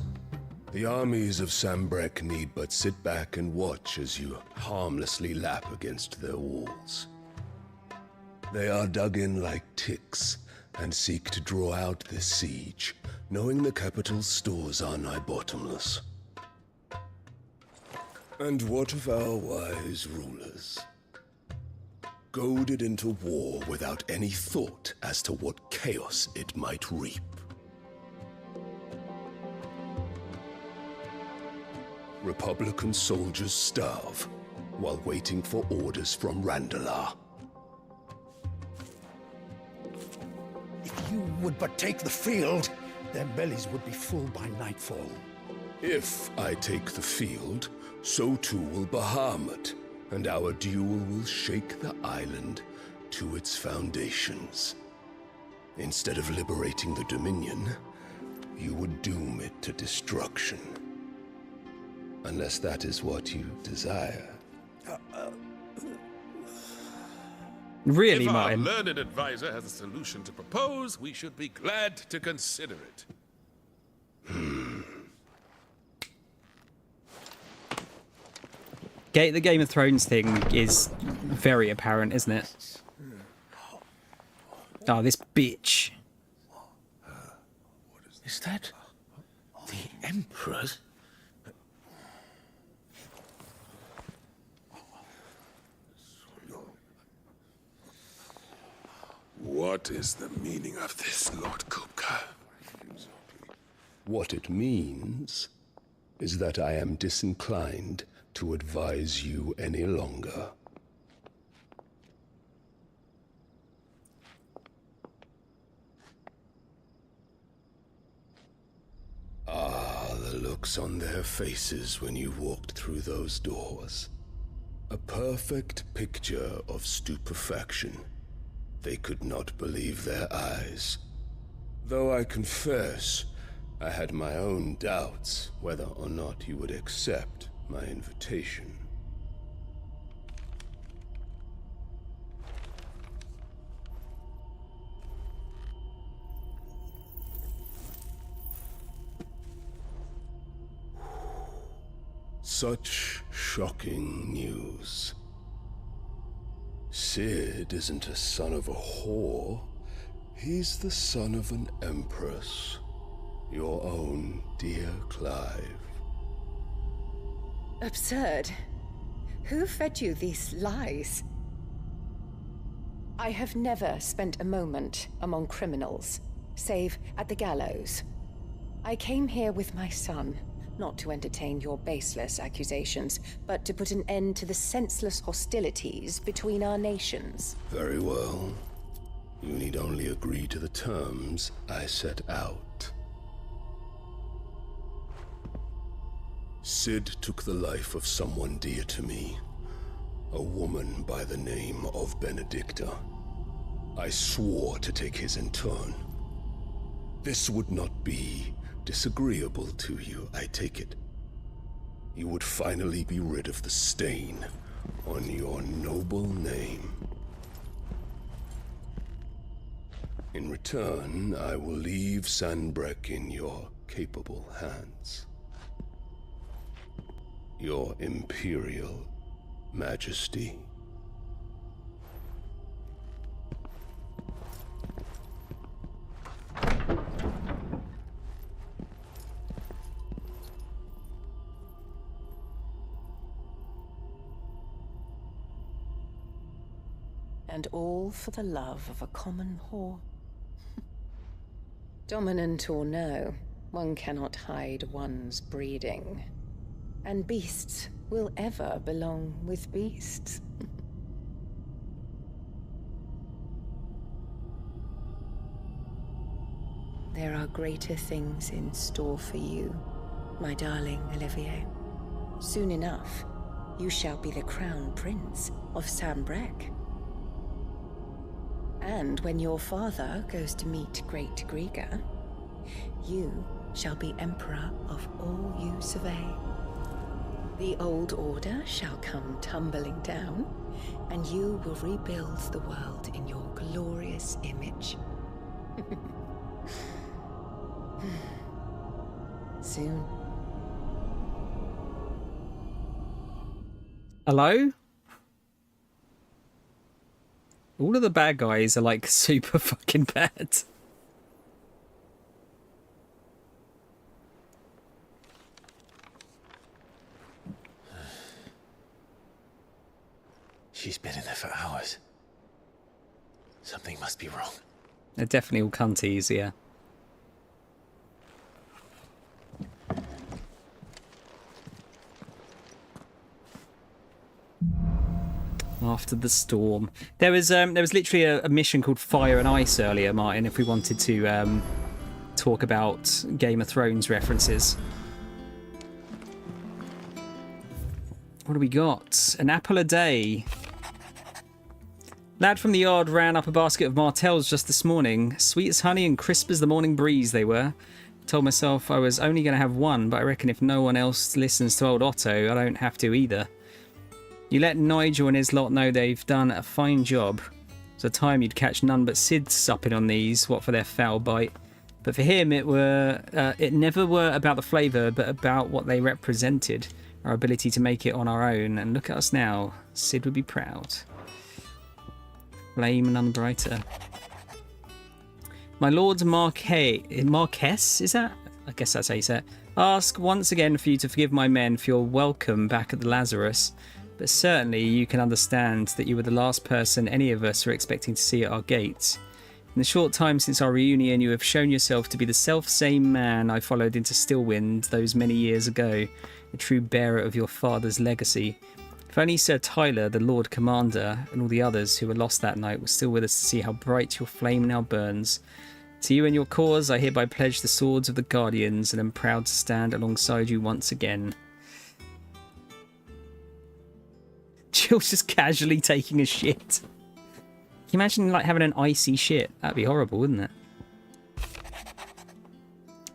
The armies of Sambrek need but sit back and watch as you harmlessly lap against their walls. They are dug in like ticks and seek to draw out this siege, knowing the capital's stores are nigh bottomless. And what of our wise rulers? Goaded into war without any thought as to what chaos it might reap. Republican soldiers starve while waiting for orders from Randalar. If you would but take the field, their bellies would be full by nightfall. If I take the field, so too will Bahamut, and our duel will shake the island to its foundations. Instead of liberating the Dominion, you would doom it to destruction. Unless that is what you desire. Really, if Martin? If our learned advisor has a solution to propose, we should be glad to consider it. The Game of Thrones thing is very apparent, isn't it? Oh, this bitch. Is that the Emperor's? What is the meaning of this, Lord Kupka? What it means is that I am disinclined to advise you any longer. Ah, the looks on their faces when you walked through those doors. A perfect picture of stupefaction. They could not believe their eyes. Though I confess, I had my own doubts whether or not you would accept my invitation. Such shocking news. Sid isn't a son of a whore. He's the son of an empress. Your own dear Clive. Absurd. Who fed you these lies? I have never spent a moment among criminals, save at the gallows. I came here with my son, not to entertain your baseless accusations, but to put an end to the senseless hostilities between our nations. Very well. You need only agree to the terms I set out. Sid took the life of someone dear to me, a woman by the name of Benedicta. I swore to take his in turn. This would not be disagreeable to you, I take it. You would finally be rid of the stain on your noble name. In return, I will leave Sanbreque in your capable hands. Your Imperial Majesty. And all for the love of a common whore. Dominant or no, one cannot hide one's breeding. And beasts will ever belong with beasts. There are greater things in store for you, my darling Olivier. Soon enough, you shall be the crown prince of Sambrec. And when your father goes to meet Great Griga, you shall be emperor of all you survey. The old order shall come tumbling down, and you will rebuild the world in your glorious image. Soon, Hello? All of the bad guys are like super fucking bad. She's been in there for hours. Something must be wrong. They're definitely all cunties, yeah. After the storm. There was literally a mission called Fire and Ice earlier, Martin, if we wanted to talk about Game of Thrones references. What do we got? An apple a day. Lad from the yard ran up a basket of martels just this morning. Sweet as honey and crisp as the morning breeze they were. Told myself I was only going to have one, but I reckon if no one else listens to old Otto, I don't have to either. You let Nigel and his lot know they've done a fine job. It's a time you'd catch none but Sid supping on these, what for their foul bite. But for him, it never were about the flavour, but about what they represented. Our ability to make it on our own. And look at us now. Sid would be proud. Flame none brighter. My lord Marquess, is that? I guess that's how you say it. Ask once again for you to forgive my men for your welcome back at the Lazarus. But certainly you can understand that you were the last person any of us were expecting to see at our gates. In the short time since our reunion, you have shown yourself to be the self-same man I followed into Stillwind those many years ago, a true bearer of your father's legacy. If only Sir Tyler, the Lord Commander, and all the others who were lost that night were still with us to see how bright your flame now burns. To you and your cause, I hereby pledge the swords of the Guardians and am proud to stand alongside you once again. Jill's just casually taking a shit. Can you imagine like having an icy shit? That'd be horrible, wouldn't it?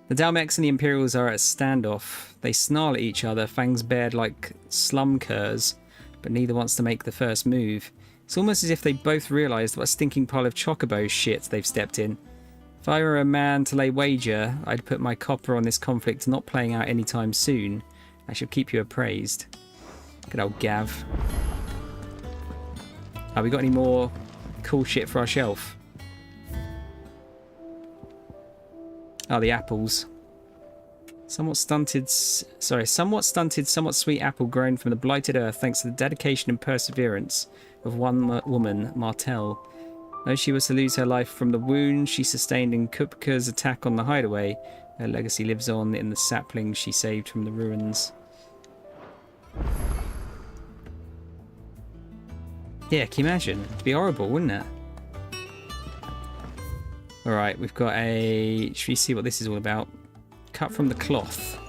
The Dalmex and the Imperials are at a standoff. They snarl at each other, fangs bared like slum curs, but neither wants to make the first move. It's almost as if they both realised what a stinking pile of chocobo shit they've stepped in. If I were a man to lay wager, I'd put my copper on this conflict not playing out anytime soon. I shall keep you appraised. Good old Gav. Have we got any more cool shit for our shelf? Oh, the apples. Somewhat stunted, somewhat sweet apple grown from the blighted earth thanks to the dedication and perseverance of one woman, Martell. Though she was to lose her life from the wound she sustained in Kupka's attack on the hideaway, her legacy lives on in the saplings she saved from the ruins. Yeah, can you imagine? It'd be horrible, wouldn't it? Alright, we've got a... Should we see what this is all about? Cut from the cloth.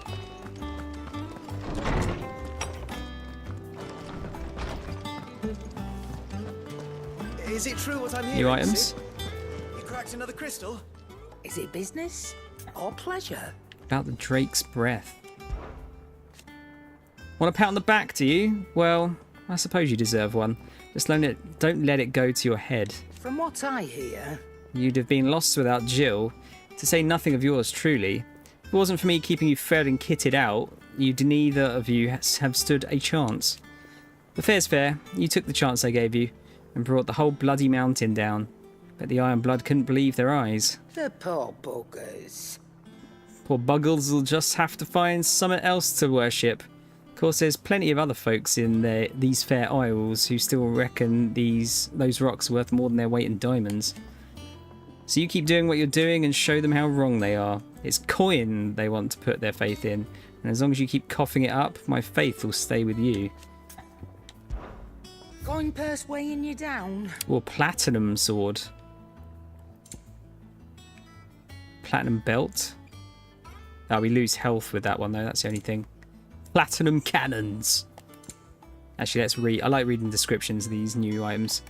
Is it true what I'm hearing? New items? Sid? You cracked another crystal? Is it business or pleasure? About the Drake's breath. Want a pat on the back, do you? Well, I suppose you deserve one. Just don't let it go to your head. From what I hear... You'd have been lost without Jill, to say nothing of yours truly. If it wasn't for me keeping you fed and kitted out, you'd neither of you have stood a chance. But fair's fair, you took the chance I gave you, and brought the whole bloody mountain down. Bet the Iron Blood couldn't believe their eyes. The poor buggers. Poor buggles will just have to find something else to worship. Of course, there's plenty of other folks in these fair isles who still reckon those rocks are worth more than their weight in diamonds. So you keep doing what you're doing and show them how wrong they are. It's coin they want to put their faith in, and as long as you keep coughing it up, my faith will stay with you. Coin purse weighing you down. Or platinum sword. Platinum belt. Oh, we lose health with that one though, that's the only thing. Platinum cannons. Actually, let's read. I like reading descriptions of these new items.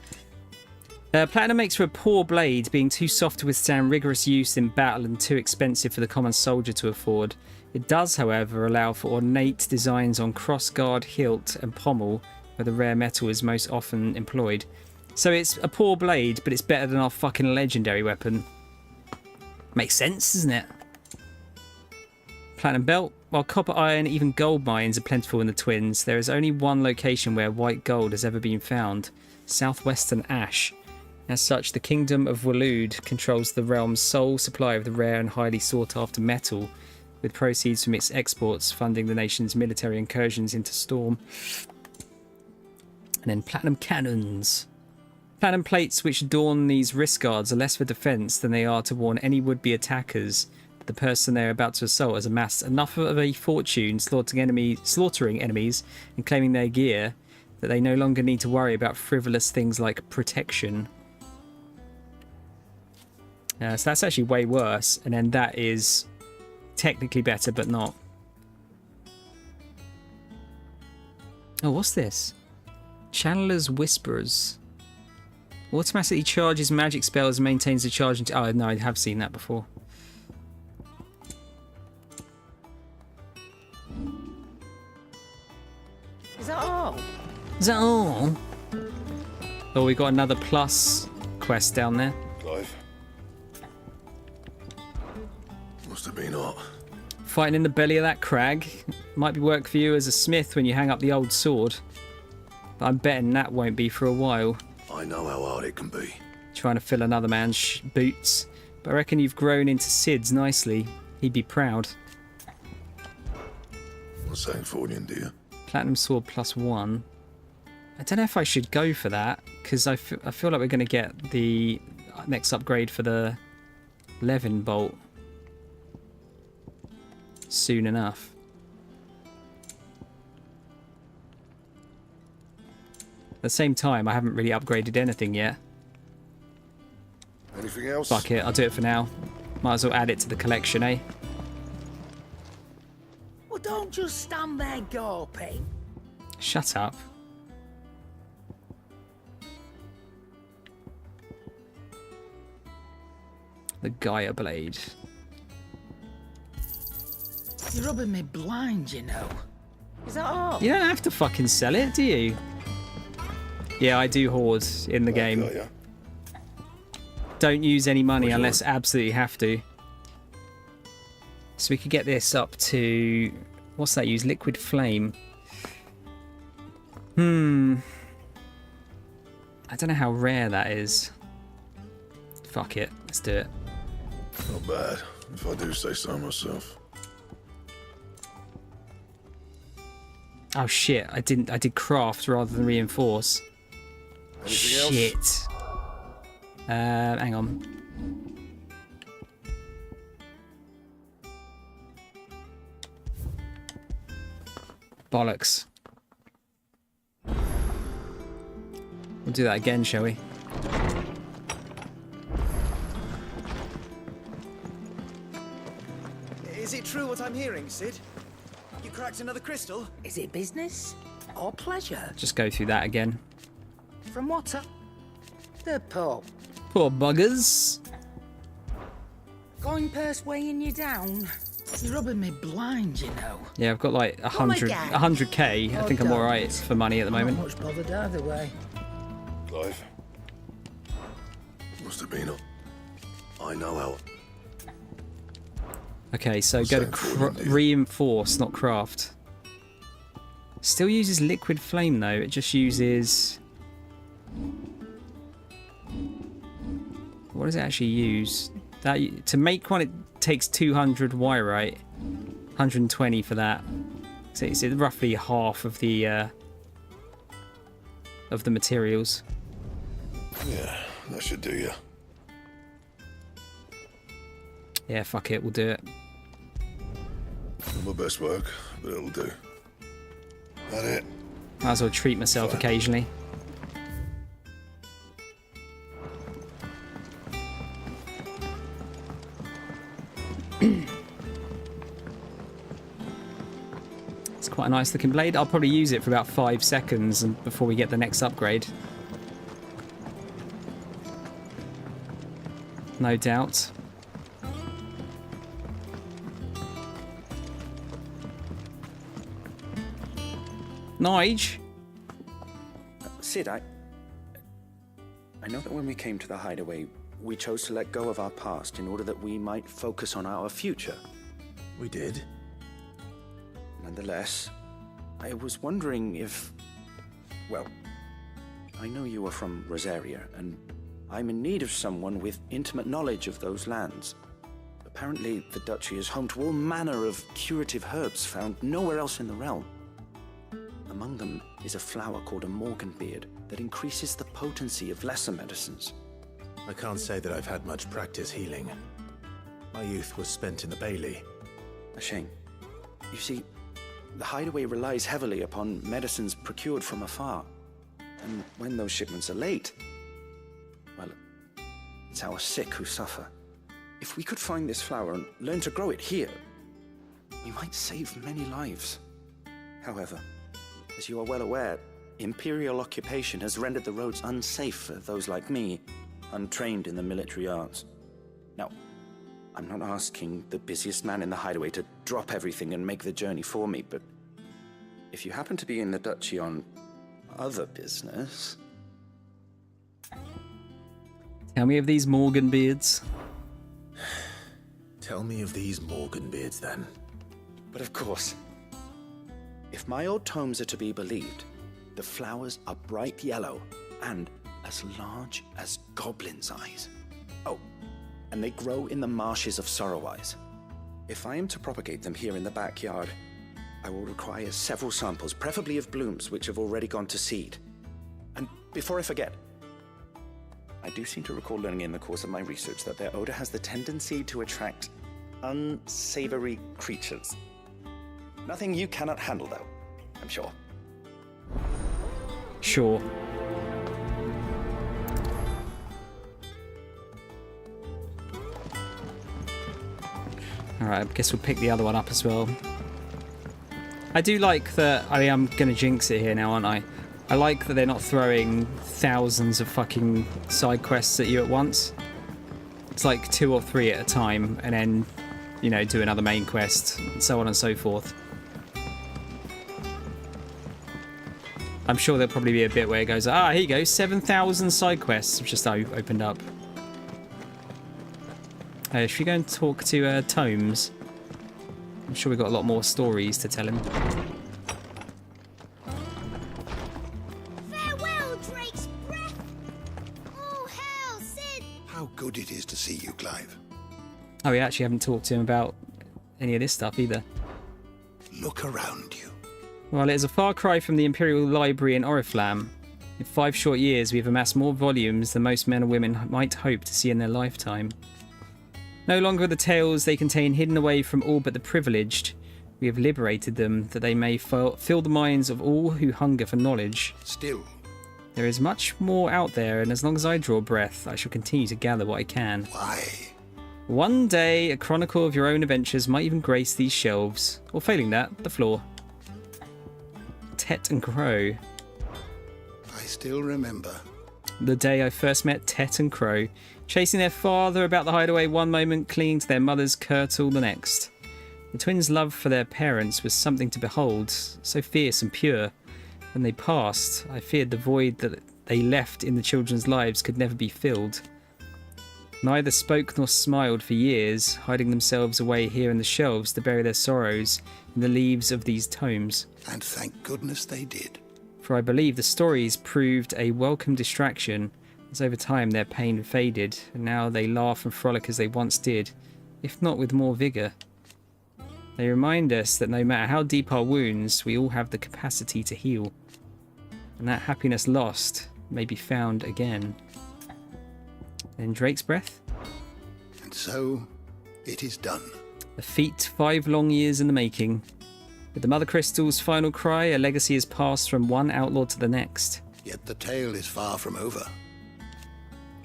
Platinum makes for a poor blade, being too soft to withstand rigorous use in battle and too expensive for the common soldier to afford. It does, however, allow for ornate designs on crossguard, hilt and pommel, where the rare metal is most often employed. So it's a poor blade, but it's better than our fucking legendary weapon. Makes sense, doesn't it? Platinum belt. while copper, iron, even gold mines are plentiful in the Twins, there is only one location where white gold has ever been found, southwestern Ash. As such, the Kingdom of Waloed controls the realm's sole supply of the rare and highly sought-after metal, with proceeds from its exports funding the nation's military incursions into Storm. And then platinum cannons. Platinum plates which adorn these wrist guards are less for defence than they are to warn any would-be attackers that the person they're about to assault has amassed enough of a fortune slaughtering enemies and claiming their gear that they no longer need to worry about frivolous things like protection. So that's actually way worse, and then that is technically better, but not. Oh, what's this? Channeler's Whispers. Automatically charges magic spells and maintains the charge until... Oh, no, I have seen that before. Is that all? Is that all? Oh, we got another plus quest down there. Clive. Must have been hot. Fighting in the belly of that crag. Might be work for you as a smith when you hang up the old sword. But I'm betting that won't be for a while. I know how hard it can be. Trying to fill another man's boots. But I reckon you've grown into Sid's nicely. He'd be proud. What's saying Fordian, dear? Platinum sword +1. I don't know if I should go for that, because I feel like we're going to get the next upgrade for the Levin bolt soon enough. At the same time, I haven't really upgraded anything yet. Anything else? Fuck it, I'll do it for now. Might as well add it to the collection, eh? Well, don't just stand there gawping. Shut up. The Gaia Blade. You're rubbing me blind, you know. Is that all? You don't have to fucking sell it, do you? Yeah, I do hoard in the game. Don't use any money unless absolutely have to. So we could get this up to... What's that use? Liquid Flame. I don't know how rare that is. Fuck it. Let's do it. Not bad, if I do say so myself. Oh shit, I did craft rather than reinforce. Anything Shit. else? Hang on. Bollocks. We'll do that again, shall we? Is it true what I'm hearing, Sid? You cracked another crystal? Is it business or pleasure? Just go through that again. From what? The Pope. Poor buggers. Going purse weighing you down. You're rubbing me blind, you know. Yeah, I've got like 100k. I think I'm alright for money at the moment. Not much bothered either way. Clive. Must have been. I know how. Okay, so go to reinforce, not craft. Still uses liquid flame though. It just uses. What does it actually use? That to make one, it takes 200 wyrite, 120 for that. So it's roughly half of the materials. Yeah, that should do you. Yeah, fuck it, we'll do it. Not my best work, but it'll do. That it. Might as well treat myself occasionally. It's quite a nice looking blade. I'll probably use it for about 5 seconds before we get the next upgrade. No doubt. Nige? Sid, I know that when we came to the hideaway, we chose to let go of our past in order that we might focus on our future. We did. Nonetheless, I was wondering if... Well, I know you are from Rosaria, and I'm in need of someone with intimate knowledge of those lands. Apparently, the duchy is home to all manner of curative herbs found nowhere else in the realm. Among them is a flower called a morganbeard that increases the potency of lesser medicines. I can't say that I've had much practice healing. My youth was spent in the Bailey. A shame. You see, the hideaway relies heavily upon medicines procured from afar. And when those shipments are late, well, it's our sick who suffer. If we could find this flower and learn to grow it here, we might save many lives. However, as you are well aware, Imperial occupation has rendered the roads unsafe for those like me, untrained in the military arts. Now, I'm not asking the busiest man in the hideaway to drop everything and make the journey for me, but if you happen to be in the duchy on other business... Tell me of these morganbeards. Tell me of these morganbeards, then. But of course, if my old tomes are to be believed, the flowers are bright yellow and as large as goblins' eyes. Oh, and they grow in the marshes of Sorrowise. If I am to propagate them here in the backyard, I will require several samples, preferably of blooms which have already gone to seed. And before I forget, I do seem to recall learning in the course of my research that their odor has the tendency to attract unsavory creatures. Nothing you cannot handle, though, I'm sure. Sure. Alright, I guess we'll pick the other one up as well. I do like that... I mean, I'm going to jinx it here now, aren't I? I like that they're not throwing thousands of fucking side quests at you at once. It's like 2 or 3 at a time, and then, you know, do another main quest, and so on and so forth. I'm sure there'll probably be a bit where it goes, ah, here you go, 7,000 side quests have just opened up. Should we go and talk to Tomes? I'm sure we've got a lot more stories to tell him. Farewell, Drake's breath! Oh, hell, Sid! How good it is to see you, Clive. Oh, we actually haven't talked to him about any of this stuff either. Look around you. Well, it is a far cry from the Imperial Library in Oriflamme. In 5 short years, we have amassed more volumes than most men and women might hope to see in their lifetime. No longer are the tales they contain hidden away from all but the privileged. We have liberated them, that they may fill the minds of all who hunger for knowledge. Still, there is much more out there, and as long as I draw breath, I shall continue to gather what I can. Why? One day, a chronicle of your own adventures might even grace these shelves. Or failing that, the floor. Tet and Crow. I still remember. The day I first met Tet and Crow, chasing their father about the hideaway one moment, clinging to their mother's kirtle the next. The twins' love for their parents was something to behold, so fierce and pure. When they passed, I feared the void that they left in the children's lives could never be filled. Neither spoke nor smiled for years, hiding themselves away here in the shelves to bury their sorrows in the leaves of these tomes. And thank goodness they did. For I believe the stories proved a welcome distraction, as over time their pain faded, and now they laugh and frolic as they once did, if not with more vigour. They remind us that no matter how deep our wounds, we all have the capacity to heal, and that happiness lost may be found again. Then Drake's breath. And so, it is done. A feat 5 long years in the making. With the Mother Crystal's final cry, a legacy is passed from one outlaw to the next. Yet the tale is far from over.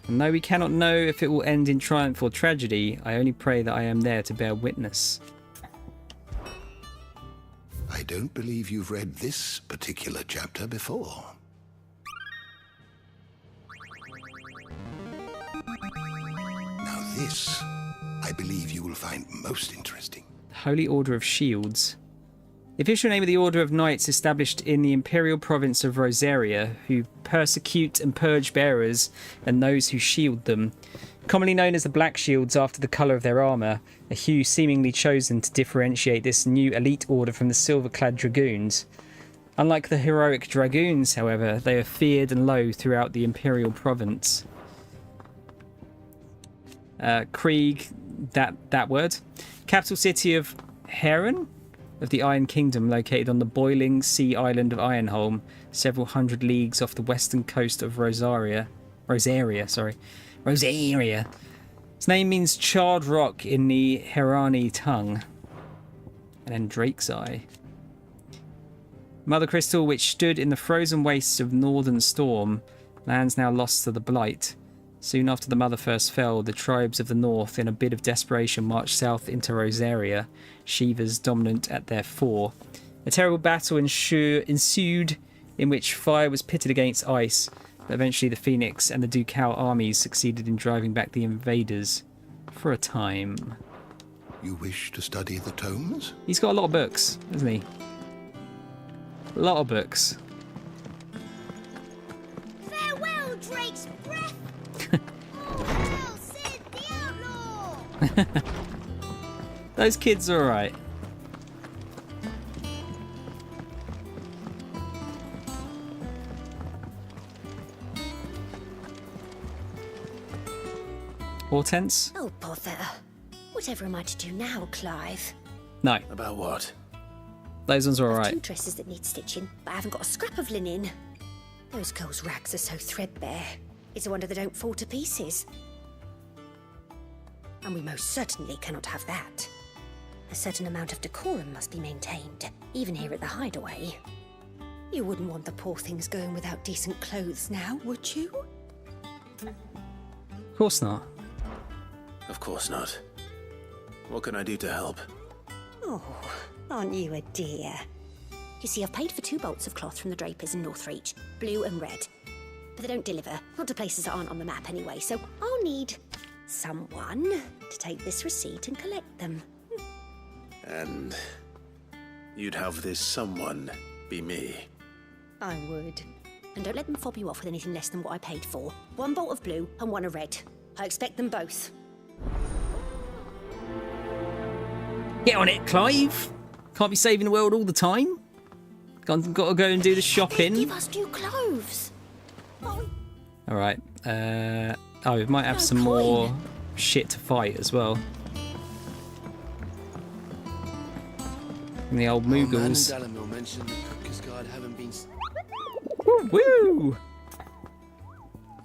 And though we cannot know if it will end in triumph or tragedy, I only pray that I am there to bear witness. I don't believe you've read this particular chapter before. Now this, I believe you will find most interesting. The Holy Order of Shields. The official name of the Order of Knights established in the Imperial Province of Rosaria, who persecute and purge bearers and those who shield them. Commonly known as the Black Shields after the colour of their armour, a hue seemingly chosen to differentiate this new elite order from the silver-clad Dragoons. Unlike the heroic Dragoons, however, they are feared and loathed throughout the Imperial Province. Krieg, that word. Capital city of Heron of the Iron Kingdom, located on the boiling sea island of Ironholm, several hundred leagues off the western coast of Rosaria. Its name means charred rock in the Herani tongue. And then Drake's Eye. Mother Crystal, which stood in the frozen wastes of Northern Storm, lands now lost to the Blight. Soon after the Mother first fell, the tribes of the north, in a bid of desperation, marched south into Rosaria, Shivas dominant at their fore. A terrible battle ensued, in which fire was pitted against ice, but eventually the Phoenix and the Ducal armies succeeded in driving back the invaders for a time. You wish to study the tomes? He's got a lot of books, hasn't he? A lot of books. Farewell, Drake's breath! Oh, Sid the outlaw! Those kids are alright. Hortense? Oh, bother. Whatever am I to do now, Clive? No. About what? Those ones are I've alright. 2 dresses that need stitching, but I haven't got a scrap of linen. Those girls' rags are so threadbare. It's a wonder they don't fall to pieces. And we most certainly cannot have that. A certain amount of decorum must be maintained, even here at the Hideaway. You wouldn't want the poor things going without decent clothes now, would you? Of course not. Of course not. What can I do to help? Oh, aren't you a dear? You see, I've paid for 2 bolts of cloth from the drapers in Northreach, blue and red. But they don't deliver, not to places that aren't on the map anyway, so I'll need someone to take this receipt and collect them. And you'd have this someone be me. I would. And don't let them fob you off with anything less than what I paid for. 1 bolt of blue and 1 of red. I expect them both. Get on it, Clive. Can't be saving the world all the time. Got to go and do the shopping. Give us new clothes. Alright. Oh, we might have some more shit to fight as well. From the old Moogles. Woo!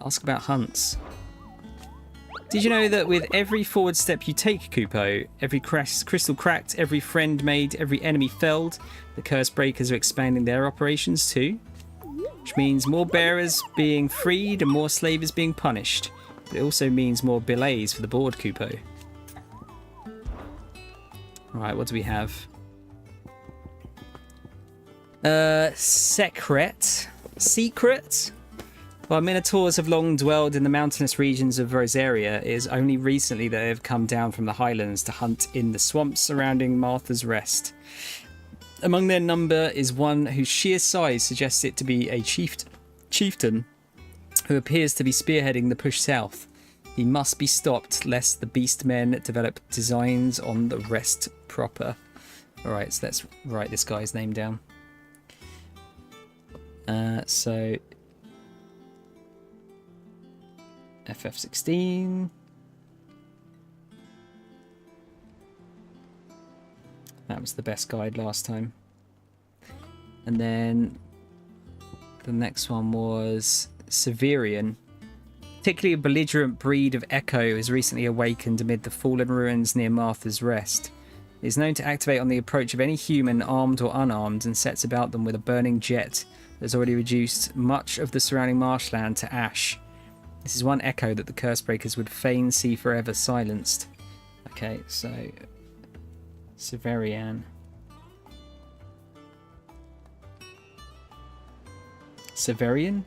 Ask about hunts. Did you know that with every forward step you take, Kupo, every crystal cracked, every friend made, every enemy felled, the Curse Breakers are expanding their operations too? Which means more bearers being freed and more slavers being punished. But it also means more billets for the board, Kupo. Alright, what do we have? Secret. While Minotaurs have long dwelled in the mountainous regions of Rosaria, it is only recently that they have come down from the highlands to hunt in the swamps surrounding Martha's Rest. Among their number is one whose sheer size suggests it to be a chieftain who appears to be spearheading the push south. He must be stopped lest the beast men develop designs on the rest proper. Alright, so let's write this guy's name down. So FF16. That was the best guide last time. And then the next one was Severian. Particularly a belligerent breed of Echo has recently awakened amid the fallen ruins near Martha's Rest. It is known to activate on the approach of any human, armed or unarmed, and sets about them with a burning jet that has already reduced much of the surrounding marshland to ash. This is one Echo that the Cursebreakers would fain see forever silenced. Okay, so Severian. Severian?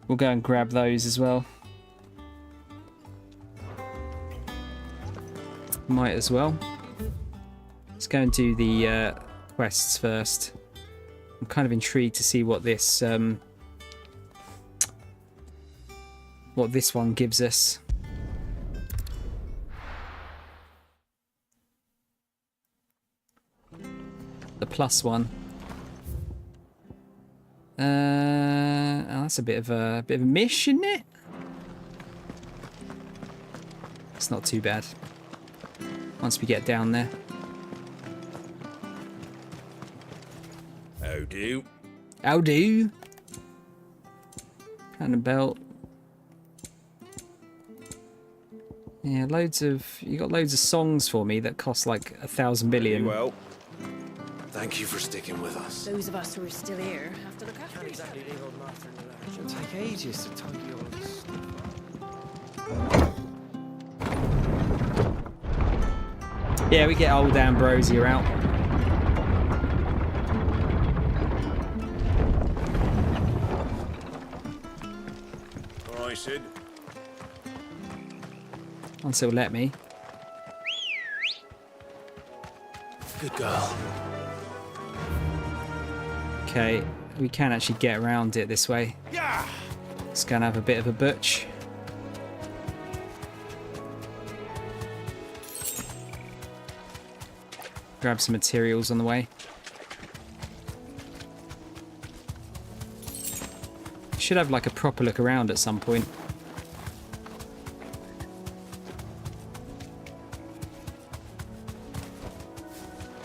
We'll go and grab those as well. Might as well. Let's go and do the quests first. I'm kind of intrigued to see what this one gives us. The plus one. Oh, that's a bit of a mish, isn't it? It's not too bad. Once we get down there. How do? How do? Kind of belt. Yeah, you got loads of songs for me that cost like 1,000 billion. Well, thank you for sticking with us. Those of us who are still here have to look after each other. It'll take ages to tidy all this stuff up. Yeah, we get old Ambrosia out. All right, Sid. Once it'll let me. Good girl. Okay, we can actually get around it this way. Yeah. It's gonna have a bit of a butch. Grab some materials on the way. Should have like a proper look around at some point.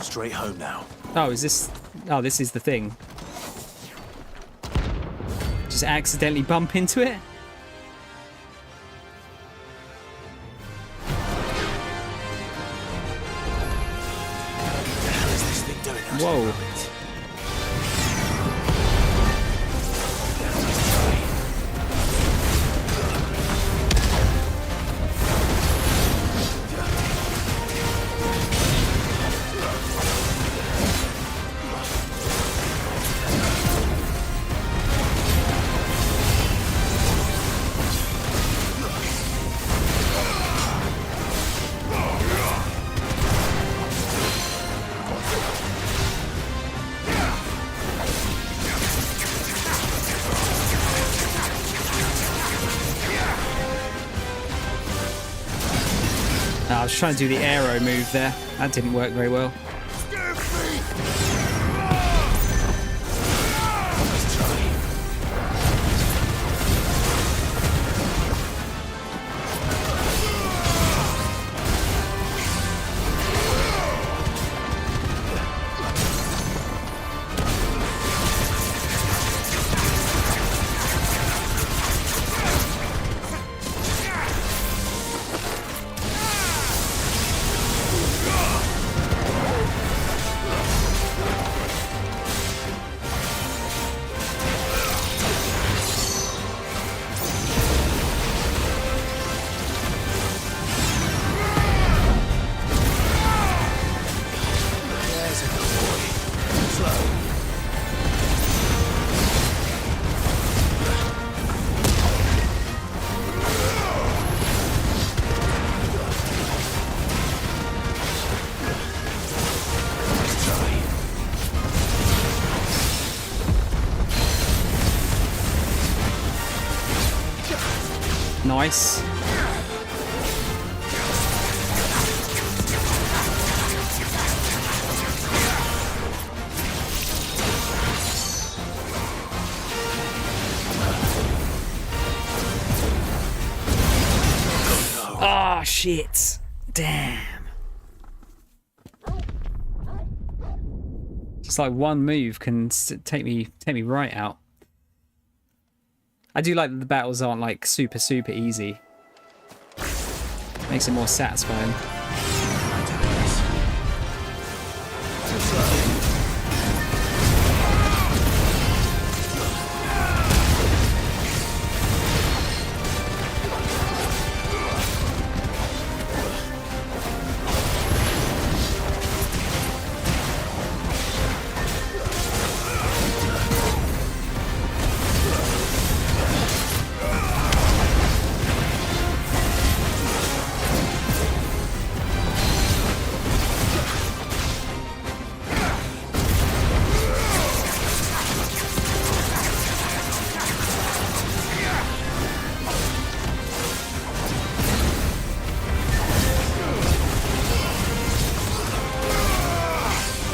Straight home now. Oh, is this... Oh, this is the thing. Just accidentally bump into it? Whoa. I was trying to do the arrow move there. That didn't work very well. Nice. Ah, oh, shit. Damn. Just like one move can take me right out. I do like that the battles aren't like super easy. Makes it more satisfying.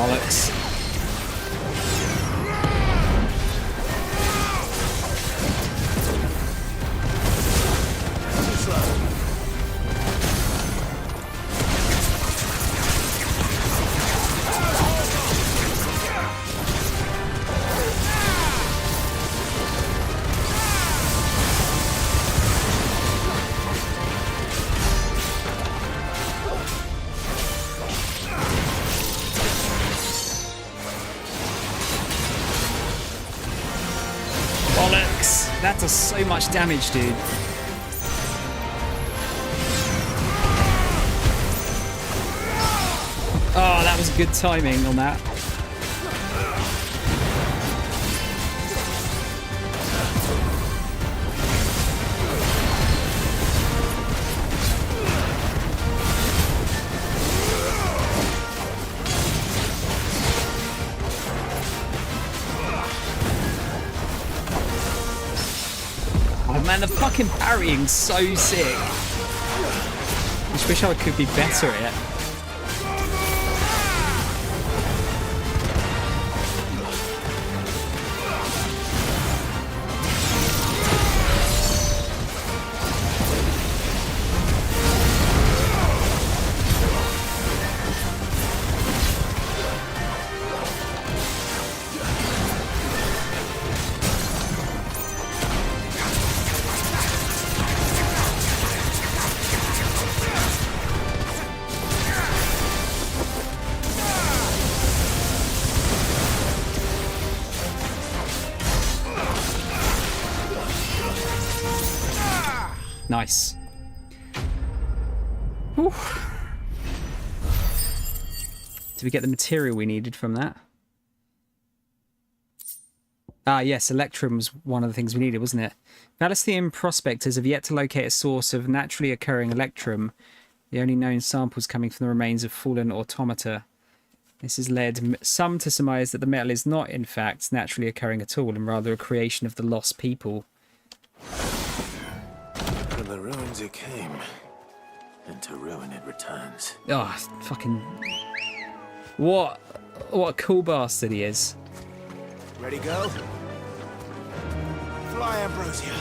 Bollocks. That does so much damage, dude. Oh, that was good timing on that. Man, the fucking parrying's so sick. I just wish I could be better at it. Nice. Whew. Did we get the material we needed from that? Ah, yes, Electrum was one of the things we needed, wasn't it? Valestian prospectors have yet to locate a source of naturally occurring Electrum, the only known samples coming from the remains of fallen automata. This has led some to surmise that the metal is not, in fact, naturally occurring at all, and rather a creation of the lost people. From the ruins it came, and to ruin it returns. Oh, fucking... What a cool bastard he is. Ready, go? Fly, Ambrosia.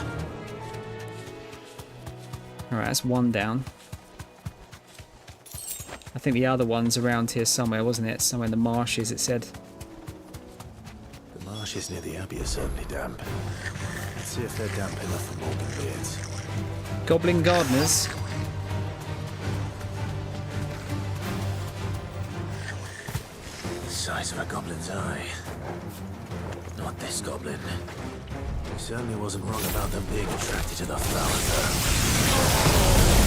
Alright, that's one down. I think the other one's around here somewhere, wasn't it? Somewhere in the marshes, it said. The marshes near the Abbey are certainly damp. Let's see if they're damp enough for Morgan beards. Goblin gardeners. The size of a goblin's eye. Not this goblin. He certainly wasn't wrong about them being attracted to the flower, though.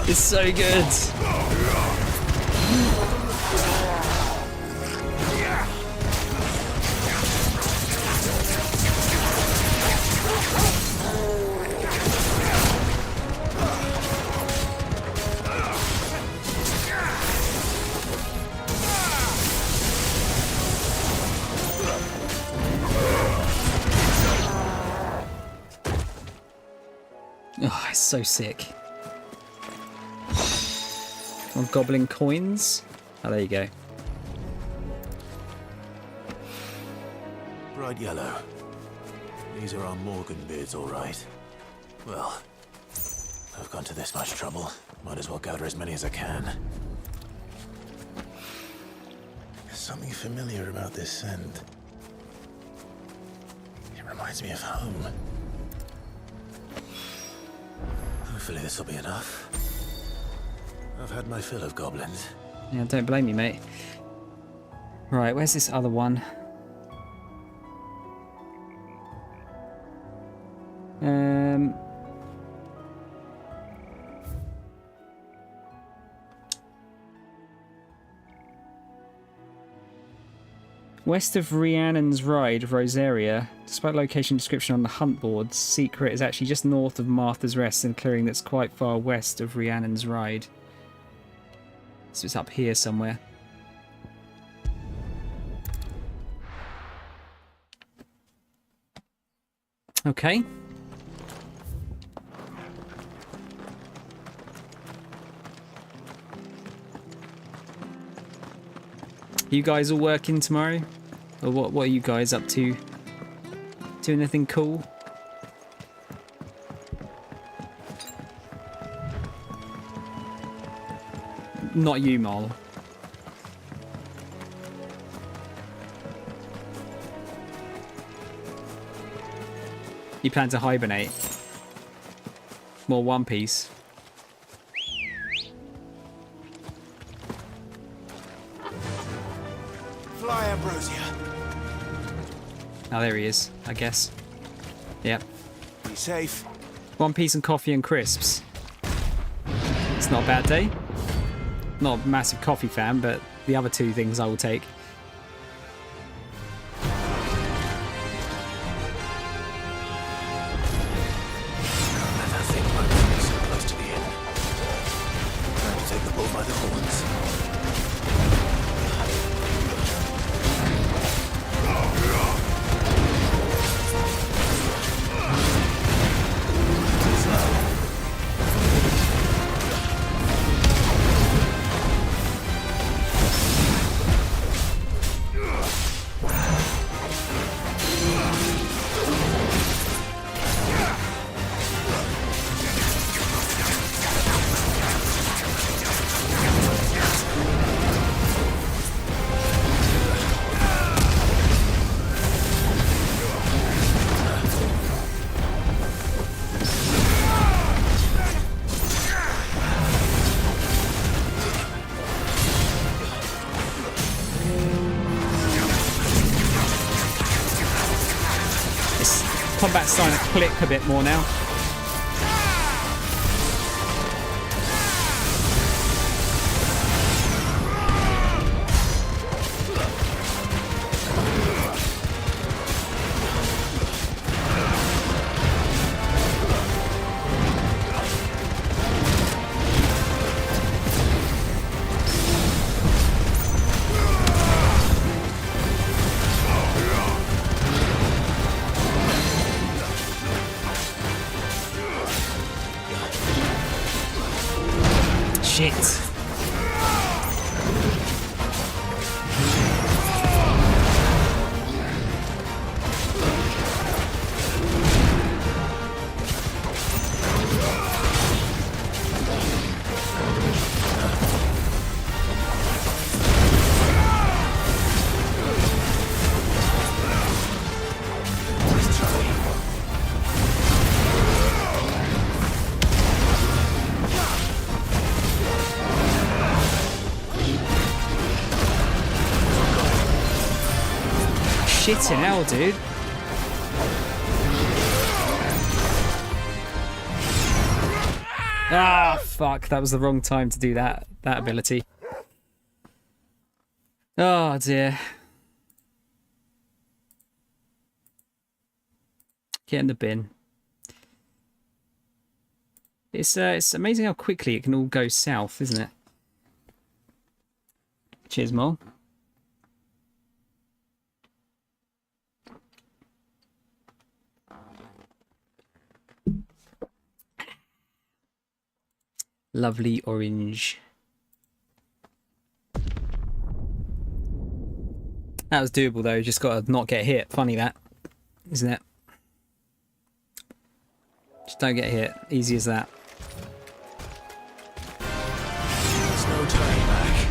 It's so good. Oh, it's so sick. On goblin coins. Oh, there you go. Bright yellow. These are our Morgan beards, all right. Well, I've gone to this much trouble. Might as well gather as many as I can. There's something familiar about this scent. It reminds me of home. Hopefully this will be enough. I've had my fill of goblins. Yeah, don't blame me, mate. Right, where's this other one? West of Rhiannon's Ride, Rosaria, despite location description on the hunt boards, Secret is actually just north of Martha's Rest and clearing that's quite far west of Rhiannon's Ride. So it's up here somewhere. Okay. You guys all working tomorrow? Or what are you guys up to? Doing anything cool? Not you, Mol. You plan to hibernate? More One Piece? Fly, Ambrosia. Oh, there he is, I guess. Yep. Be safe. One Piece and coffee and crisps. It's not a bad day. Not a massive coffee fan, but the other two things I will take. Combat's starting to click a bit more now. Shit. Shitting hell, dude. Ah, fuck. That was the wrong time to do that ability. Oh, dear. Get in the bin. It's amazing how quickly it can all go south, isn't it? Cheers, Mole. Lovely orange. That was doable though, just gotta not get hit. Funny that, isn't it? Just don't get hit. Easy as that. There's no turning back.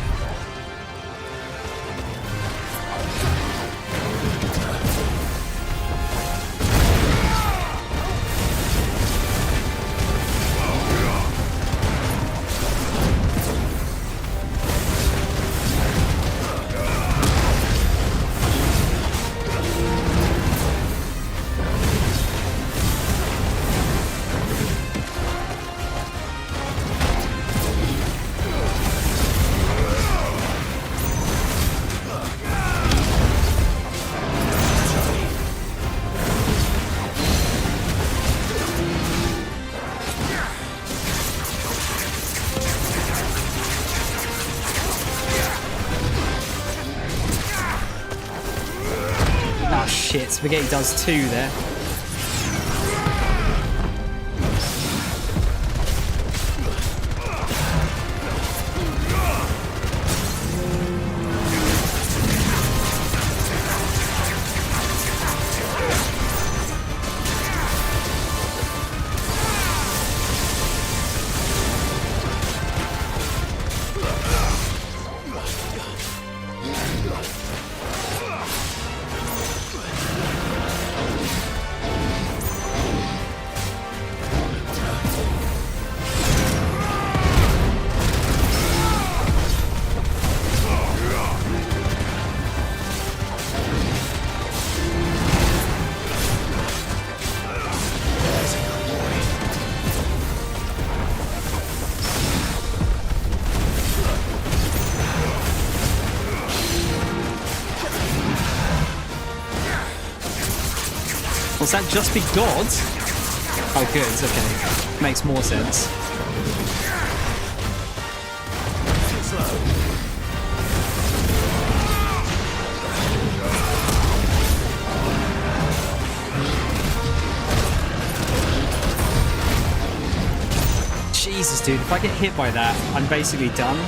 shit, spaghetti does 2 there. Was that just be God? Oh, good. Okay. Makes more sense. Jesus, dude. If I get hit by that, I'm basically done.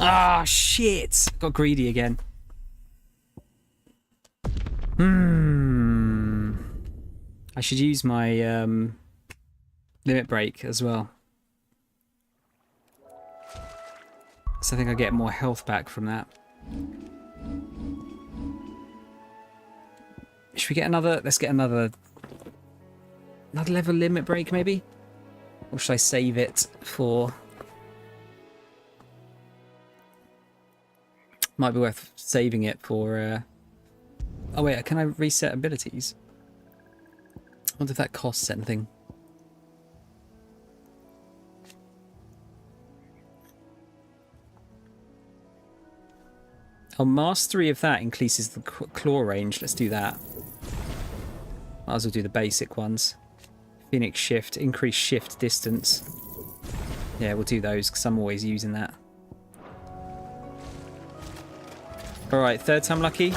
Ah, shit! Got greedy again. I should use my limit break as well. So I think I get more health back from that. Should we get another? Let's get another level limit break, maybe? Or should I save it for? Might be worth saving it for. Oh wait, can I reset abilities? I wonder if that costs anything. Oh, mastery of that increases the claw range. Let's do that. Might as well do the basic ones. Phoenix shift, increase shift distance. Yeah, we'll do those because I'm always using that. Alright, third time lucky.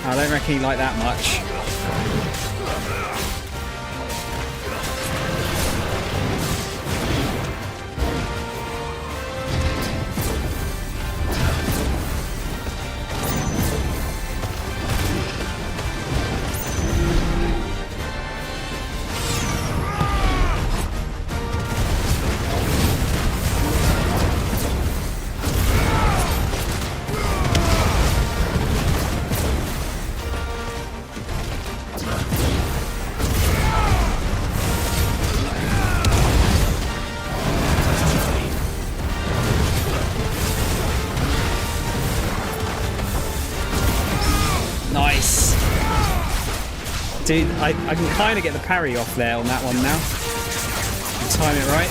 I don't reckon he liked that much. Dude, I can kind of get the parry off there on that one now. Time it right.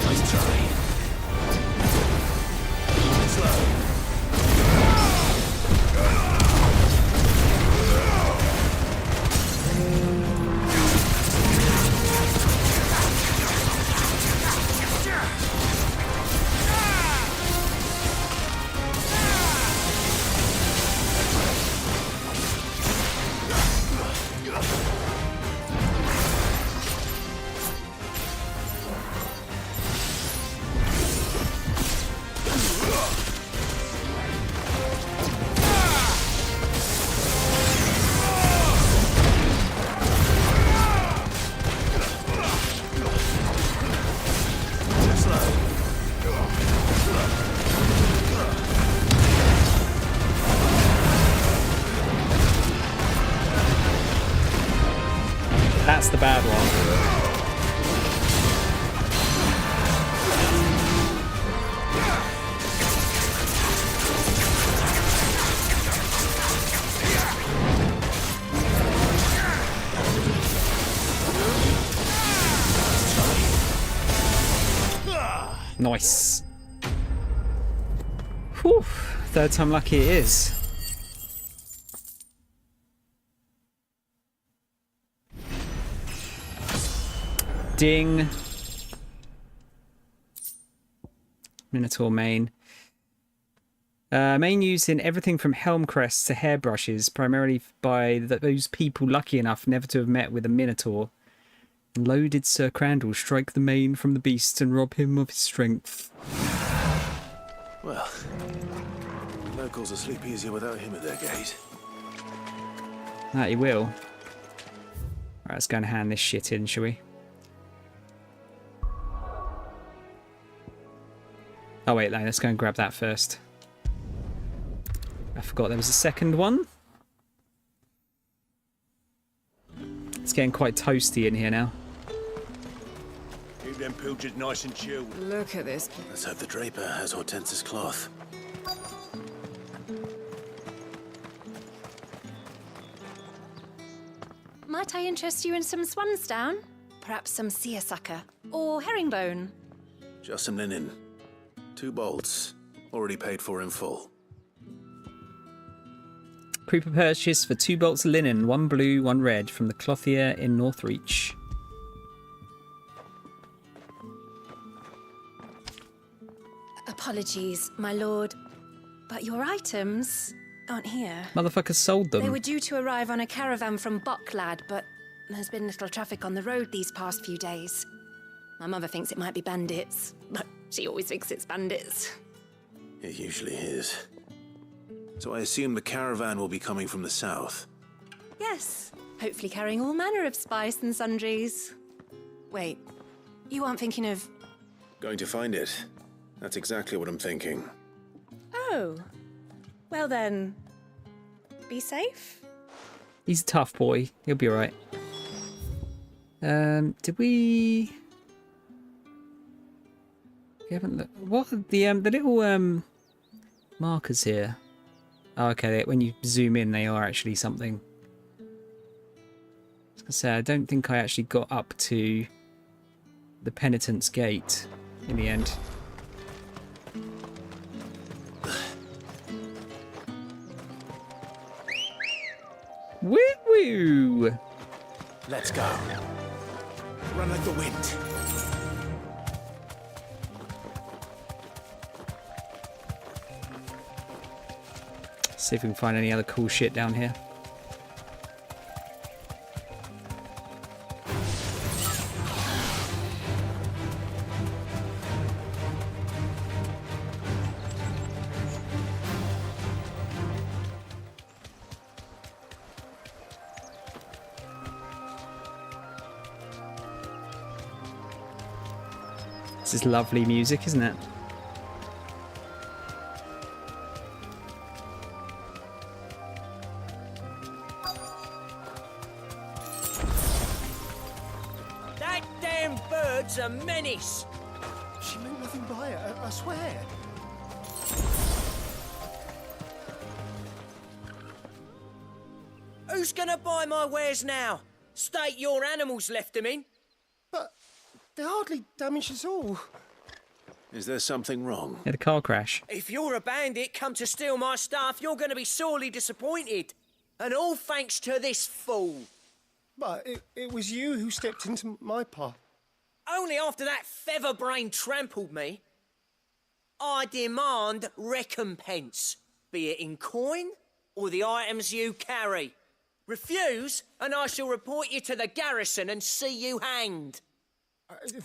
Nice try. Slow. That's the bad one. Nice. Whew. Third time lucky it is. Ding. Minotaur main. Main used in everything from helm crests to hairbrushes, primarily by those people lucky enough never to have met with a Minotaur. Loaded Sir Crandall strike the mane from the beast and rob him of his strength. Well, locals will sleep easier without him at their gate. That he will. Alright, let's go and hand this shit in, shall we? Oh wait, no, let's go and grab that first. I forgot there was a second one. It's getting quite toasty in here now. Keep them pilchards nice and chilled. Look at this. Let's hope the Draper has Hortense's cloth. Might I interest you in some swansdown? Perhaps some seersucker or herringbone? Just some linen. 2 bolts. Already paid for in full. Creeper purchase for 2 bolts of linen, 1 blue, 1 red, from the clothier in Northreach. Apologies, my lord, but your items aren't here. Motherfuckers sold them. They were due to arrive on a caravan from Bucklad, but there's been little traffic on the road these past few days. My mother thinks it might be bandits, but she always thinks it's bandits. It usually is. So I assume the caravan will be coming from the south. Yes, hopefully carrying all manner of spice and sundries. Wait, you aren't thinking of... Going to find it. That's exactly what I'm thinking. Oh, well then, be safe. He's a tough boy. He'll be alright. Did we... We haven't looked... What are the little markers here? Oh, okay, when you zoom in, they are actually something. I was gonna say, I don't think I actually got up to the Penitent's Gate in the end. Woo woo! Let's go. Run like the wind. See if we can find any other cool shit down here. This is lovely music, isn't it? Maud's a menace. She meant nothing by it, I swear. Who's gonna buy my wares now? State your animals left them in. But they're hardly damaged at all. Is there something wrong? Yeah, the car crash. If you're a bandit come to steal my stuff, you're gonna be sorely disappointed. And all thanks to this fool. But it was you who stepped into my path. Only after that feather-brain trampled me. I demand recompense, be it in coin or the items you carry. Refuse, and I shall report you to the garrison and see you hanged.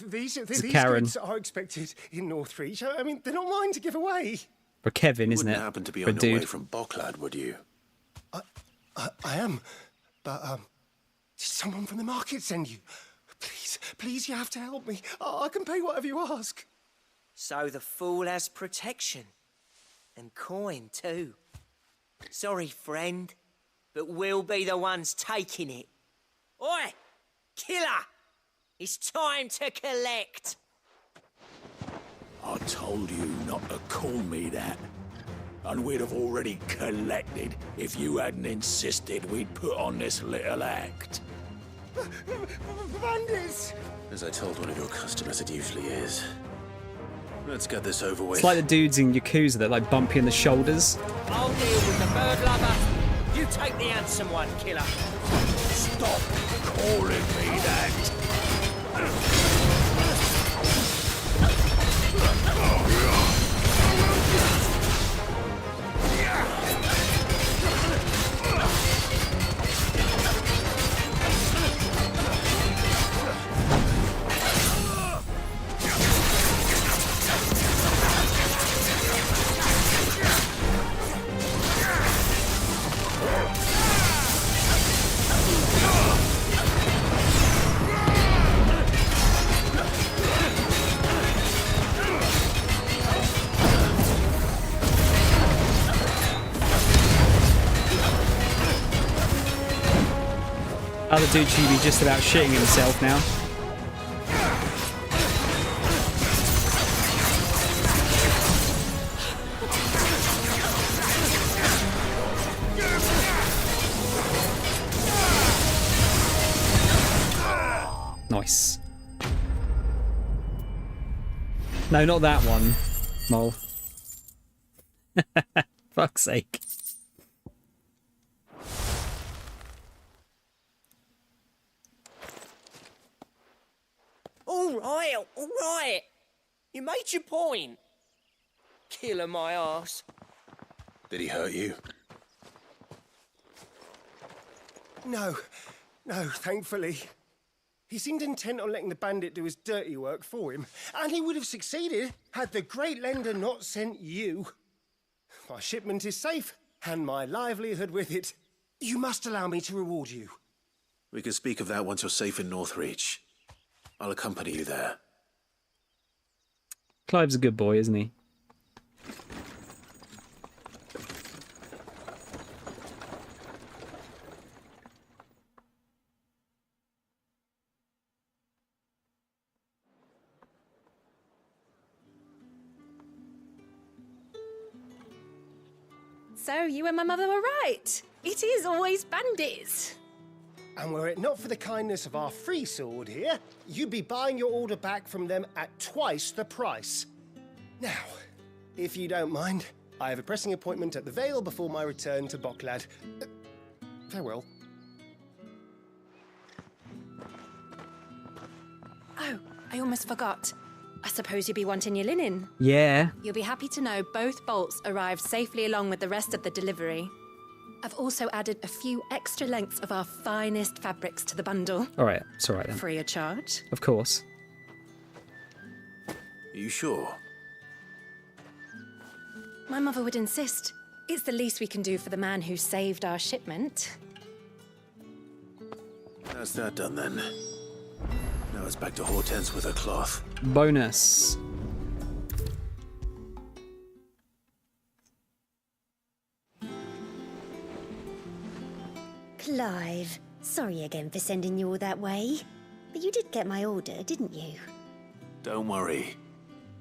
These Karen. goods are expected in Northreach. I mean, they're not mine to give away. For Kevin, isn't Wouldn't it? happen to be For on your way dude. from Bocklad, would you? I am, but did someone from the market send you? Please, you have to help me. I can pay whatever you ask. So the fool has protection. And coin, too. Sorry, friend, but we'll be the ones taking it. Oi! Killer! It's time to collect! I told you not to call me that. And we'd have already collected if you hadn't insisted we'd put on this little act. Bandits! As I told one of your customers, it usually is. Let's get this over with. It's like the dudes in Yakuza that like bump you in the shoulders. I'll deal with the bird lover. You take the handsome one, killer. Stop calling me that. Other dude should be just about shitting himself now. Nice. No, not that one, Mole. Fuck's sake. All right. You made your point. Killer my ass. Did he hurt you? No, thankfully. He seemed intent on letting the bandit do his dirty work for him, and he would have succeeded had the great lender not sent you. My shipment is safe, and my livelihood with it. You must allow me to reward you. We can speak of that once you're safe in Northreach. I'll accompany you there. Clive's a good boy, isn't he? So you and my mother were right. It is always bandits. And were it not for the kindness of our free sword here, you'd be buying your order back from them at twice the price. Now, if you don't mind, I have a pressing appointment at the Vale before my return to Bocklad. Farewell. Oh, I almost forgot. I suppose you'll be wanting your linen. Yeah. You'll be happy to know both bolts arrived safely along with the rest of the delivery. I've also added a few extra lengths of our finest fabrics to the bundle. All right, it's all right then. Free of charge. Of course. Are you sure? My mother would insist. It's the least we can do for the man who saved our shipment. That's that done then. Now it's back to Hortense with her cloth. Bonus. Clive, sorry again for sending you all that way. But you did get my order, didn't you? Don't worry.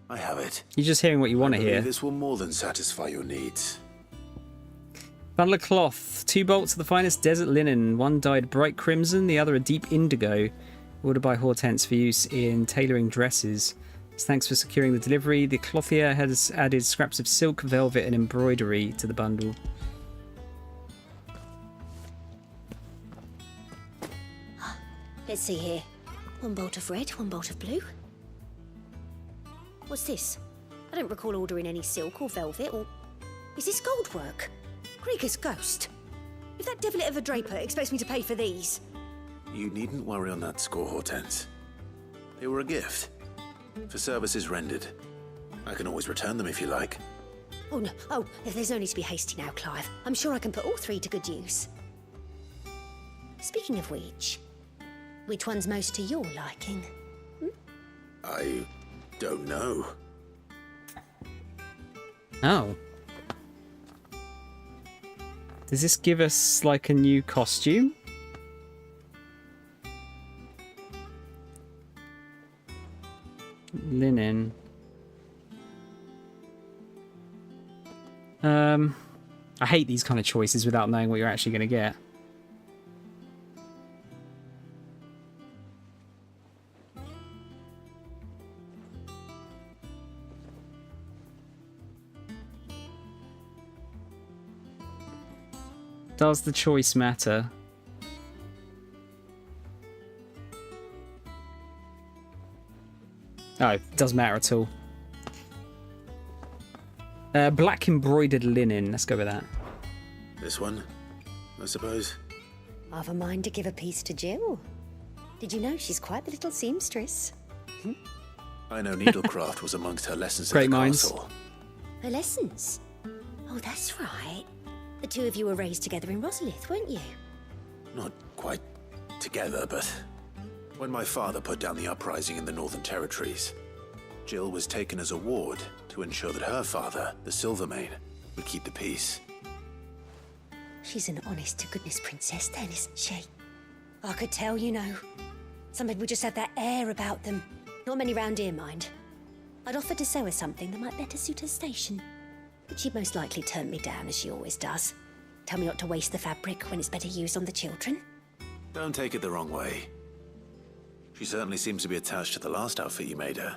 I have it. You're just hearing what you want to I believe hear. This will more than satisfy your needs. Bundle of cloth. 2 bolts of the finest desert linen. One dyed bright crimson, the other a deep indigo. Ordered by Hortense for use in tailoring dresses. Thanks for securing the delivery. The clothier has added scraps of silk, velvet, and embroidery to the bundle. Let's see here. 1 bolt of red, 1 bolt of blue. What's this? I don't recall ordering any silk or velvet or... Is this gold work? Krieger's ghost. If that devilet of a draper expects me to pay for these... You needn't worry on that score, Hortense. They were a gift. For services rendered. I can always return them if you like. Oh, no. Oh, there's no need to be hasty now, Clive. I'm sure I can put all 3 to good use. Speaking of which one's most to your liking? I don't know. Oh. Does this give us, like, a new costume? Linen. I hate these kind of choices without knowing what you're actually going to get. Does the choice matter? Oh, it doesn't matter at all. Black embroidered linen. Let's go with that. This one, I suppose. I've a mind to give a piece to Jill. Did you know she's quite the little seamstress? I know needlecraft was amongst her lessons Great at the minds. castle. Her lessons? Oh, that's right. The 2 of you were raised together in Rosalith, weren't you? Not quite together, but when my father put down the uprising in the Northern Territories, Jill was taken as a ward to ensure that her father, the Silvermane, would keep the peace. She's an honest-to-goodness princess then, isn't she? I could tell, you know. Some people just have that air about them. Not many round here, mind. I'd offered to sew her something that might better suit her station. But she'd most likely turn me down, as she always does. Tell me not to waste the fabric when it's better used on the children. Don't take it the wrong way. She certainly seems to be attached to the last outfit you made her.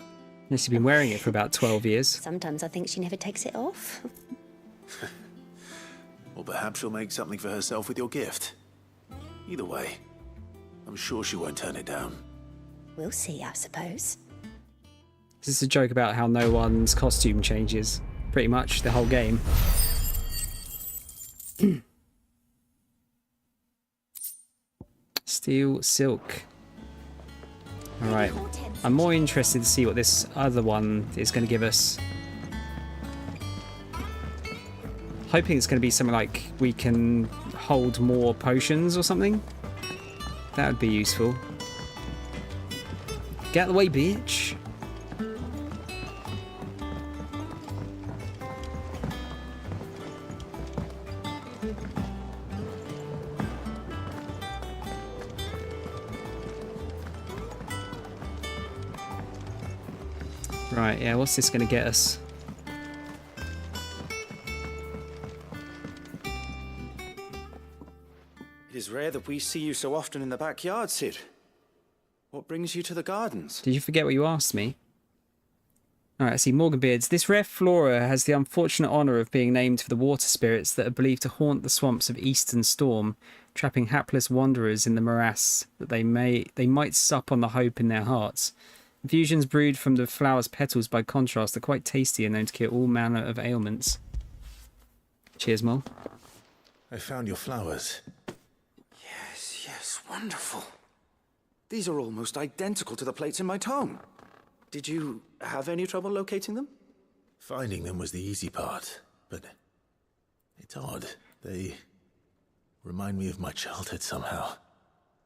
Unless you've been wearing it for about 12 years. Sometimes I think she never takes it off. Or perhaps she'll make something for herself with your gift. Either way, I'm sure she won't turn it down. We'll see, I suppose. This is a joke about how no one's costume changes. Pretty much the whole game. Steel silk. Alright. I'm more interested to see what this other one is going to give us. Hoping it's going to be something like we can hold more potions or something. That would be useful. Get out of the way, bitch. Right, yeah, what's this going to get us? It is rare that we see you so often in the backyard, Sid. What brings you to the gardens? Did you forget what you asked me? Alright, I see Morganbeards. This rare flora has the unfortunate honour of being named for the water spirits that are believed to haunt the swamps of Eastern Storm, trapping hapless wanderers in the morass that they might sup on the hope in their hearts. Infusions brewed from the flower's petals, by contrast, are quite tasty and known to cure all manner of ailments. Cheers, Mol. I found your flowers. Yes, wonderful. These are almost identical to the plates in my tome. Did you have any trouble locating them? Finding them was the easy part, but it's odd. They remind me of my childhood somehow.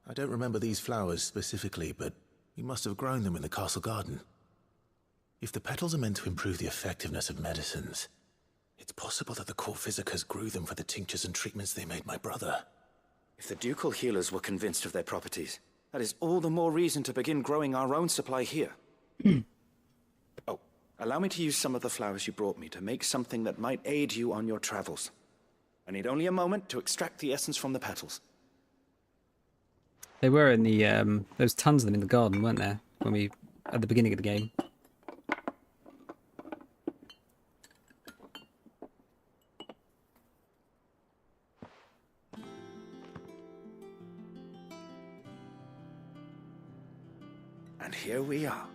I don't remember these flowers specifically, but we must have grown them in the castle garden. If the petals are meant to improve the effectiveness of medicines, it's possible that the court physicers grew them for the tinctures and treatments they made my brother. If the ducal healers were convinced of their properties, that is all the more reason to begin growing our own supply here. Oh, allow me to use some of the flowers you brought me to make something that might aid you on your travels. I need only a moment to extract the essence from the petals. They were in the, there was tons of them in the garden, weren't there? When we, at the beginning of the game. And here we are.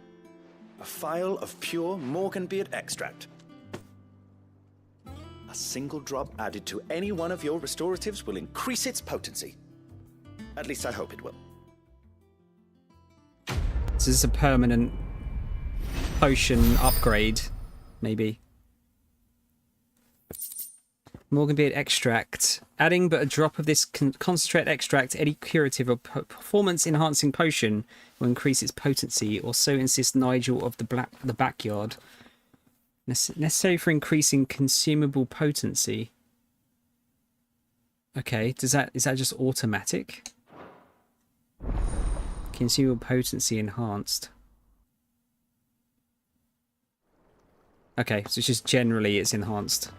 A phial of pure Morganbeard extract. A single drop added to any one of your restoratives will increase its potency. At least I hope it will. So this is a permanent potion upgrade, maybe. Morganbeard extract. Adding but a drop of this concentrate extract, any curative or performance-enhancing potion will increase its potency, or so insists Nigel of the backyard. Necessary for increasing consumable potency. Okay, is that just automatic? Consumable potency enhanced. Okay, so it's just generally it's enhanced.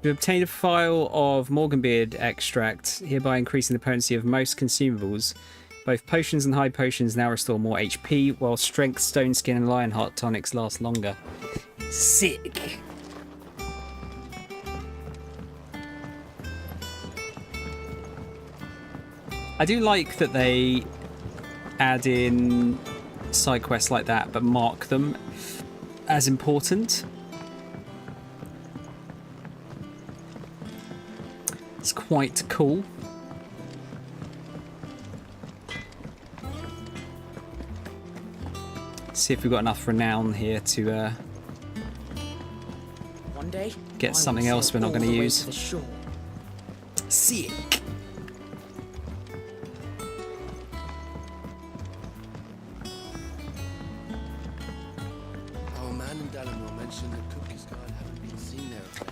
You obtained a phial of Morganbeard extract, hereby increasing the potency of most consumables. Both potions and high potions now restore more HP, while strength, stone skin, and lionheart tonics last longer. Sick! I do like that they add in side quests like that, but mark them as important. It's quite cool. Let's see if we've got enough renown here to One day, get something else we're not going to use. Sick.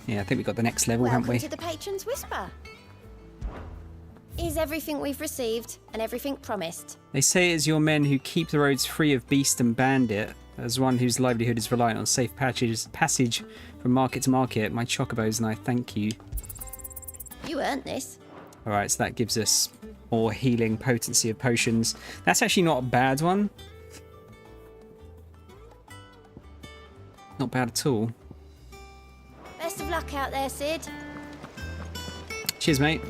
Yeah, I think we got the next level, haven't we? Welcome to the Patron's Whisper. Is everything we've received and everything promised? They say it is your men who keep the roads free of beast and bandit. As one whose livelihood is reliant on safe passage from market to market, my chocobos and I thank you. You earned this. Alright, so that gives us more healing potency of potions. That's actually not a bad one. Not bad at all. Best of luck out there, Sid. Cheers, mate.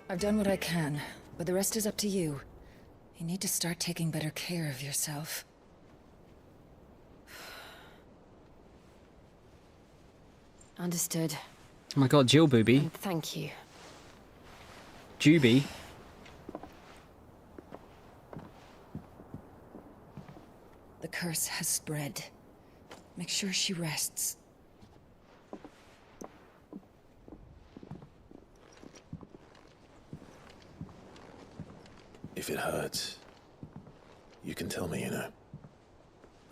I've done what I can, but the rest is up to you. You need to start taking better care of yourself. Understood. Oh my god, Jill Booby. And thank you. Juby. The curse has spread. Make sure she rests. If it hurts, you can tell me, you know.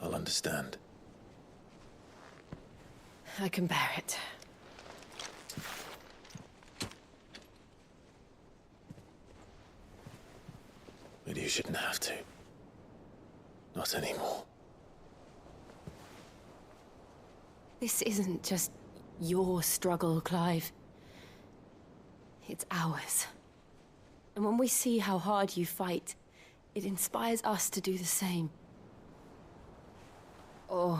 I'll understand. I can bear it. But you shouldn't have to. Not anymore. This isn't just your struggle, Clive. It's ours. And when we see how hard you fight, it inspires us to do the same. Or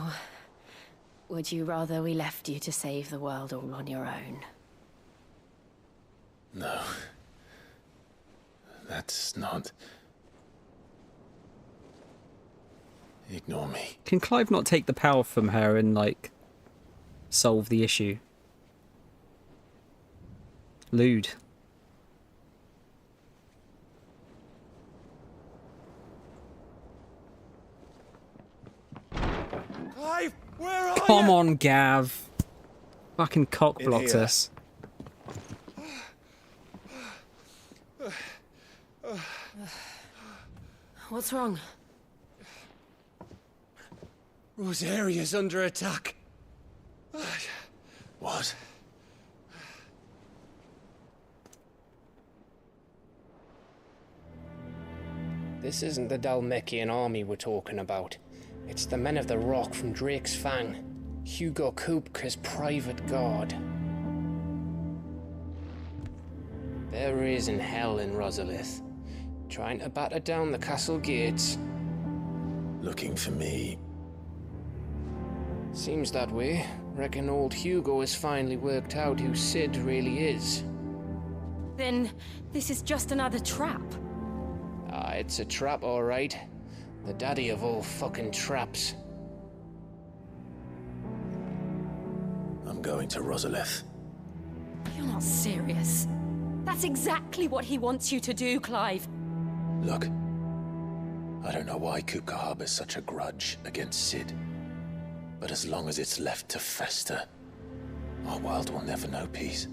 would you rather we left you to save the world all on your own? No. That's not... Ignore me. Can Clive not take the power from her and, like, solve the issue? Lewd. Clive, where are Come on, Gav. Fucking cockblocked us. What's wrong? Rosaria's under attack. What? This isn't the Dalmekian army we're talking about. It's the men of the Rock from Drake's Fang. Hugo Kupka's private guard. There is in hell in Rosalith, trying to batter down the castle gates. Looking for me? Seems that way. Reckon old Hugo has finally worked out who Sid really is. Then this is just another trap. Ah, it's a trap, all right. The daddy of all fucking traps. I'm going to Rosalith. You're not serious. That's exactly what he wants you to do, Clive. Look, I don't know why Kupka harbors such a grudge against Sid. But as long as it's left to fester, our world will never know peace.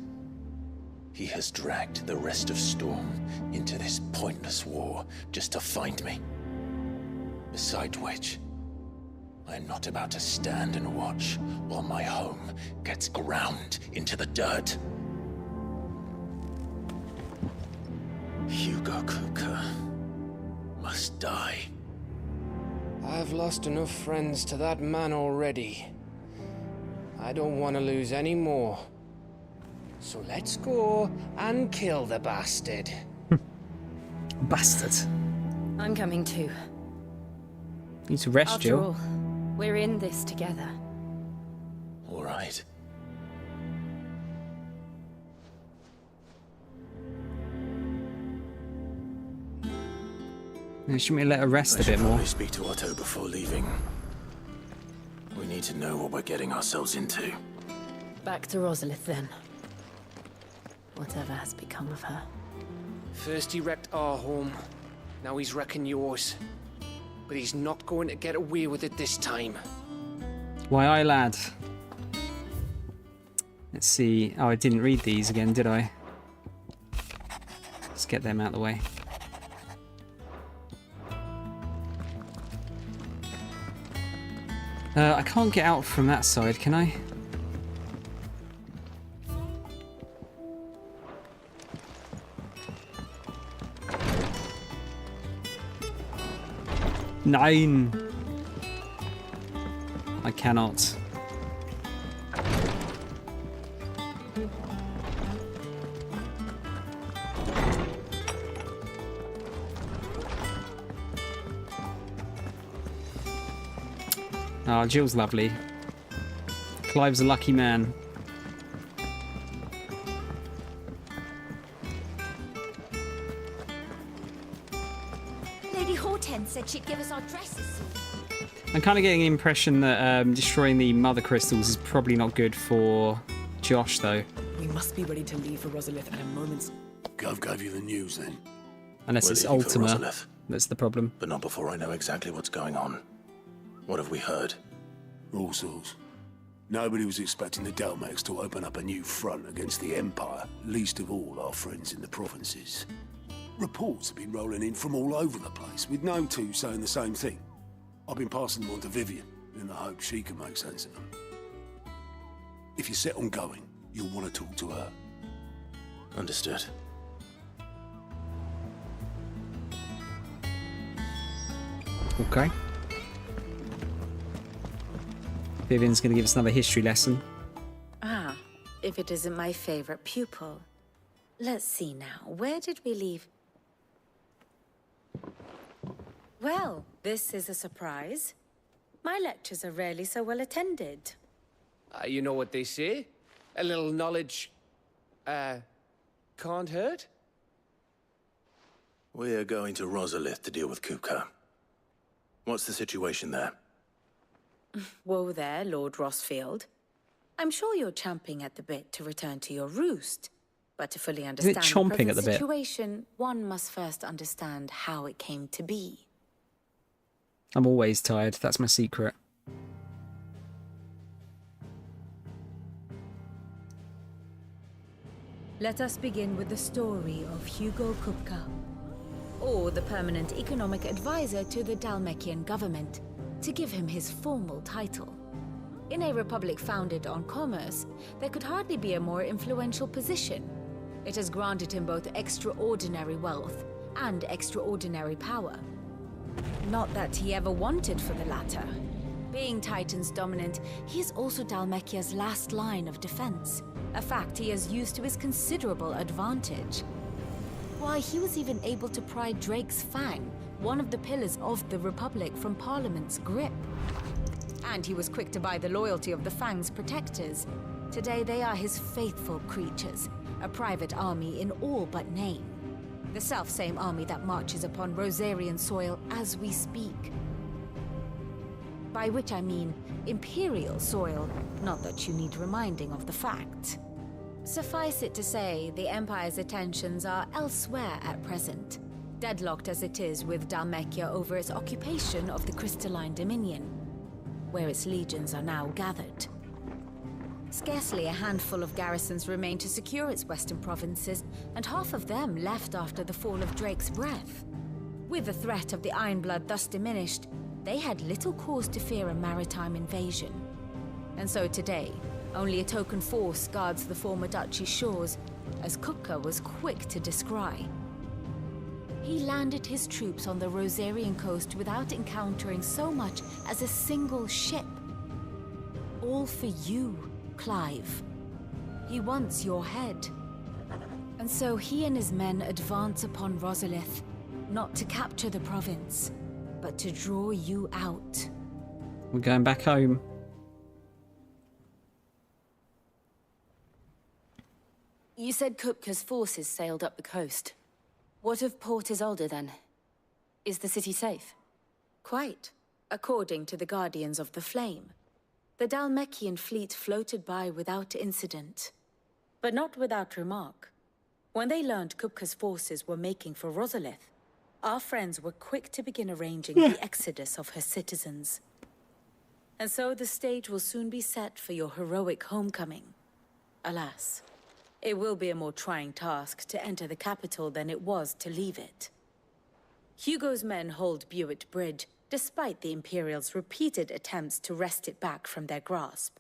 He has dragged the rest of Storm into this pointless war just to find me. Besides which, I am not about to stand and watch while my home gets ground into the dirt. Hugo Kupka must die. I've lost enough friends to that man already. I don't want to lose any more. So let's go and kill the bastard. Bastard. I'm coming too. Need to rest, After Jill. all, we're in this together. All right. Shouldn't we let her rest a bit more? Probably speak to Otto before leaving. We need to know what we're getting ourselves into. Back to Rosalith then. Whatever has become of her. First he wrecked our home, now he's wrecking yours. But he's not going to get away with it this time. Why, aye, lad. Let's see. Oh, I didn't read these again, did I? Let's get them out of the way. I can't get out from that side, can I? Nine. I cannot. Oh, Jill's lovely. Clive's a lucky man. Lady Hortense said she'd give us our dresses soon. I'm kind of getting the impression that destroying the mother crystals is probably not good for Josh, though. We must be ready to leave for Rosalith at a moment's... Gov gave you the news, then? Unless We're it's leaving for Ultima. Rosalith. That's the problem. But not before I know exactly what's going on. What have we heard? All sorts. Nobody was expecting the Dalmeks to open up a new front against the Empire, least of all our friends in the provinces. Reports have been rolling in from all over the place, with no two saying the same thing. I've been passing them on to Vivian, in the hope she can make sense of them. If you're set on going, you'll want to talk to her. Understood. Okay. Vivian's going to give us another history lesson. Ah, if it isn't my favorite pupil. Let's see now, where did we leave? Well, this is a surprise. My lectures are rarely so well attended. You know what they say? A little knowledge, can't hurt? We're going to Rosalith to deal with Kupka. What's the situation there? Whoa there, Lord Rossfield. I'm sure you're champing at the bit to return to your roost. But to fully understand the chomping at present the bit? situation, one must first understand how it came to be. I'm always tired. That's my secret. Let us begin with the story of Hugo Kupka, or the permanent economic advisor to the Dalmekian government, to give him his formal title. In a republic founded on commerce, there could hardly be a more influential position. It has granted him both extraordinary wealth and extraordinary power. Not that he ever wanted for the latter. Being Titan's dominant, he is also Dhalmekia's last line of defense, a fact he has used to his considerable advantage. Why, he was even able to pry Drake's Fang, one of the pillars of the Republic, from Parliament's grip. And he was quick to buy the loyalty of the Fang's protectors. Today they are his faithful creatures, a private army in all but name. The self-same army that marches upon Rosarian soil as we speak. By which I mean Imperial soil, not that you need reminding of the fact. Suffice it to say, the Empire's attentions are elsewhere at present, deadlocked as it is with Dhalmekia over its occupation of the Crystalline Dominion, where its legions are now gathered. Scarcely a handful of garrisons remain to secure its western provinces, and half of them left after the fall of Drake's Breath. With the threat of the Ironblood thus diminished, they had little cause to fear a maritime invasion. And so today, only a token force guards the former duchy's shores, as Kupka was quick to descry. He landed his troops on the Rosarian coast without encountering so much as a single ship. All for you, Clive. He wants your head. And so he and his men advance upon Rosalith, not to capture the province, but to draw you out. We're going back home. You said Kupka's forces sailed up the coast. What of Port Isolde then? Is the city safe? Quite, according to the Guardians of the Flame. The Dhalmekian fleet floated by without incident. But not without remark. When they learned Kupka's forces were making for Rosalith, our friends were quick to begin arranging the exodus of her citizens. And so the stage will soon be set for your heroic homecoming. Alas, it will be a more trying task to enter the capital than it was to leave it. Hugo's men hold Buet Bridge, despite the Imperials' repeated attempts to wrest it back from their grasp.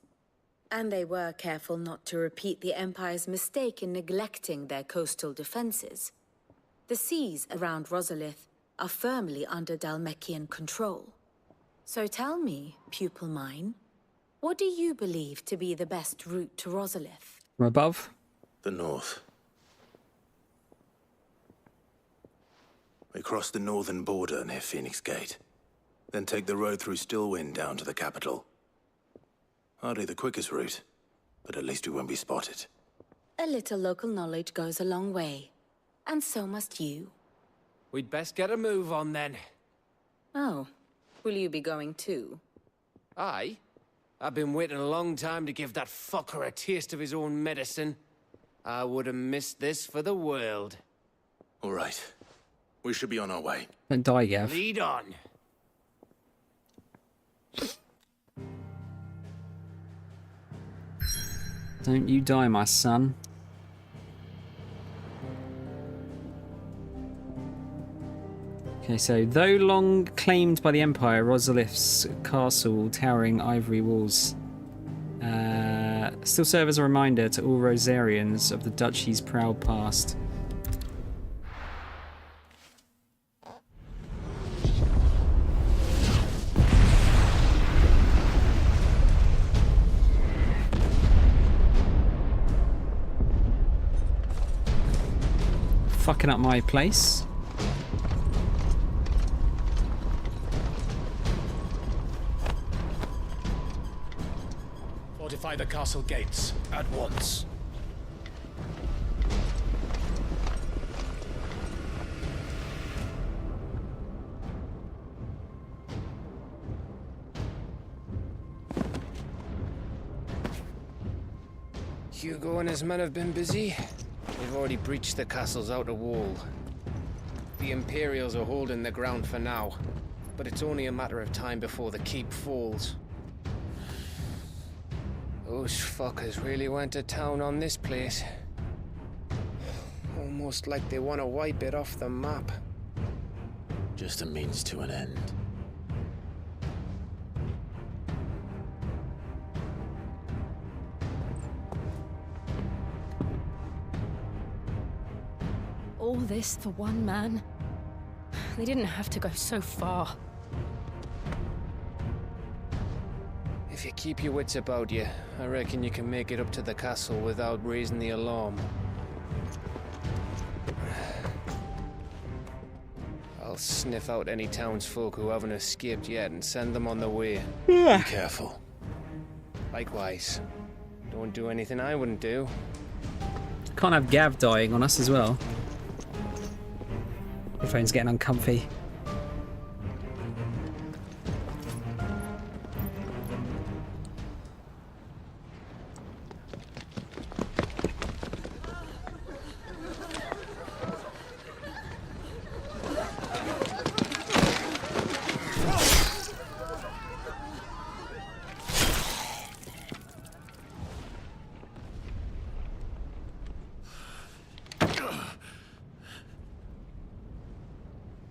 And they were careful not to repeat the Empire's mistake in neglecting their coastal defenses. The seas around Rosalith are firmly under Dhalmekian control. So tell me, pupil mine, what do you believe to be the best route to Rosalith? From above? The north. We cross the northern border near Phoenix Gate, then take the road through Stillwind down to the capital. Hardly the quickest route, but at least we won't be spotted. A little local knowledge goes a long way. And so must you. We'd best get a move on then. Oh, will you be going too? Aye. I've been waiting a long time to give that fucker a taste of his own medicine. I would have missed this for the world. All right. We should be on our way. Don't die, Gav. Lead on. Don't you die, my son. Okay, so though long claimed by the Empire, Rosalith's castle, towering ivory walls, still serve as a reminder to all Rosarians of the Duchy's proud past. Fucking up my place. Fortify the castle gates at once. Hugo and his men have been busy. They've already breached the castle's outer wall. The Imperials are holding the ground for now, but it's only a matter of time before the keep falls. Those fuckers really went to town on this place. Almost like they want to wipe it off the map. Just a means to an end. All this for one man? They didn't have to go so far. If you keep your wits about you, I reckon you can make it up to the castle without raising the alarm. I'll sniff out any townsfolk who haven't escaped yet and send them on their way. Be careful. Likewise. Don't do anything I wouldn't do. Can't have Gav dying on us as well. The phone's getting uncomfy.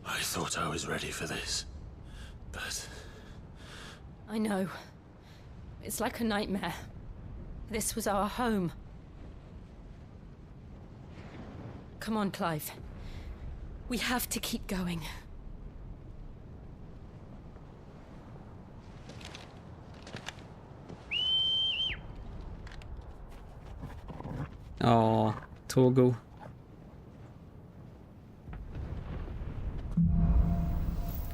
I thought I was ready for this, but... I know. It's like a nightmare. This was our home. Come on, Clive. We have to keep going. Oh, Torgal.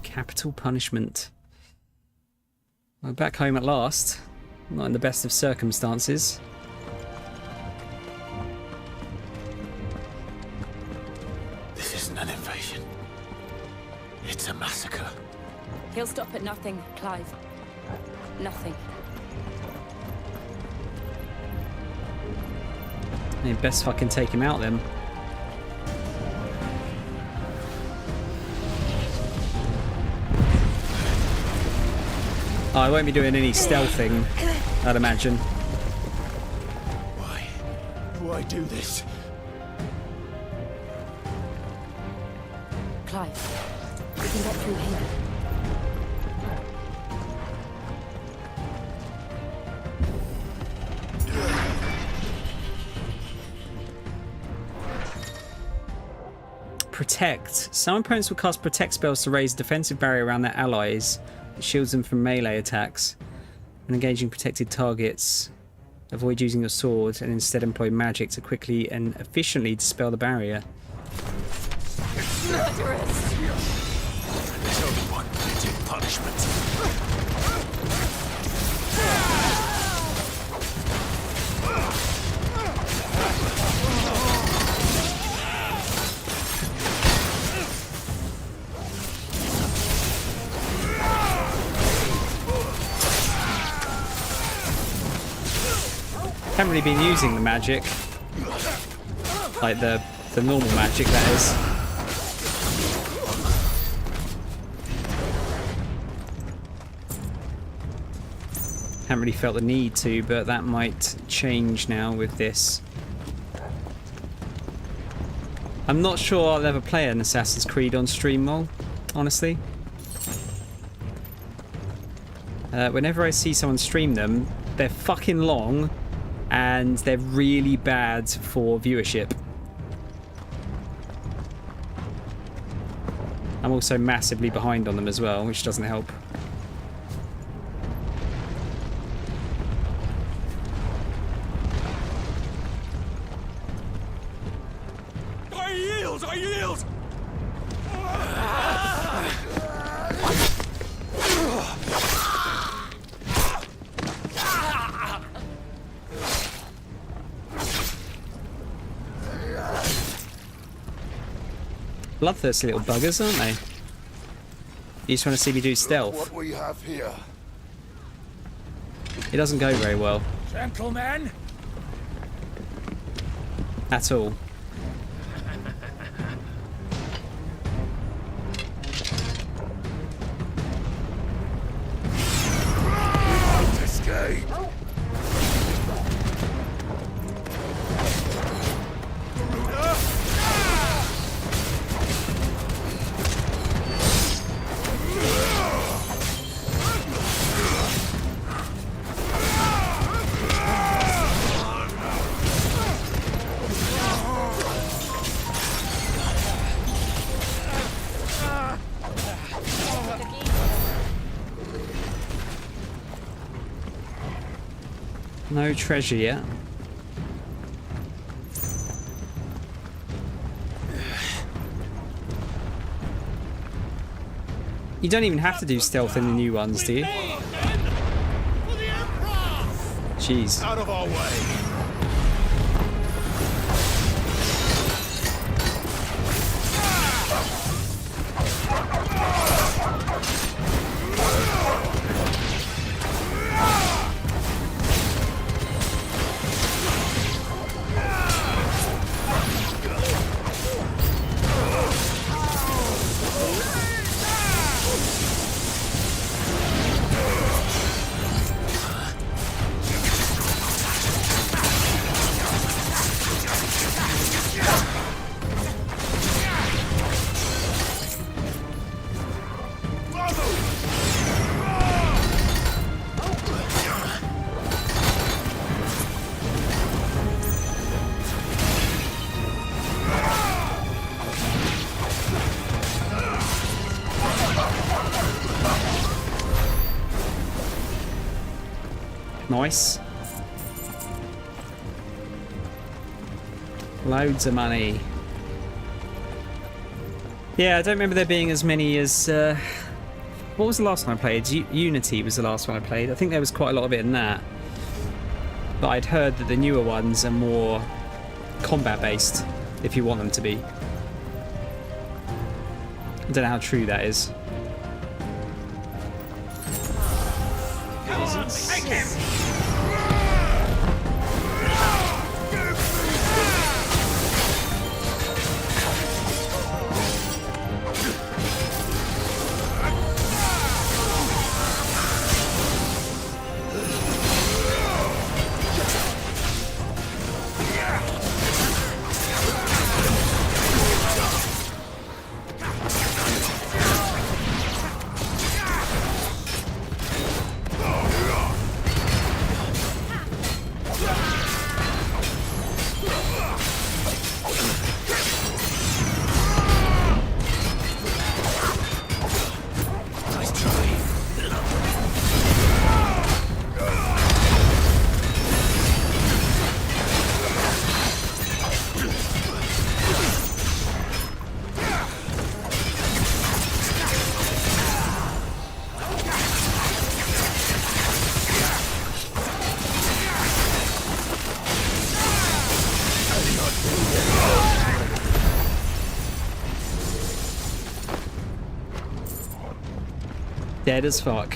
Capital punishment. We're back home at last. Not in the best of circumstances. This isn't an invasion. It's a massacre. He'll stop at nothing, Clive. Nothing. You best fucking take him out then. Oh, I won't be doing any stealthing, I'd imagine. Why do I do this? Clive, we can get through here. Protect. Some opponents will cast protect spells to raise a defensive barrier around their allies. It shields them from melee attacks. When engaging protected targets, avoid using your sword and instead employ magic to quickly and efficiently dispel the barrier. Murderous! There's only one fitting punishment. Haven't really been using the magic, like the normal magic, that is. Haven't really felt the need to, but that might change now with this. I'm not sure I'll ever play an Assassin's Creed on stream, Mol, honestly. Whenever I see someone stream them, they're fucking long and they're really bad for viewership. I'm also massively behind on them as well, which doesn't help. I yield! I yield! Bloodthirsty little buggers, aren't they? You just want to see me do stealth. What we have here. It doesn't go very well. Gentlemen! At all. Escape! No treasure yet. You don't even have to do stealth in the new ones, do you? Jeez. Out of our way. Nice. Loads of money. Yeah, I don't remember there being as many as... what was the last one I played? Unity was the last one I played. I think there was quite a lot of it in that. But I'd heard that the newer ones are more combat-based, if you want them to be. I don't know how true that is. Dead as fuck.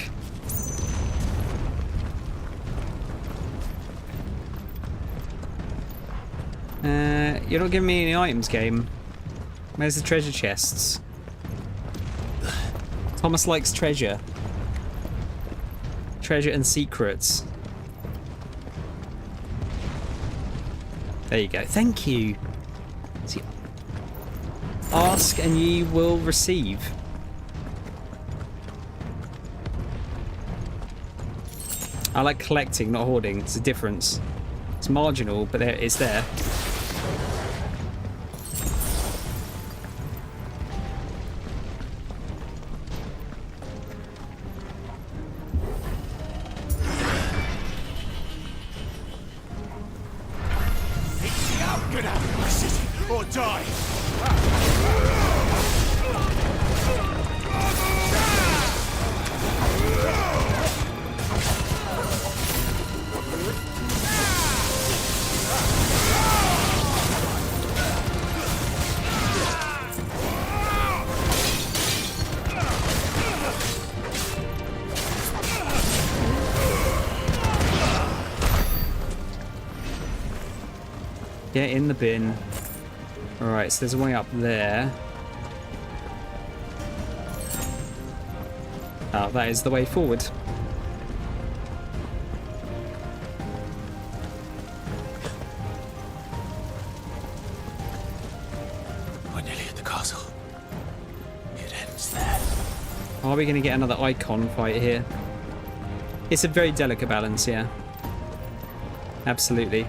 You're not giving me any items, game. Where's the treasure chests? Thomas likes treasure. Treasure and secrets. There you go. Thank you. See, ask and ye will receive. I like collecting, not hoarding. It's a difference. It's marginal, but it's there. Get out of my city or die! Get in the bin. Alright, so there's a way up there. Oh, that is the way forward. We're nearly at the castle. It ends there. Are we going to get another icon fight here? It's a very delicate balance, yeah. Absolutely.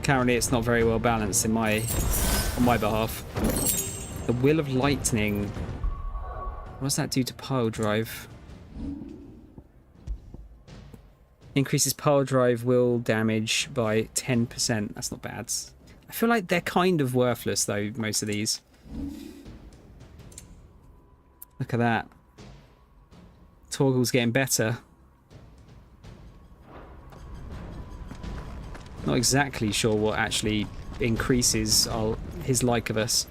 Currently, it's not very well balanced on my behalf. The Will of Lightning. What does that do to pile drive? Increases pile drive will damage by 10%. That's not bad. I feel like they're kind of worthless, though, most of these. Look at that. Toggle's getting better. Not exactly sure what actually increases his like of us.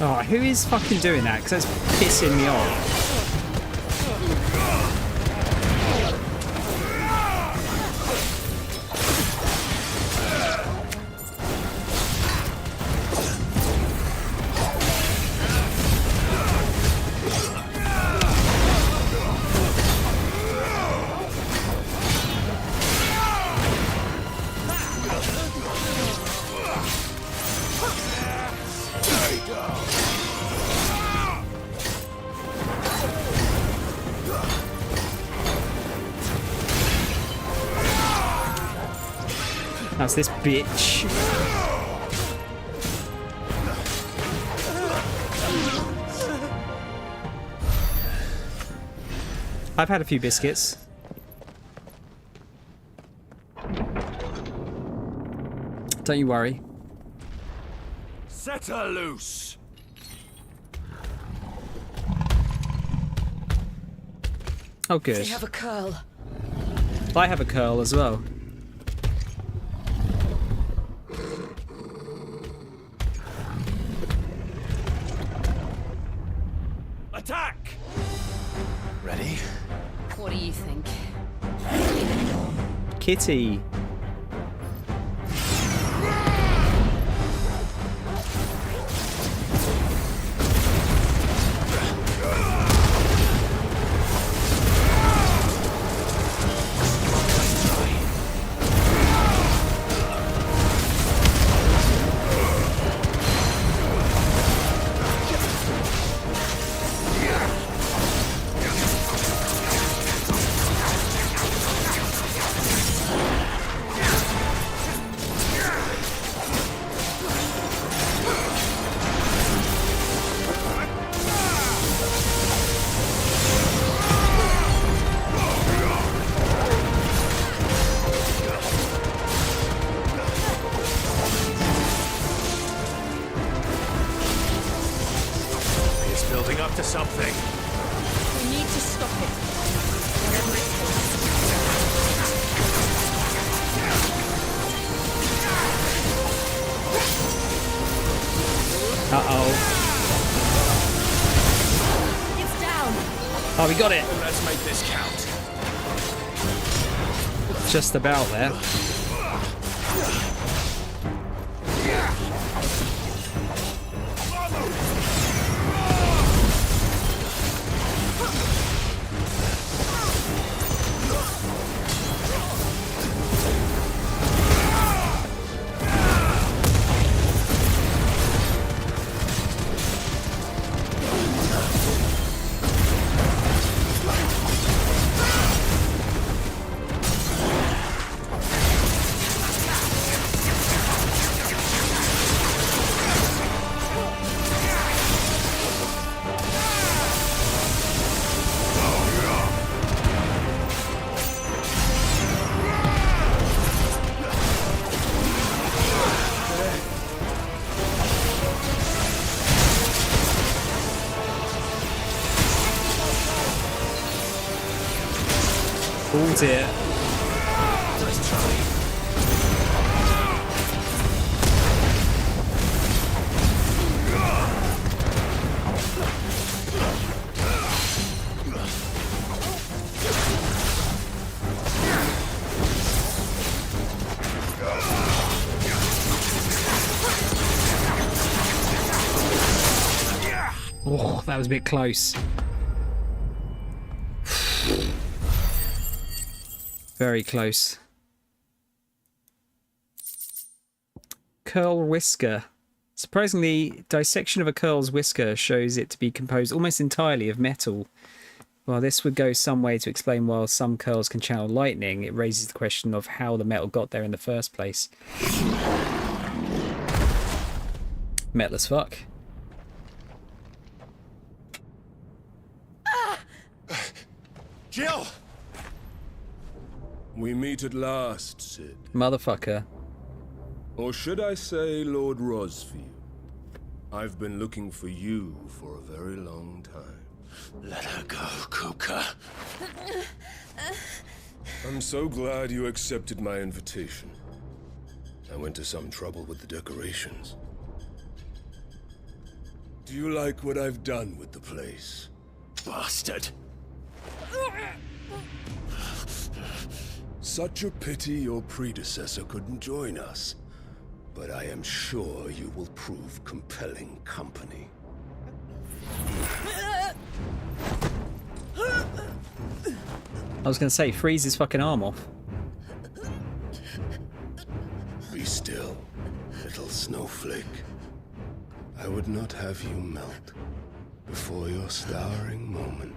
Oh, who is fucking doing that? Because that's pissing me off. That's this bitch. I've had a few biscuits. Don't you worry. Set her loose. Oh, good. They have a curl. I have a curl as well. Attack! Ready? What do you think? Kitty. To something. We need to stop it. Whatever it takes. Uh-oh. It's down. Oh, we got it. Let's make this count. Just about there. Oh dear. Nice try. Oh, that was a bit close. Very close. Curl whisker. Surprisingly, dissection of a curl's whisker shows it to be composed almost entirely of metal. While this would go some way to explain why some curls can channel lightning, it raises the question of how the metal got there in the first place. Metal as fuck. Jill! We meet at last, Sid. Motherfucker. Or should I say Lord Rosfield? I've been looking for you for a very long time. Let her go, Kuka. I'm so glad you accepted my invitation. I went to some trouble with the decorations. Do you like what I've done with the place? Bastard. Such a pity your predecessor couldn't join us. But I am sure you will prove compelling company. I was going to say, freeze his fucking arm off. Be still, little snowflake. I would not have you melt before your starring moment.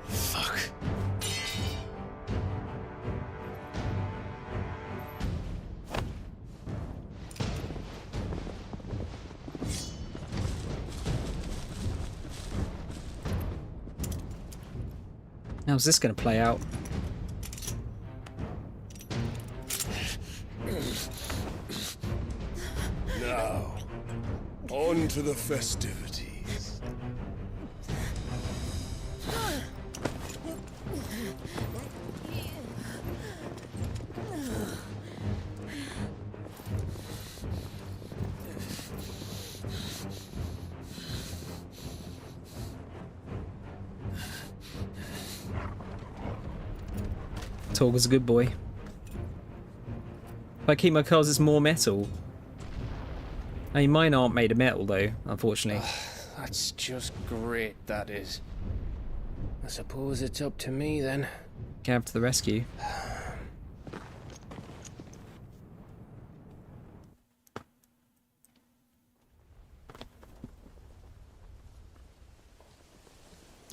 Fuck. How's this going to play out? Now, on to the festivities. Torgal's a good boy. If I keep my curls, it's more metal. I mean, mine aren't made of metal, though, unfortunately. That's just great, that is. I suppose it's up to me, then. Gav to the rescue.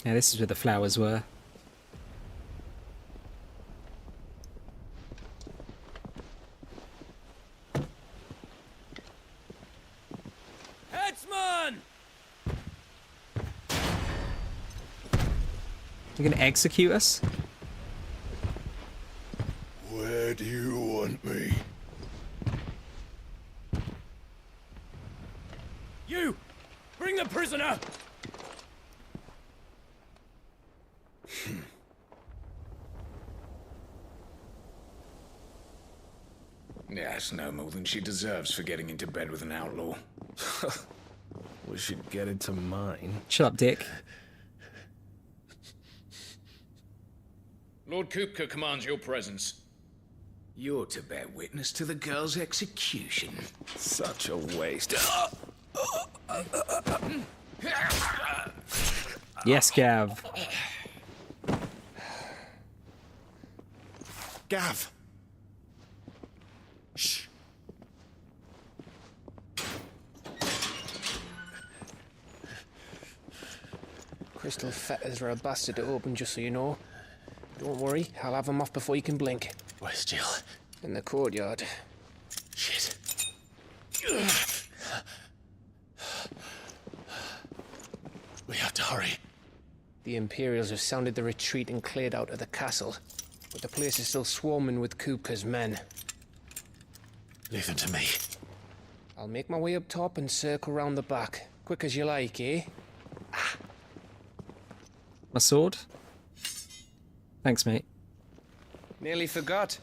Yeah, this is where the flowers were. Headsman! You're gonna execute us? Where do you want me? You! Bring the prisoner! Yes, no more than she deserves for getting into bed with an outlaw. We should get into mine. Shut up, Dick. Lord Kupka commands your presence. You're to bear witness to the girl's execution. Such a waste. Yes, Gav. Gav. Shh. Crystal fetters are a bastard to open, just so you know. Don't worry, I'll have them off before you can blink. Where's Jill? In the courtyard. Shit. hurry. The Imperials have sounded the retreat and cleared out of the castle, but the place is still swarming with Kupka's men. Leave them to me. I'll make my way up top and circle round the back. Quick as you like, eh? My sword? Thanks, mate. Nearly forgot.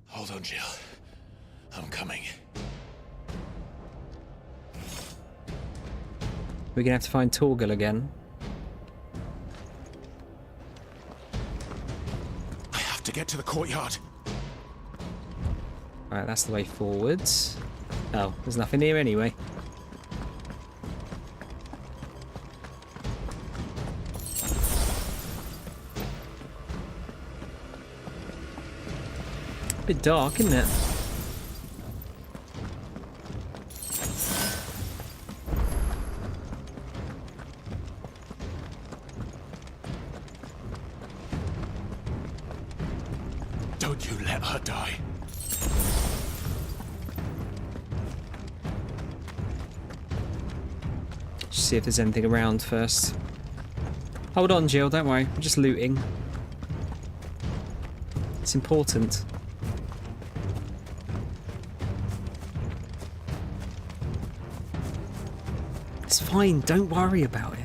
Hold on, Jill. I'm coming. We're gonna have to find Torgal again. I have to get to the courtyard. Alright, that's the way forwards. Oh, there's nothing here anyway. A bit dark, isn't it? Don't you let her die. Just see if there's anything around first. Hold on, Jill, don't worry. I'm just looting. It's important. It's fine, don't worry about it.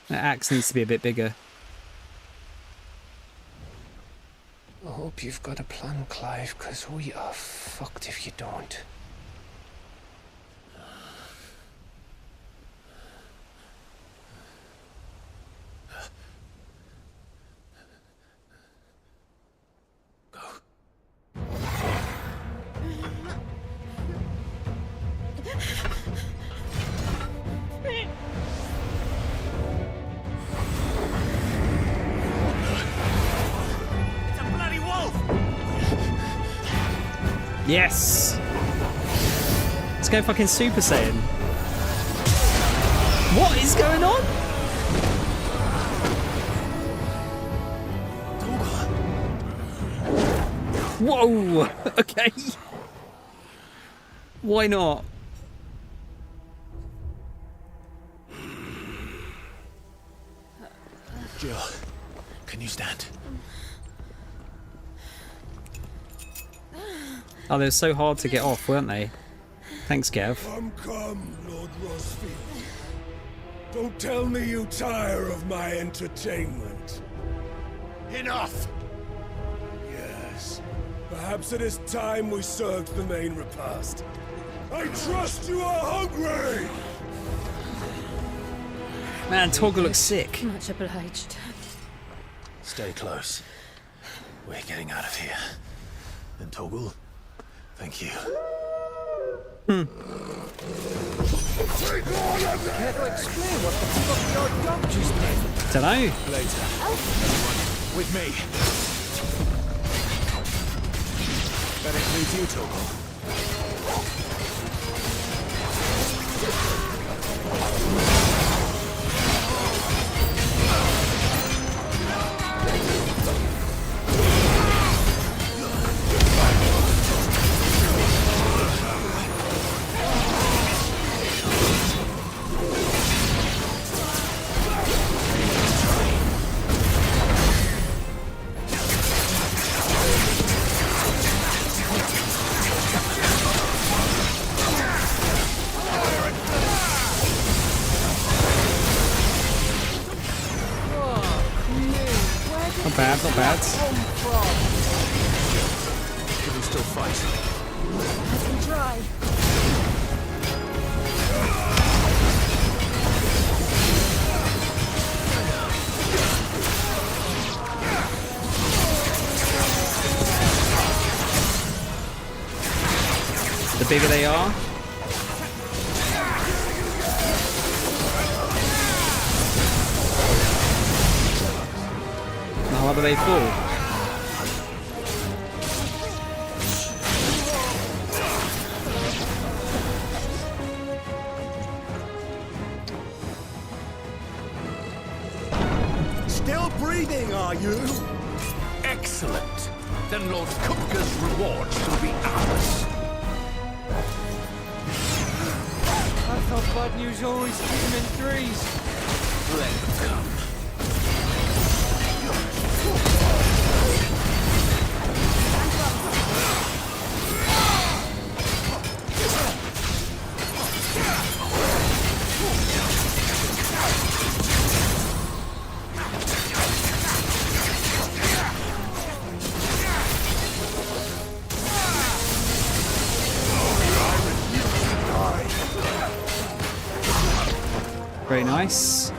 That axe needs to be a bit bigger. I hope you've got a plan, Clive, because we are fucked if you don't. Yes! Let's go fucking Super Saiyan. What is going on? Whoa! Okay. Why not? Jill, can you stand? Oh, they were so hard to get off, weren't they? Thanks, Gav. Come, Lord Rosfield. Don't tell me you tire of my entertainment. Enough! Yes. Perhaps it is time we served the main repast. I trust you are hungry! Man, Torgal looks sick. Much obliged. Stay close. We're getting out of here. And Torgal, thank you. Care to explain what the fuck your dog just did? Dunno. Later. With me. That includes you, Torgal. Not bad, not bad. Can we still fight? I can try. The bigger they are. The harder they fall. are you? Excellent. Then Lord Kupka's reward shall be ours. I thought bad news always came in threes. Let them come. Very nice.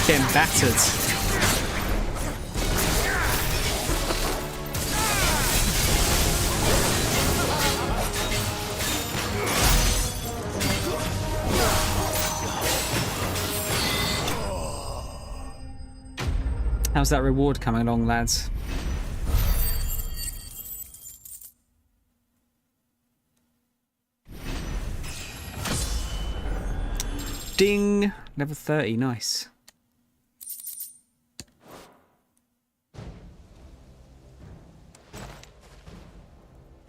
Getting battered. How's that reward coming along, lads? Ding! Level 30, nice.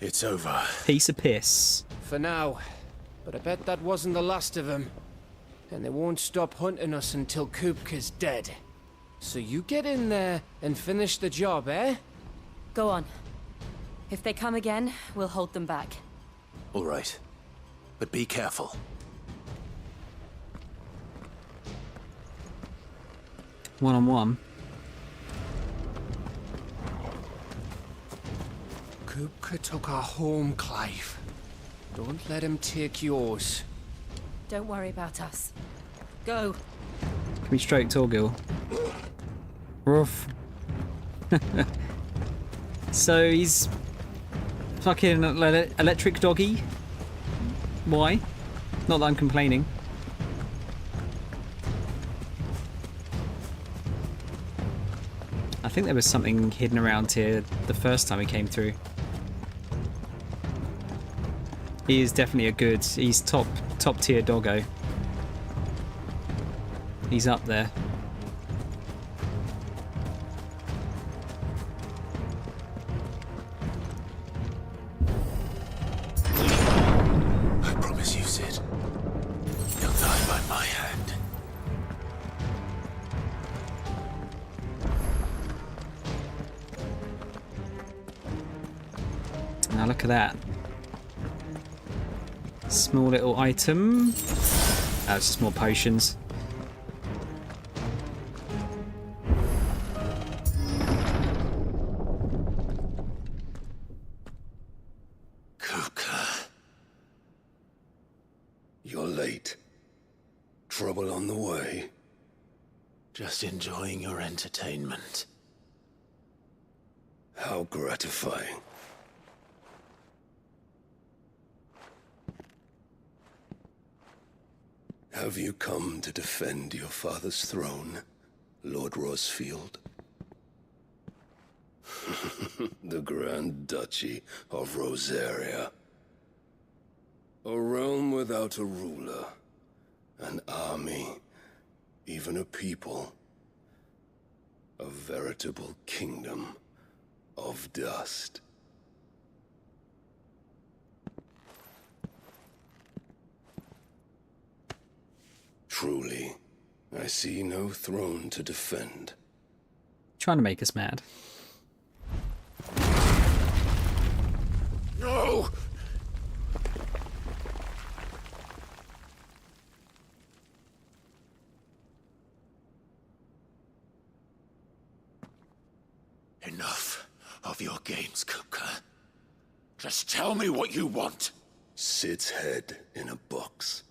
It's over. Piece of piss. For now. But I bet that wasn't the last of them. And they won't stop hunting us until Kupka's dead. So you get in there and finish the job, eh? Go on. If they come again, we'll hold them back. All right. But be careful. One-on-one. Kupka took our home, Clive. Don't let him take yours. Don't worry about us. Go. Can we stroke Torgil? Ruff. So he's fucking electric doggy. Why? Not that I'm complaining. I think there was something hidden around here the first time he came through. He is definitely a good. He's top tier doggo. He's up there. I promise you, Sid. You'll die by my hand. Now look at that. Small little item. Oh, it's just more potions. Kupka. You're late. Trouble on the way? Just enjoying your entertainment. How gratifying. Have you come to defend your father's throne, Lord Rosfield? The Grand Duchy of Rosaria. A realm without a ruler, an army, even a people. A veritable kingdom of dust. Truly, I see no throne to defend. Trying to make us mad. No! Enough of your games, Kupka. Just tell me what you want. Sid's head in a box.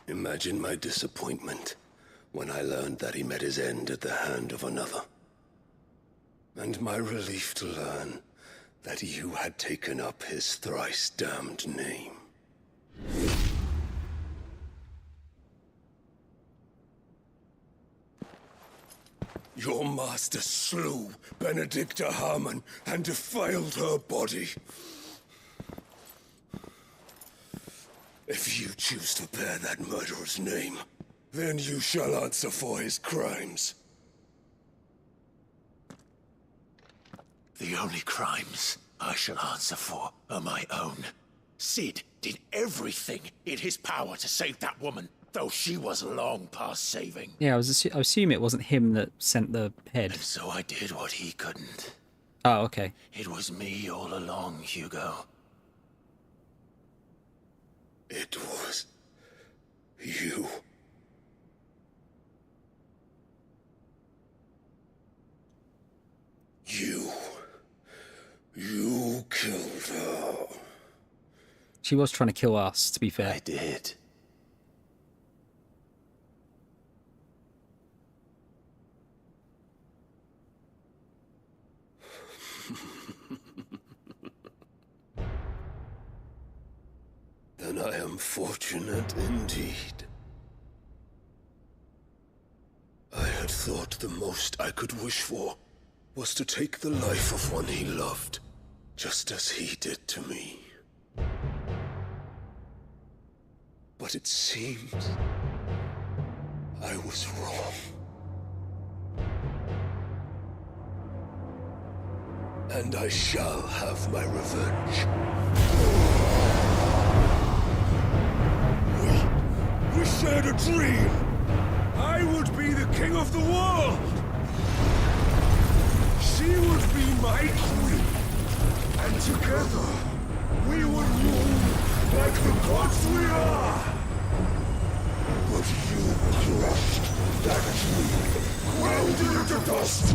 Imagine my disappointment when I learned that he met his end at the hand of another. And my relief to learn that you had taken up his thrice-damned name. Your master slew Benedicta Harmon and defiled her body. If you choose to bear that murderer's name, then you shall answer for his crimes. The only crimes I shall answer for are my own. Sid did everything in his power to save that woman, though she was long past saving. Yeah, I assume it wasn't him that sent the head. And so I did what he couldn't. Oh, okay. It was me all along, Hugo. It was you. You killed her. She was trying to kill us, to be fair. I did. Then I am fortunate indeed. I had thought the most I could wish for was to take the life of one he loved, just as he did to me. But it seems I was wrong. And I shall have my revenge. We shared a dream. I would be the king of the world. She would be my queen. And together, we would rule like the gods we are. But you crushed that dream, ground it into dust.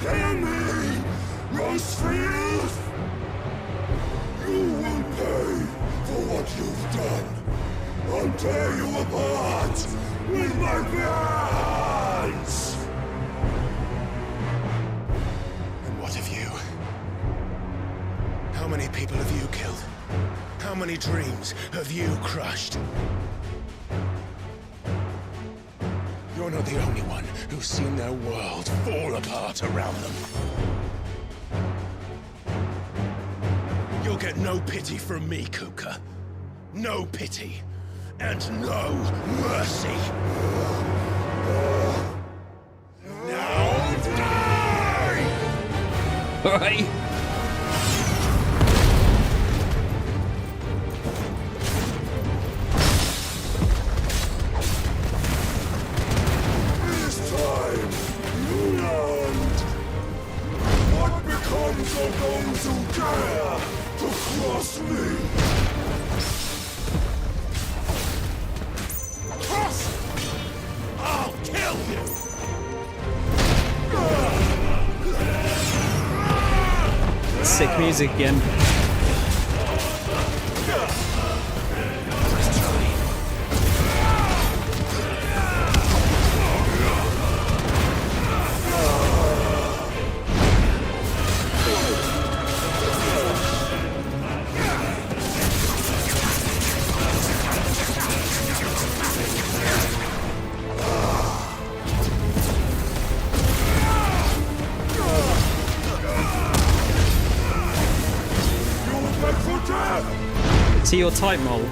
Hear me, Rosefield! You will pay for what you've done. I'll tear you apart with my hands! And what of you? How many people have you killed? How many dreams have you crushed? You're not the only one who's seen their world fall apart around them. You'll get no pity from me, Kuka. No pity. And no mercy. Now die! Alright. This time, you learned what becomes of those who dare to cross me. I'll kill you! Sick music again. See your type, Mole.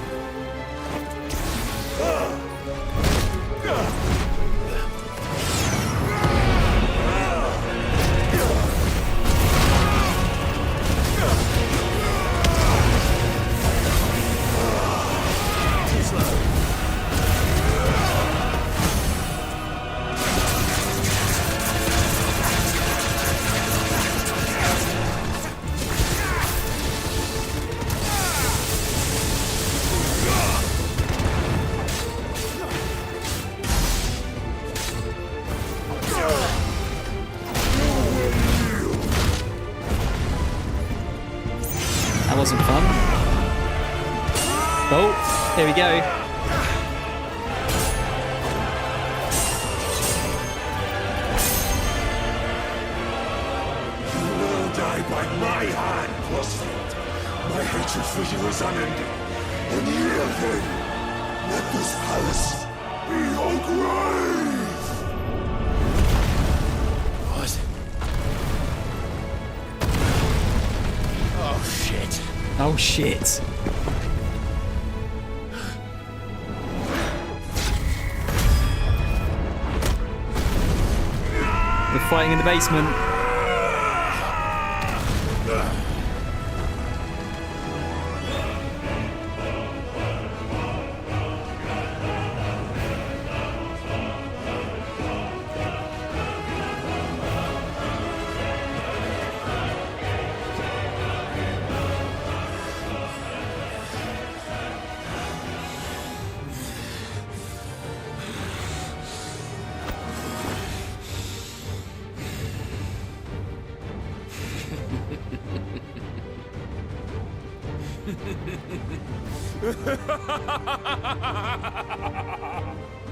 That wasn't fun. Oh, here we go. My hand, Crossfield. My hatred for you is unending. And here then, let this palace be your grave! What? Oh, shit. Oh, shit. We're fighting in the basement.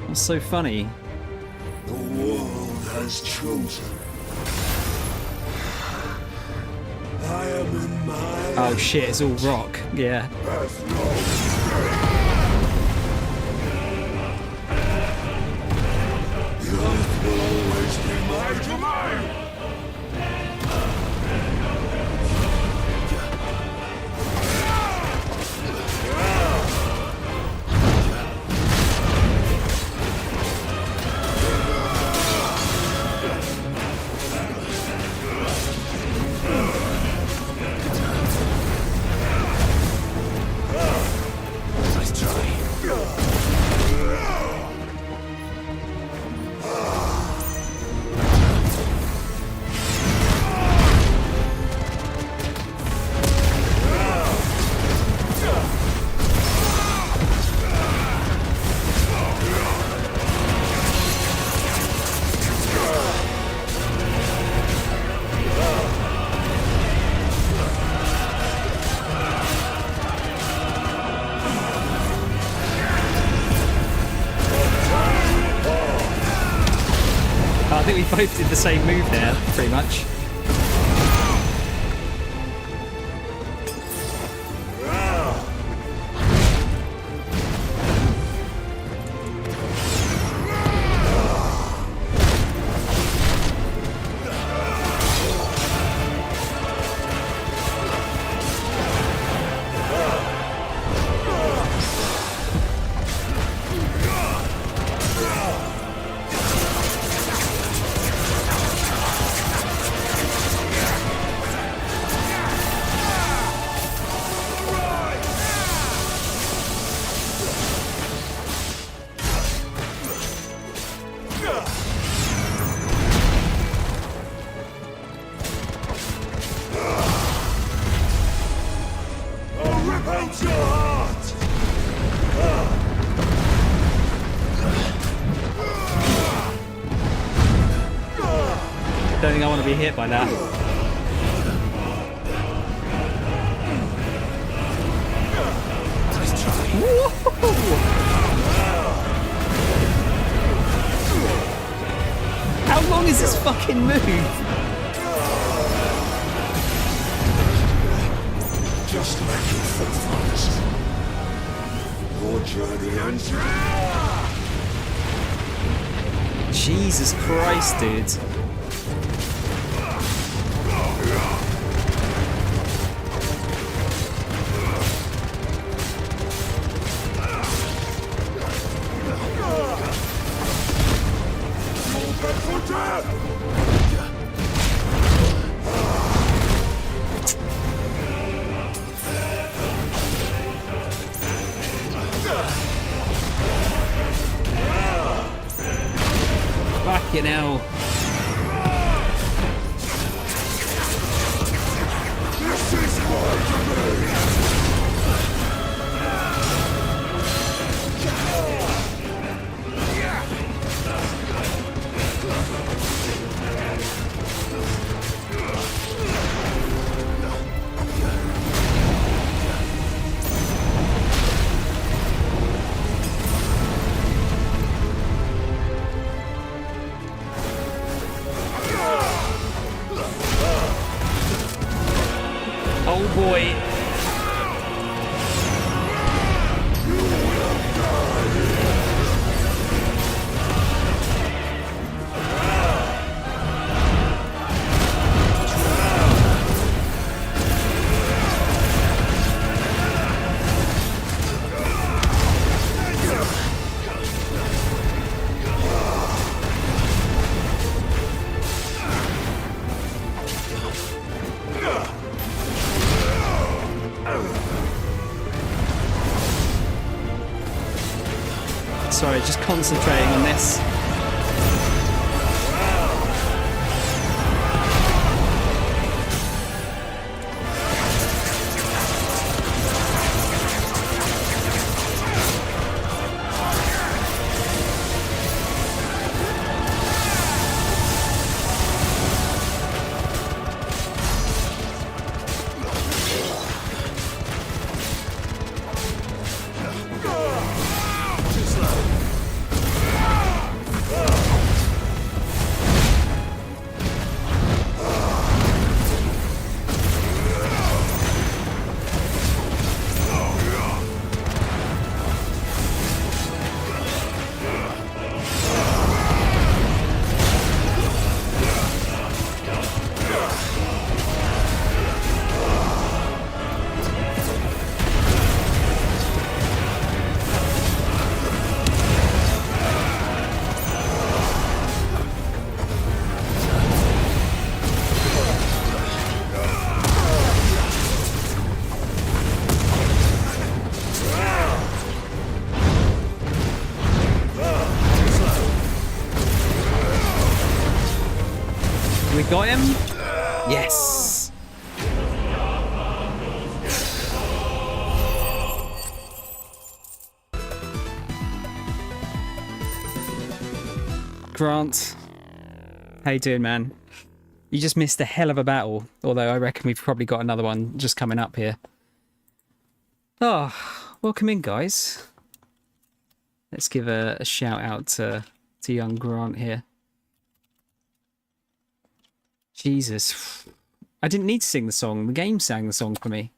What's so funny? The world has chosen. I am in my... Oh shit, it's all rock. Yeah. The earth will always be my domain! I think we both did the same move there, pretty much. Don't think I want to be hit by that. How long is this fucking move? Just like your forefathers. Your journey ends now! Jesus Christ, dude. Fucking hell. This is my domain! boy. Sorry, just concentrating on this. We got him? Yes. Grant, how you doing, man? You just missed a hell of a battle, although I reckon we've probably got another one just coming up here. Oh, welcome in, guys. Let's give a shout out to young Grant here. Jesus. I didn't need to sing the song. The game sang the song for me.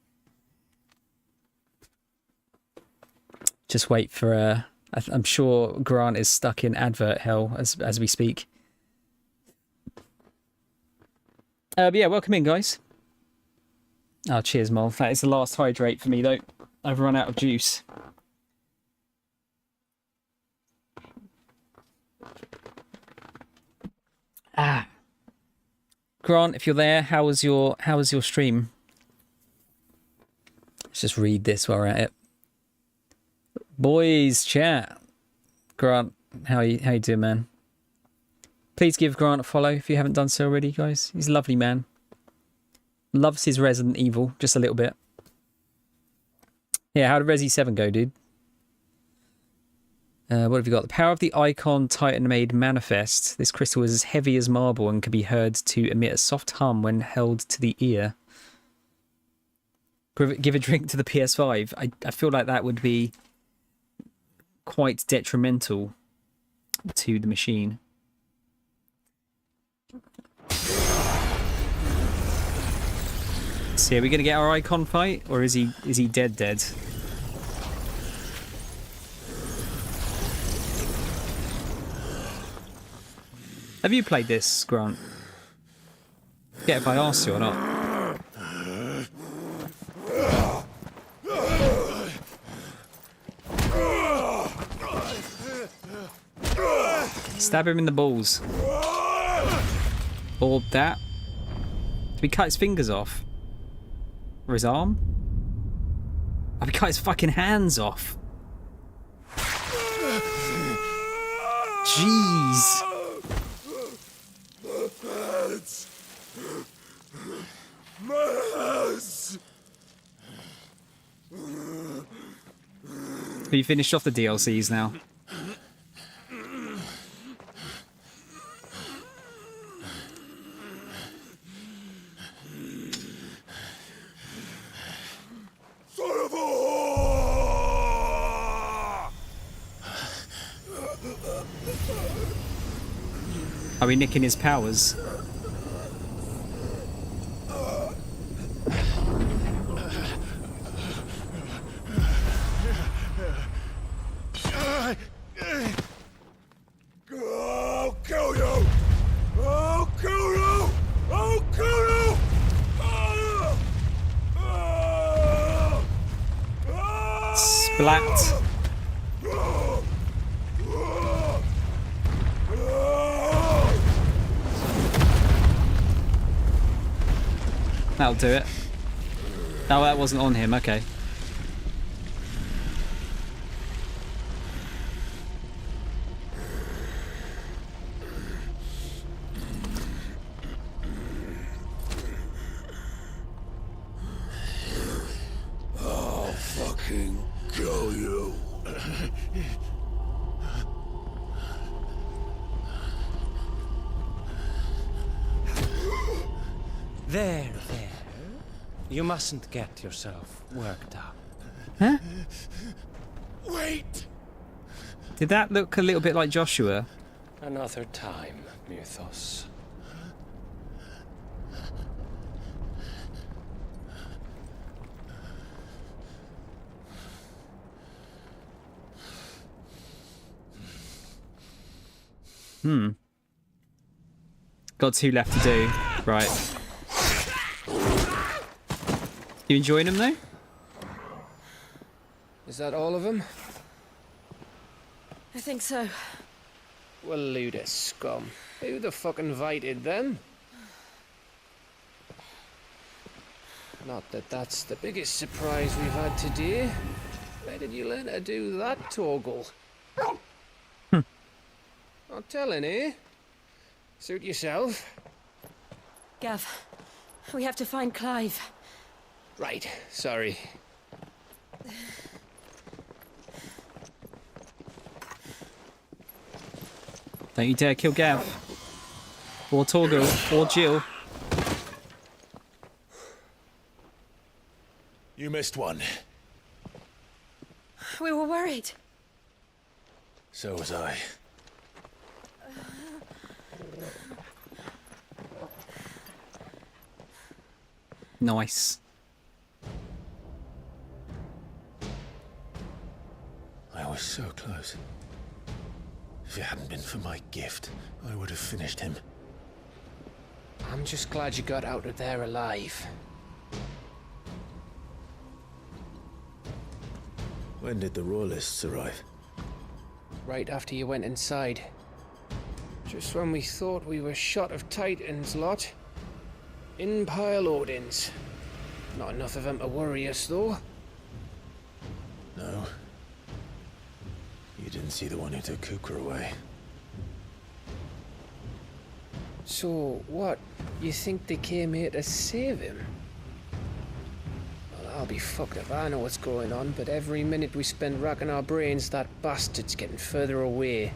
Just wait for... I'm sure Grant is stuck in advert hell as we speak. But yeah, welcome in, guys. Oh, cheers, Mol. That is the last hydrate for me, though. I've run out of juice. Ah. Grant, if you're there, how was your stream? Let's just read this while we're at it. Boys, chat. Grant, how you doing, man? Please give Grant a follow if you haven't done so already, guys. He's a lovely man. Loves his Resident Evil, just a little bit. Yeah, how did Resi 7 go, dude? What have you got? The power of the Icon Titan-made manifest. This crystal is as heavy as marble and can be heard to emit a soft hum when held to the ear. Give a drink to the PS5. I feel like that would be quite detrimental to the machine. So, are we going to get our Icon fight, or is he dead? Have you played this, Grant? Forget if I asked you or not. Stab him in the balls. Or that. Did we cut his fingers off? Or his arm? Oh, we cut his fucking hands off. Jeez. Have you finished off the DLCs now? Are we nicking his powers? Splat. That'll do it. Oh, that wasn't on him, okay. I'll fucking kill you. There. You mustn't get yourself worked up. Huh? Wait! Did that look a little bit like Joshua? Another time, Mythos. Got 2 left to do. Right. You enjoying them though? Is that all of them? I think so. Well, Luda scum. Who the fuck invited them? Not that that's the biggest surprise we've had today. Where did you learn to do that, Torgal? Not telling, eh? Suit yourself. Gav, we have to find Clive. Right, sorry. Don't you dare kill Gav. Or Torgal. Or Jill. You missed one. We were worried. So was I. Nice. I was so close. If it hadn't been for my gift, I would have finished him. I'm just glad you got out of there alive. When did the Royalists arrive? Right after you went inside. Just when we thought we were shot of Titans lot. In pile Odins. Not enough of them to worry us, though. No. You didn't see the one who took Kukra away. So, what? You think they came here to save him? Well, I'll be fucked if I know what's going on, but every minute we spend racking our brains, that bastard's getting further away.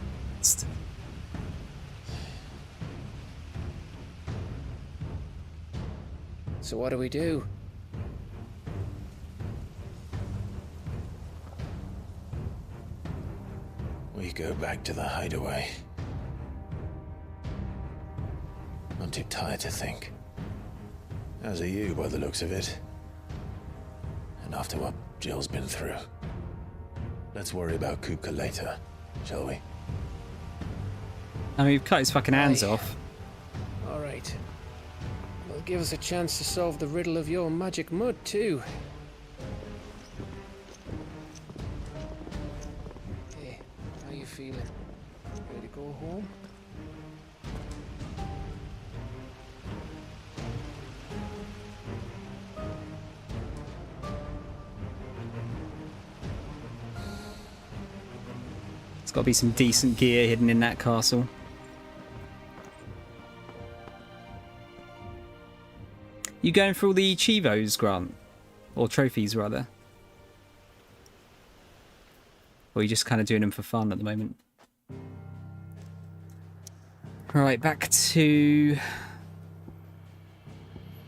So what do? We go back to the hideaway. I'm too tired to think. As are you, by the looks of it. And after what Jill's been through. Let's worry about Kupka later, shall we? I mean, we've cut his fucking hands off. Alright. Well, give us a chance to solve the riddle of your magic mud, too. Hey, how you feeling? Ready to go home? There's got to be some decent gear hidden in that castle. You going for all the Chivos, Grant? Or trophies, rather? Or are you just kind of doing them for fun at the moment? Right, back to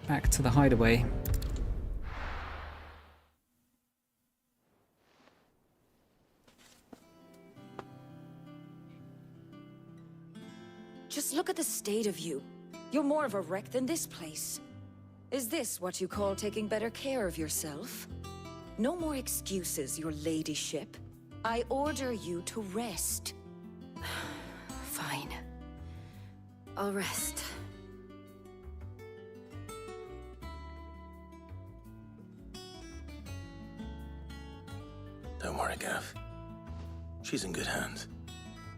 the hideaway. Just look at the state of you. You're more of a wreck than this place. Is this what you call taking better care of yourself? No more excuses, your ladyship. I order you to rest. Fine. I'll rest. Don't worry, Gav. She's in good hands.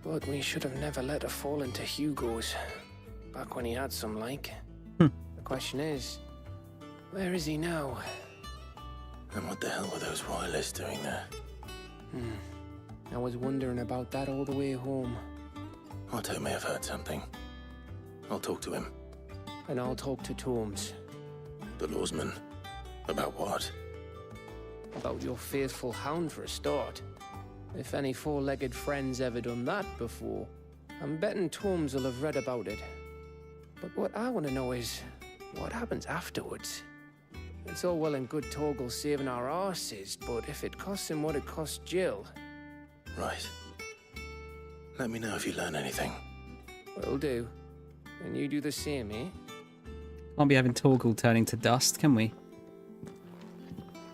But we should have never let her fall into Hugo's. Back when he had some like. Hmm. The question is, where is he now? And what the hell were those royalists doing there? I was wondering about that all the way home. Otto may have heard something. I'll talk to him. And I'll talk to Torms. The lawsman? About what? About your faithful hound for a start. If any four-legged friend's ever done that before, I'm betting Torms will have read about it. But what I want to know is, what happens afterwards? It's all well and good Torgal saving our arses, but if it costs him what it cost Jill... Right. Let me know if you learn anything. Will do. And you do the same, eh? Can't be having Torgal turning to dust, can we?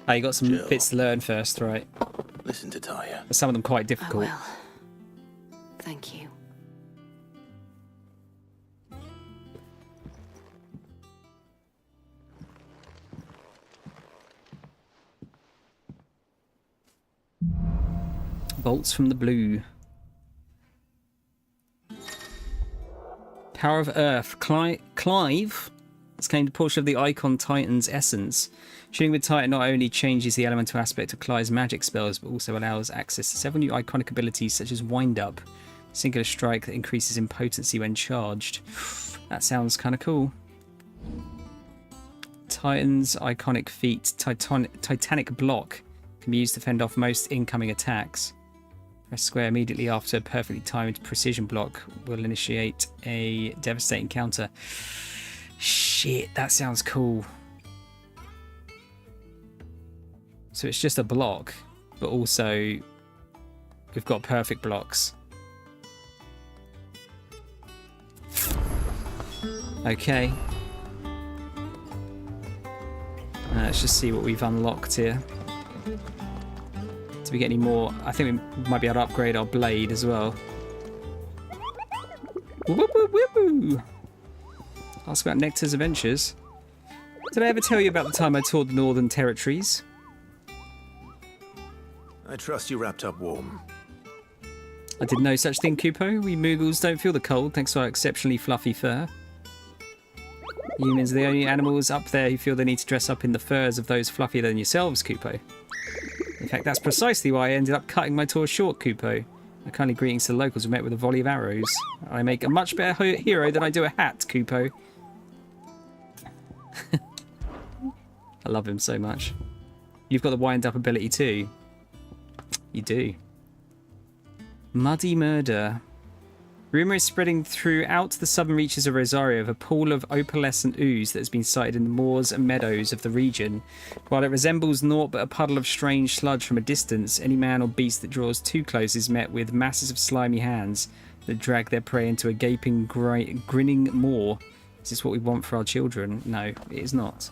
Oh, you got some Jill. bits to learn first, right? Listen to Taya. Some of them quite difficult. I will. Thank you. Bolts from the blue. Power of Earth. Clive has claimed a portion of the Icon Titan's essence. Shooting with Titan not only changes the elemental aspect of Clive's magic spells, but also allows access to several new iconic abilities such as Wind Up, Singular Strike that increases in potency when charged. That sounds kind of cool. Titan's iconic feat, Titanic Block, can be used to fend off most incoming attacks. Press square immediately after a perfectly timed precision block will initiate a devastating counter. Shit, that sounds cool. So it's just a block, but also we've got perfect blocks. Okay. Let's just see what we've unlocked here. Do we get any more? I think we might be able to upgrade our blade as well. Woo-woo-woo-woo-woo. Ask about Nectar's adventures. Did I ever tell you about the time I toured the Northern Territories? I trust you wrapped up warm. I did no such thing, Kupo. We Moogles don't feel the cold thanks to our exceptionally fluffy fur. Humans are the only animals up there who feel they need to dress up in the furs of those fluffier than yourselves, Kupo. In fact, that's precisely why I ended up cutting my tour short, Kupo. My kindly greetings to the locals were met with a volley of arrows. I make a much better hero than I do a hat, Kupo. I love him so much. You've got the wind-up ability too. You do. Muddy Murder. Rumour is spreading throughout the southern reaches of Rosario of a pool of opalescent ooze that has been sighted in the moors and meadows of the region. While it resembles naught but a puddle of strange sludge from a distance, any man or beast that draws too close is met with masses of slimy hands that drag their prey into a gaping, grinning maw. Is this what we want for our children? No, it is not.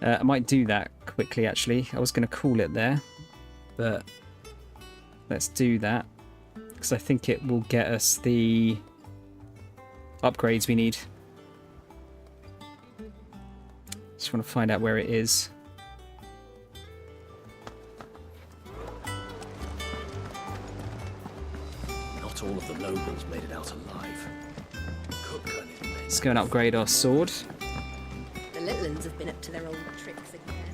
I might do that quickly, actually. I was going to call it there, but let's do that. Because I think it will get us the upgrades we need. Just want to find out where it is. Not all of the nobles made it out alive. Let's go and upgrade our sword. The little ones have been up to their old tricks again.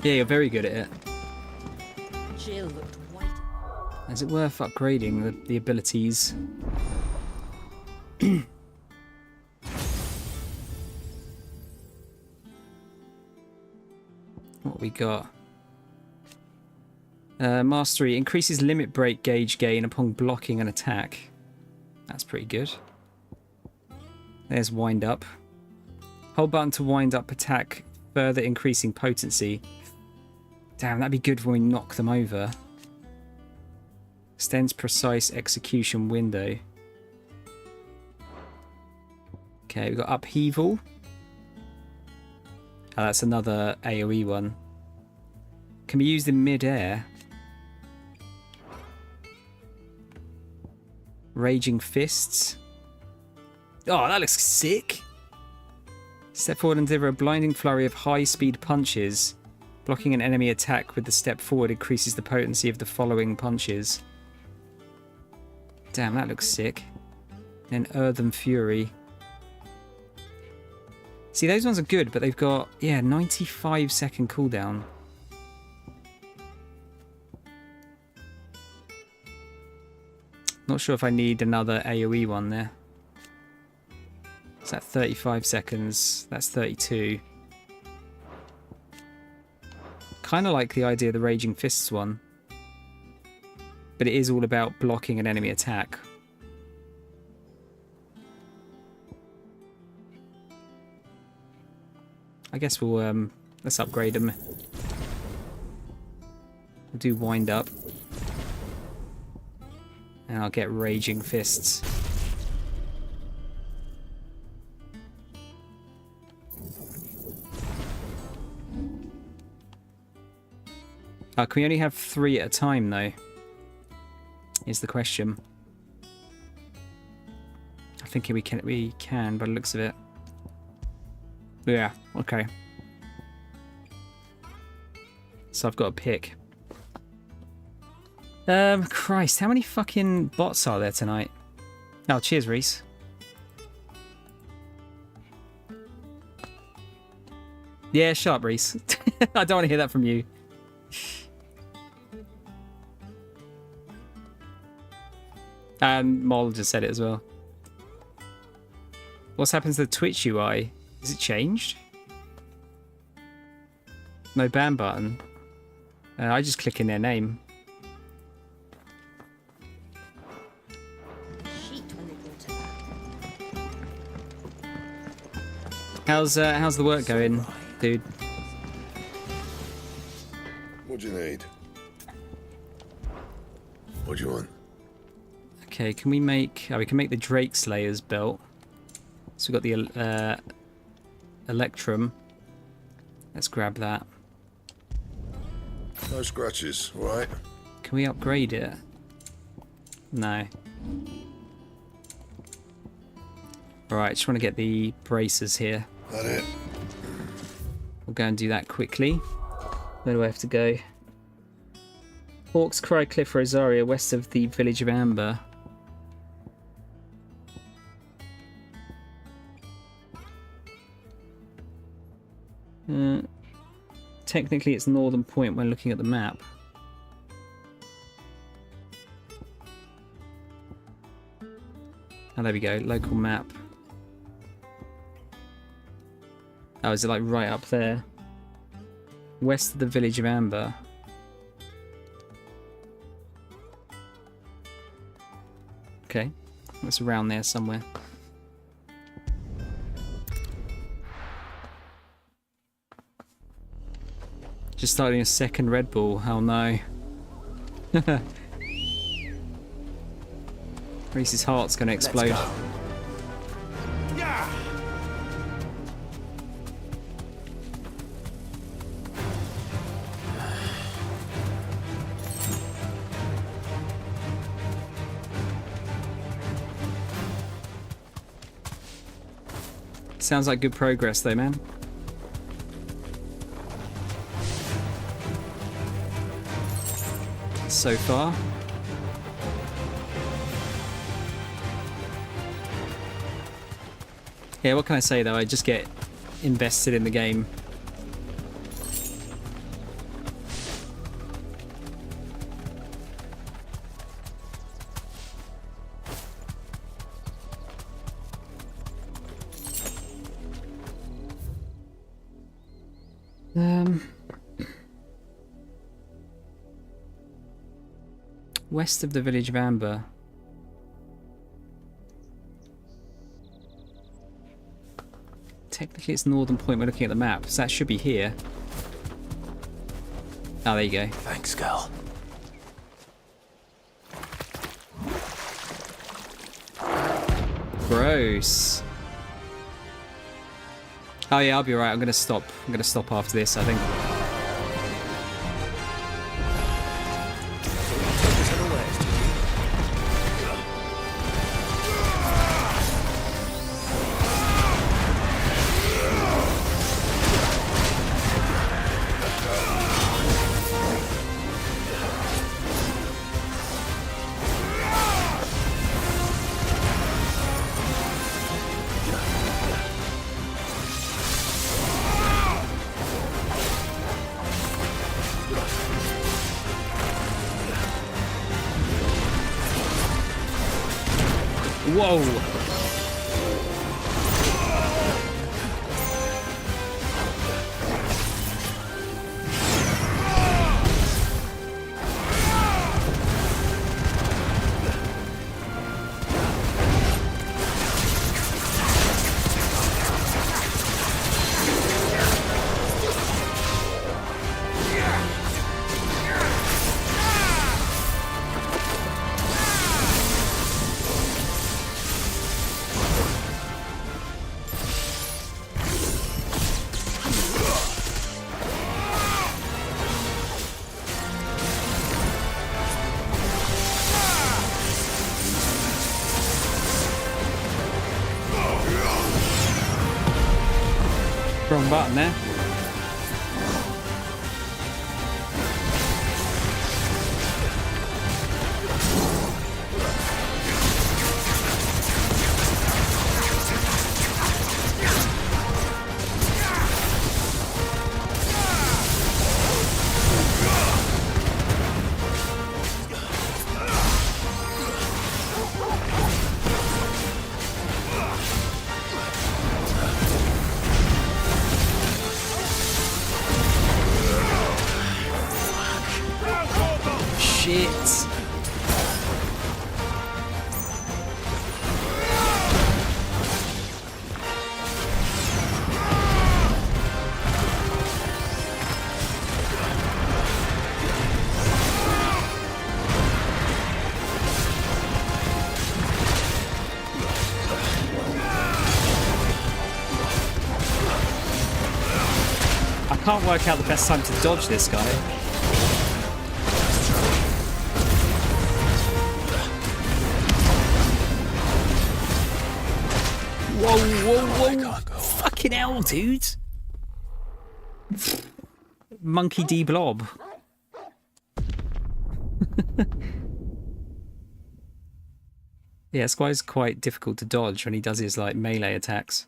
Yeah, you're very good at it. Jill looked white. Is it worth upgrading the abilities? What we got? Mastery increases limit break gauge gain upon blocking an attack. That's pretty good. There's wind up. Hold button to wind up attack, further increasing potency. Damn, that'd be good when we knock them over. Extends precise execution window. Okay, we've got upheaval. Oh, that's another AoE one. Can be used in mid-air. Raging fists. Oh, that looks sick. Step forward and deliver a blinding flurry of high-speed punches. Blocking an enemy attack with the step forward increases the potency of the following punches. Damn, that looks sick. Then Earthen Fury. See, those ones are good, but they've got, yeah, 95-second cooldown. Not sure if I need another AoE one there. Is that 35 seconds? That's 32. Kind of like the idea of the Raging Fists one. But it is all about blocking an enemy attack. I guess we'll, let's upgrade them. We'll do Wind Up. And I'll get Raging Fists. Can we only have 3 at a time, though? Is the question. I think we can, by the looks of it. Yeah, okay. So I've got a pick. Christ, how many fucking bots are there tonight? Oh, cheers, Reese. Yeah, shut up, Reese. I don't want to hear that from you. And Moll just said it as well. What's happened to the Twitch UI? Is it changed? No ban button. I just click in their name. How's the work going, dude? What do you need? What do you want? Okay, can we make... Oh, we can make the Drake Slayer's belt. So we've got the Electrum. Let's grab that. No scratches, right? Can we upgrade it? No. Alright, just want to get the bracers here. That it? We'll go and do that quickly. Where do I have to go? Hawk's Cry Cliff Rosaria, west of the village of Amber. Technically it's Northern Point when looking at the map. Oh, there we go, local map. Oh, is it like right up there? West of the village of Amber. Okay, it's around there somewhere. Just starting a second Red Bull, oh no. Reese's heart's gonna explode. Sounds like good progress though, man. So far. Yeah, what can I say though? I just get invested in the game. West of the village of Amber. Technically it's Northern Point, we're looking at the map, so that should be here. Oh, there you go. Thanks, girl. Gross. Oh yeah, I'll be alright. I'm gonna stop after this, I think. Whoa. Wrong button there. Shit. I can't work out the best time to dodge this guy. Whoa, whoa, whoa. Fucking hell, dude. Monkey D blob. Yeah, this guy's quite difficult to dodge when he does his like melee attacks.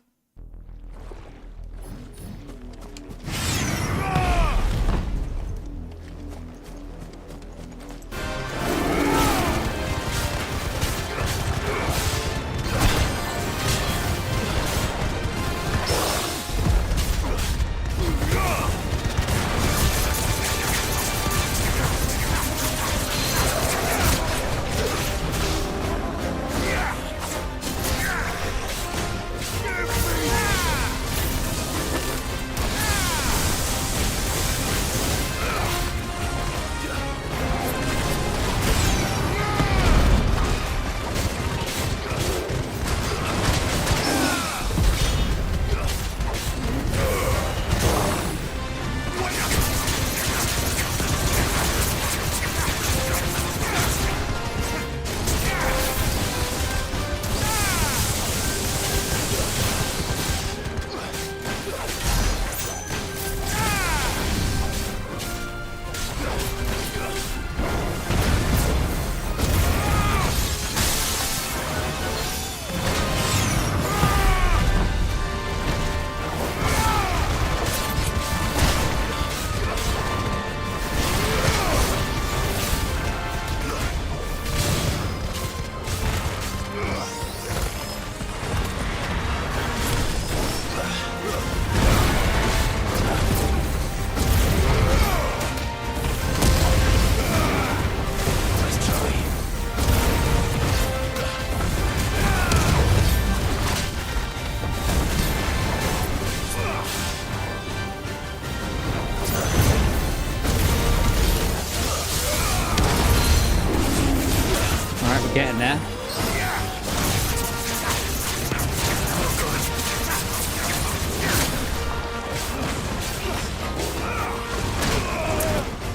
Getting there.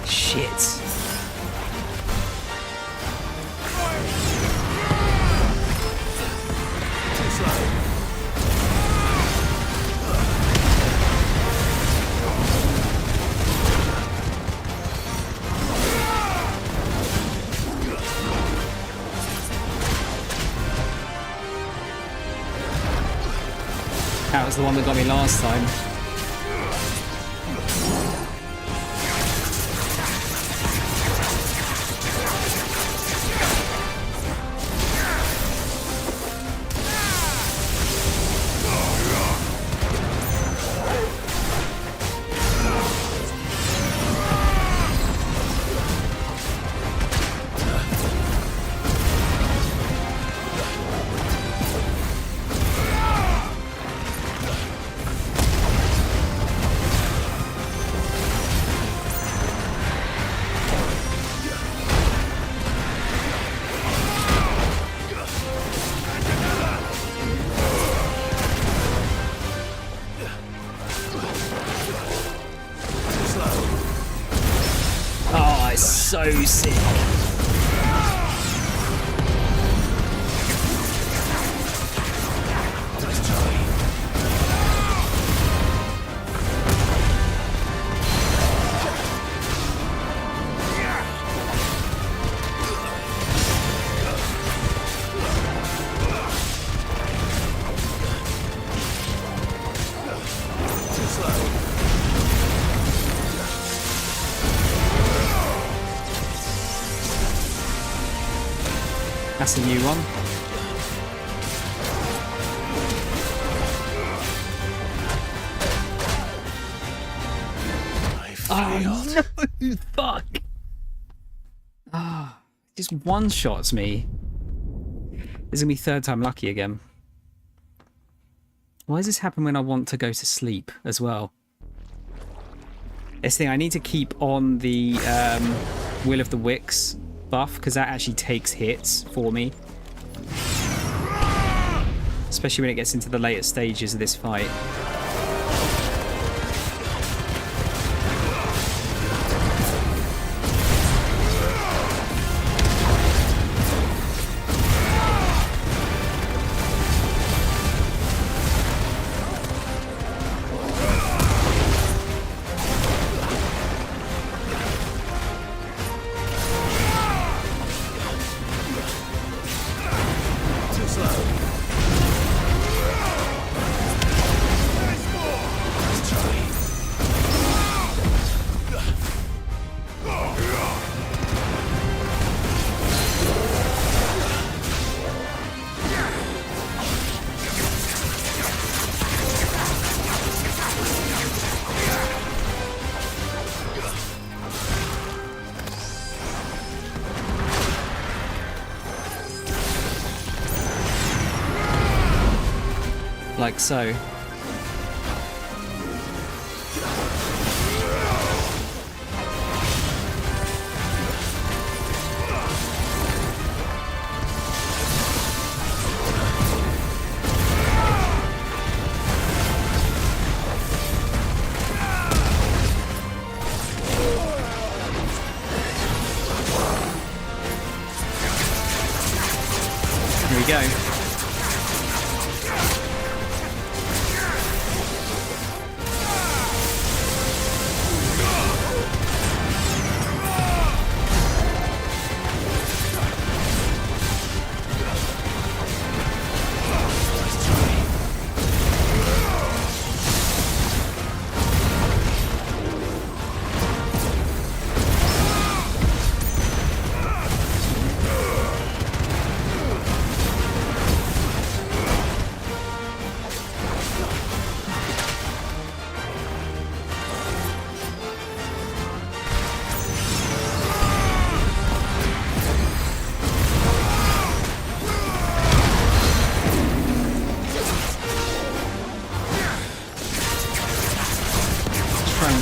Shit. That was the one that got me last time. so sick. That's a new one. Oh no! Fuck! Ah, just one shots me. This is gonna be third time lucky again. Why does this happen when I want to go to sleep as well? This thing, I need to keep on the Will of the Wicks buff, because that actually takes hits for me. Especially when it gets into the later stages of this fight. Like so. Here we go.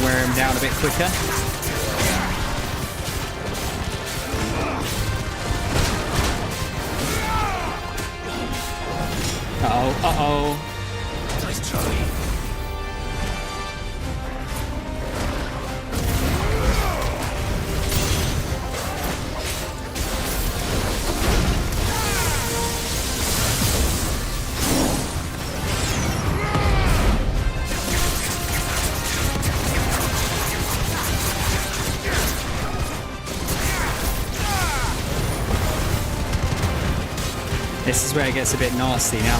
Wear him down a bit quicker. Uh-oh, uh-oh. Nice try. This is where it gets a bit nasty now.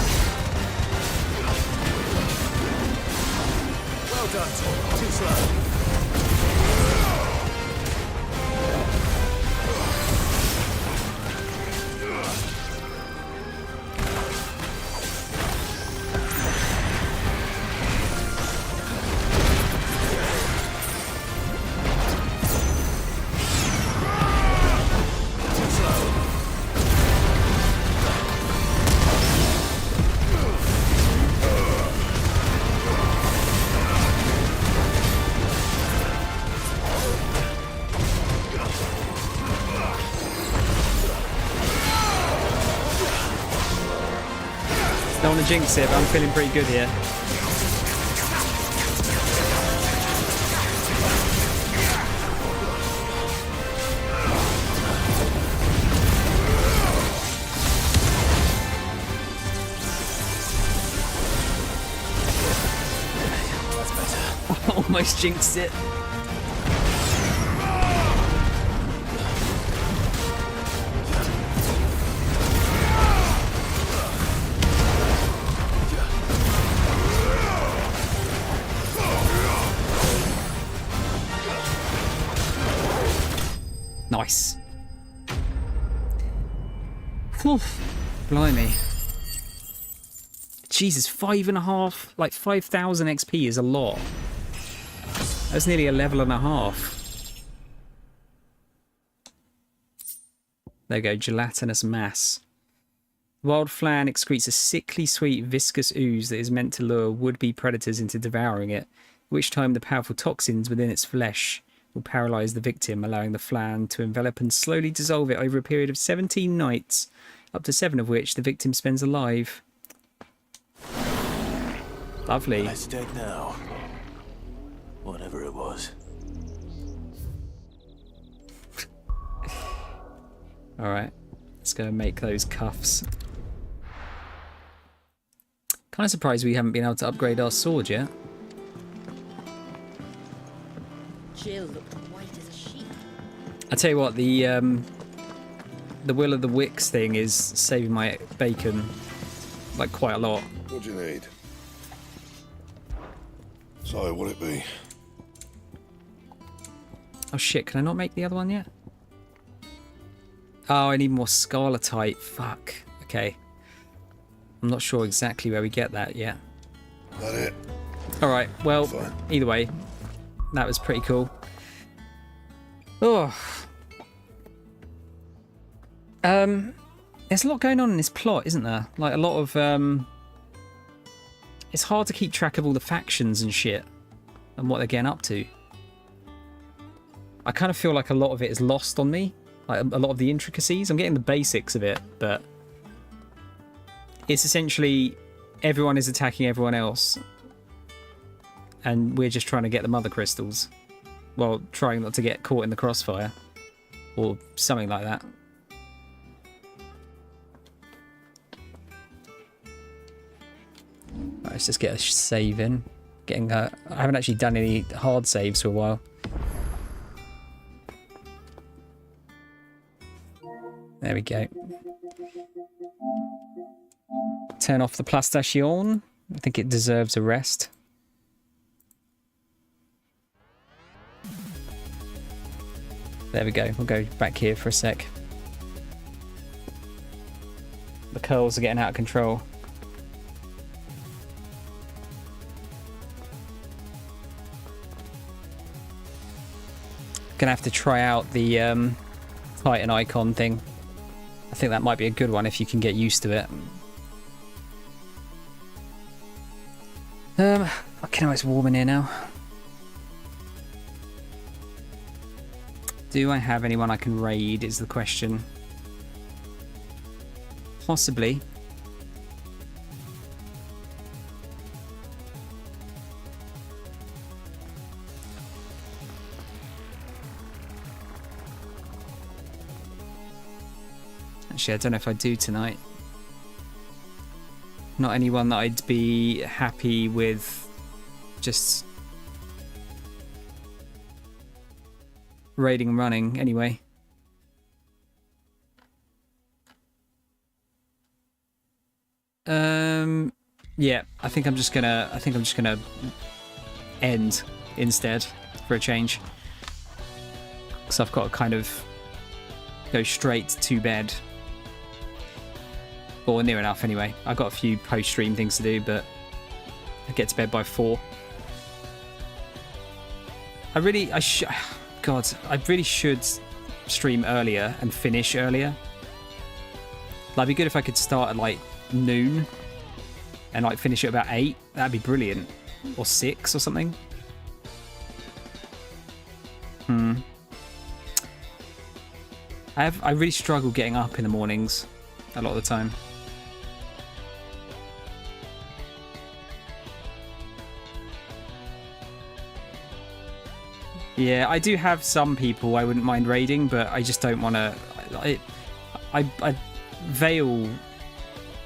Well done. Too slow. Don't want to jinx it, but I'm feeling pretty good here. Almost jinxed it. Nice. Whew. Blimey. Jesus, 5.5, like 5,000 XP is a lot. That's nearly a level and a half. There we go, gelatinous mass. Wild flan excretes a sickly sweet viscous ooze that is meant to lure would-be predators into devouring it, at which time the powerful toxins within its flesh will paralyze the victim, allowing the flan to envelop and slowly dissolve it over a period of 17 nights, up to 7 of which the victim spends alive. Lovely. Nice dead now. Whatever it was. Alright, let's go and make those cuffs. Kind of surprised we haven't been able to upgrade our sword yet. Jill looked white as a sheep. I tell you what, the Will of the Wicks thing is saving my bacon like quite a lot. What do you need? So, what'll it be? Oh shit, can I not make the other one yet? Oh, I need more scarletite. Fuck. Okay. I'm not sure exactly where we get that yet. That it? Alright, well, either way, that was pretty cool. Oh. There's a lot going on in this plot, isn't there? Like, a lot of, it's hard to keep track of all the factions and shit and what they're getting up to. I kind of feel like a lot of it is lost on me. Like, a lot of the intricacies. I'm getting the basics of it, but it's essentially everyone is attacking everyone else. And we're just trying to get the mother crystals. Well, trying not to get caught in the crossfire. Or something like that. Right, let's just get a save in. I haven't actually done any hard saves for a while. There we go. Turn off the Plastation. I think it deserves a rest. There we go. We'll go back here for a sec. The curls are getting out of control. Gonna have to try out the Titan icon thing. I think that might be a good one if you can get used to it. Fucking hell, it's warm in here now. Do I have anyone I can raid is the question. Possibly. Actually, I don't know if I do tonight. Not anyone that I'd be happy with just raiding and running anyway. Yeah, I think I'm just gonna end instead for a change. Because I've got to kind of go straight to bed. Or near enough anyway. I've got a few post-stream things to do, but I get to bed by 4. I really should stream earlier and finish earlier. Like, it'd be good if I could start at like noon and like finish at about 8. That'd be brilliant. Or 6 or something. I really struggle getting up in the mornings a lot of the time. Yeah, I do have some people I wouldn't mind raiding, but I just don't want to. I Vale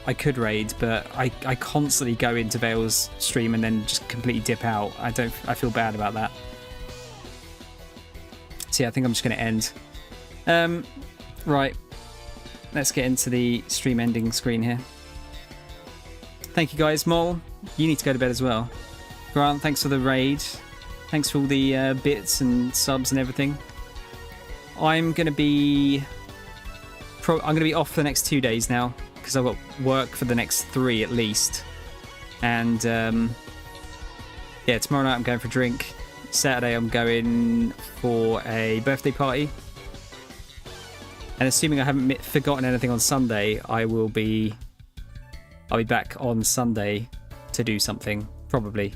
I could raid, but I constantly go into Vale's stream and then just completely dip out. I feel bad about that. So yeah, I think I'm just going to end. Right. Let's get into the stream ending screen here. Thank you guys. Mole, you need to go to bed as well. Grant, thanks for the raid. Thanks for all the bits and subs and everything. I'm going to be off for the next 2 days now because I've got work for the next 3 at least. And yeah, tomorrow night I'm going for a drink. Saturday I'm going for a birthday party. And assuming I haven't forgotten anything on Sunday, I'll be back on Sunday to do something, probably.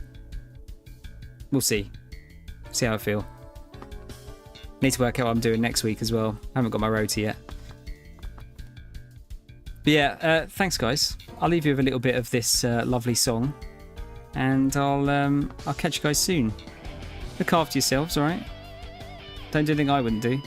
We'll see. See how I feel. Need to work out what I'm doing next week as well. I haven't got my rota yet. But yeah, thanks guys. I'll leave you with a little bit of this lovely song. And I'll catch you guys soon. Look after yourselves, alright? Don't do anything I wouldn't do.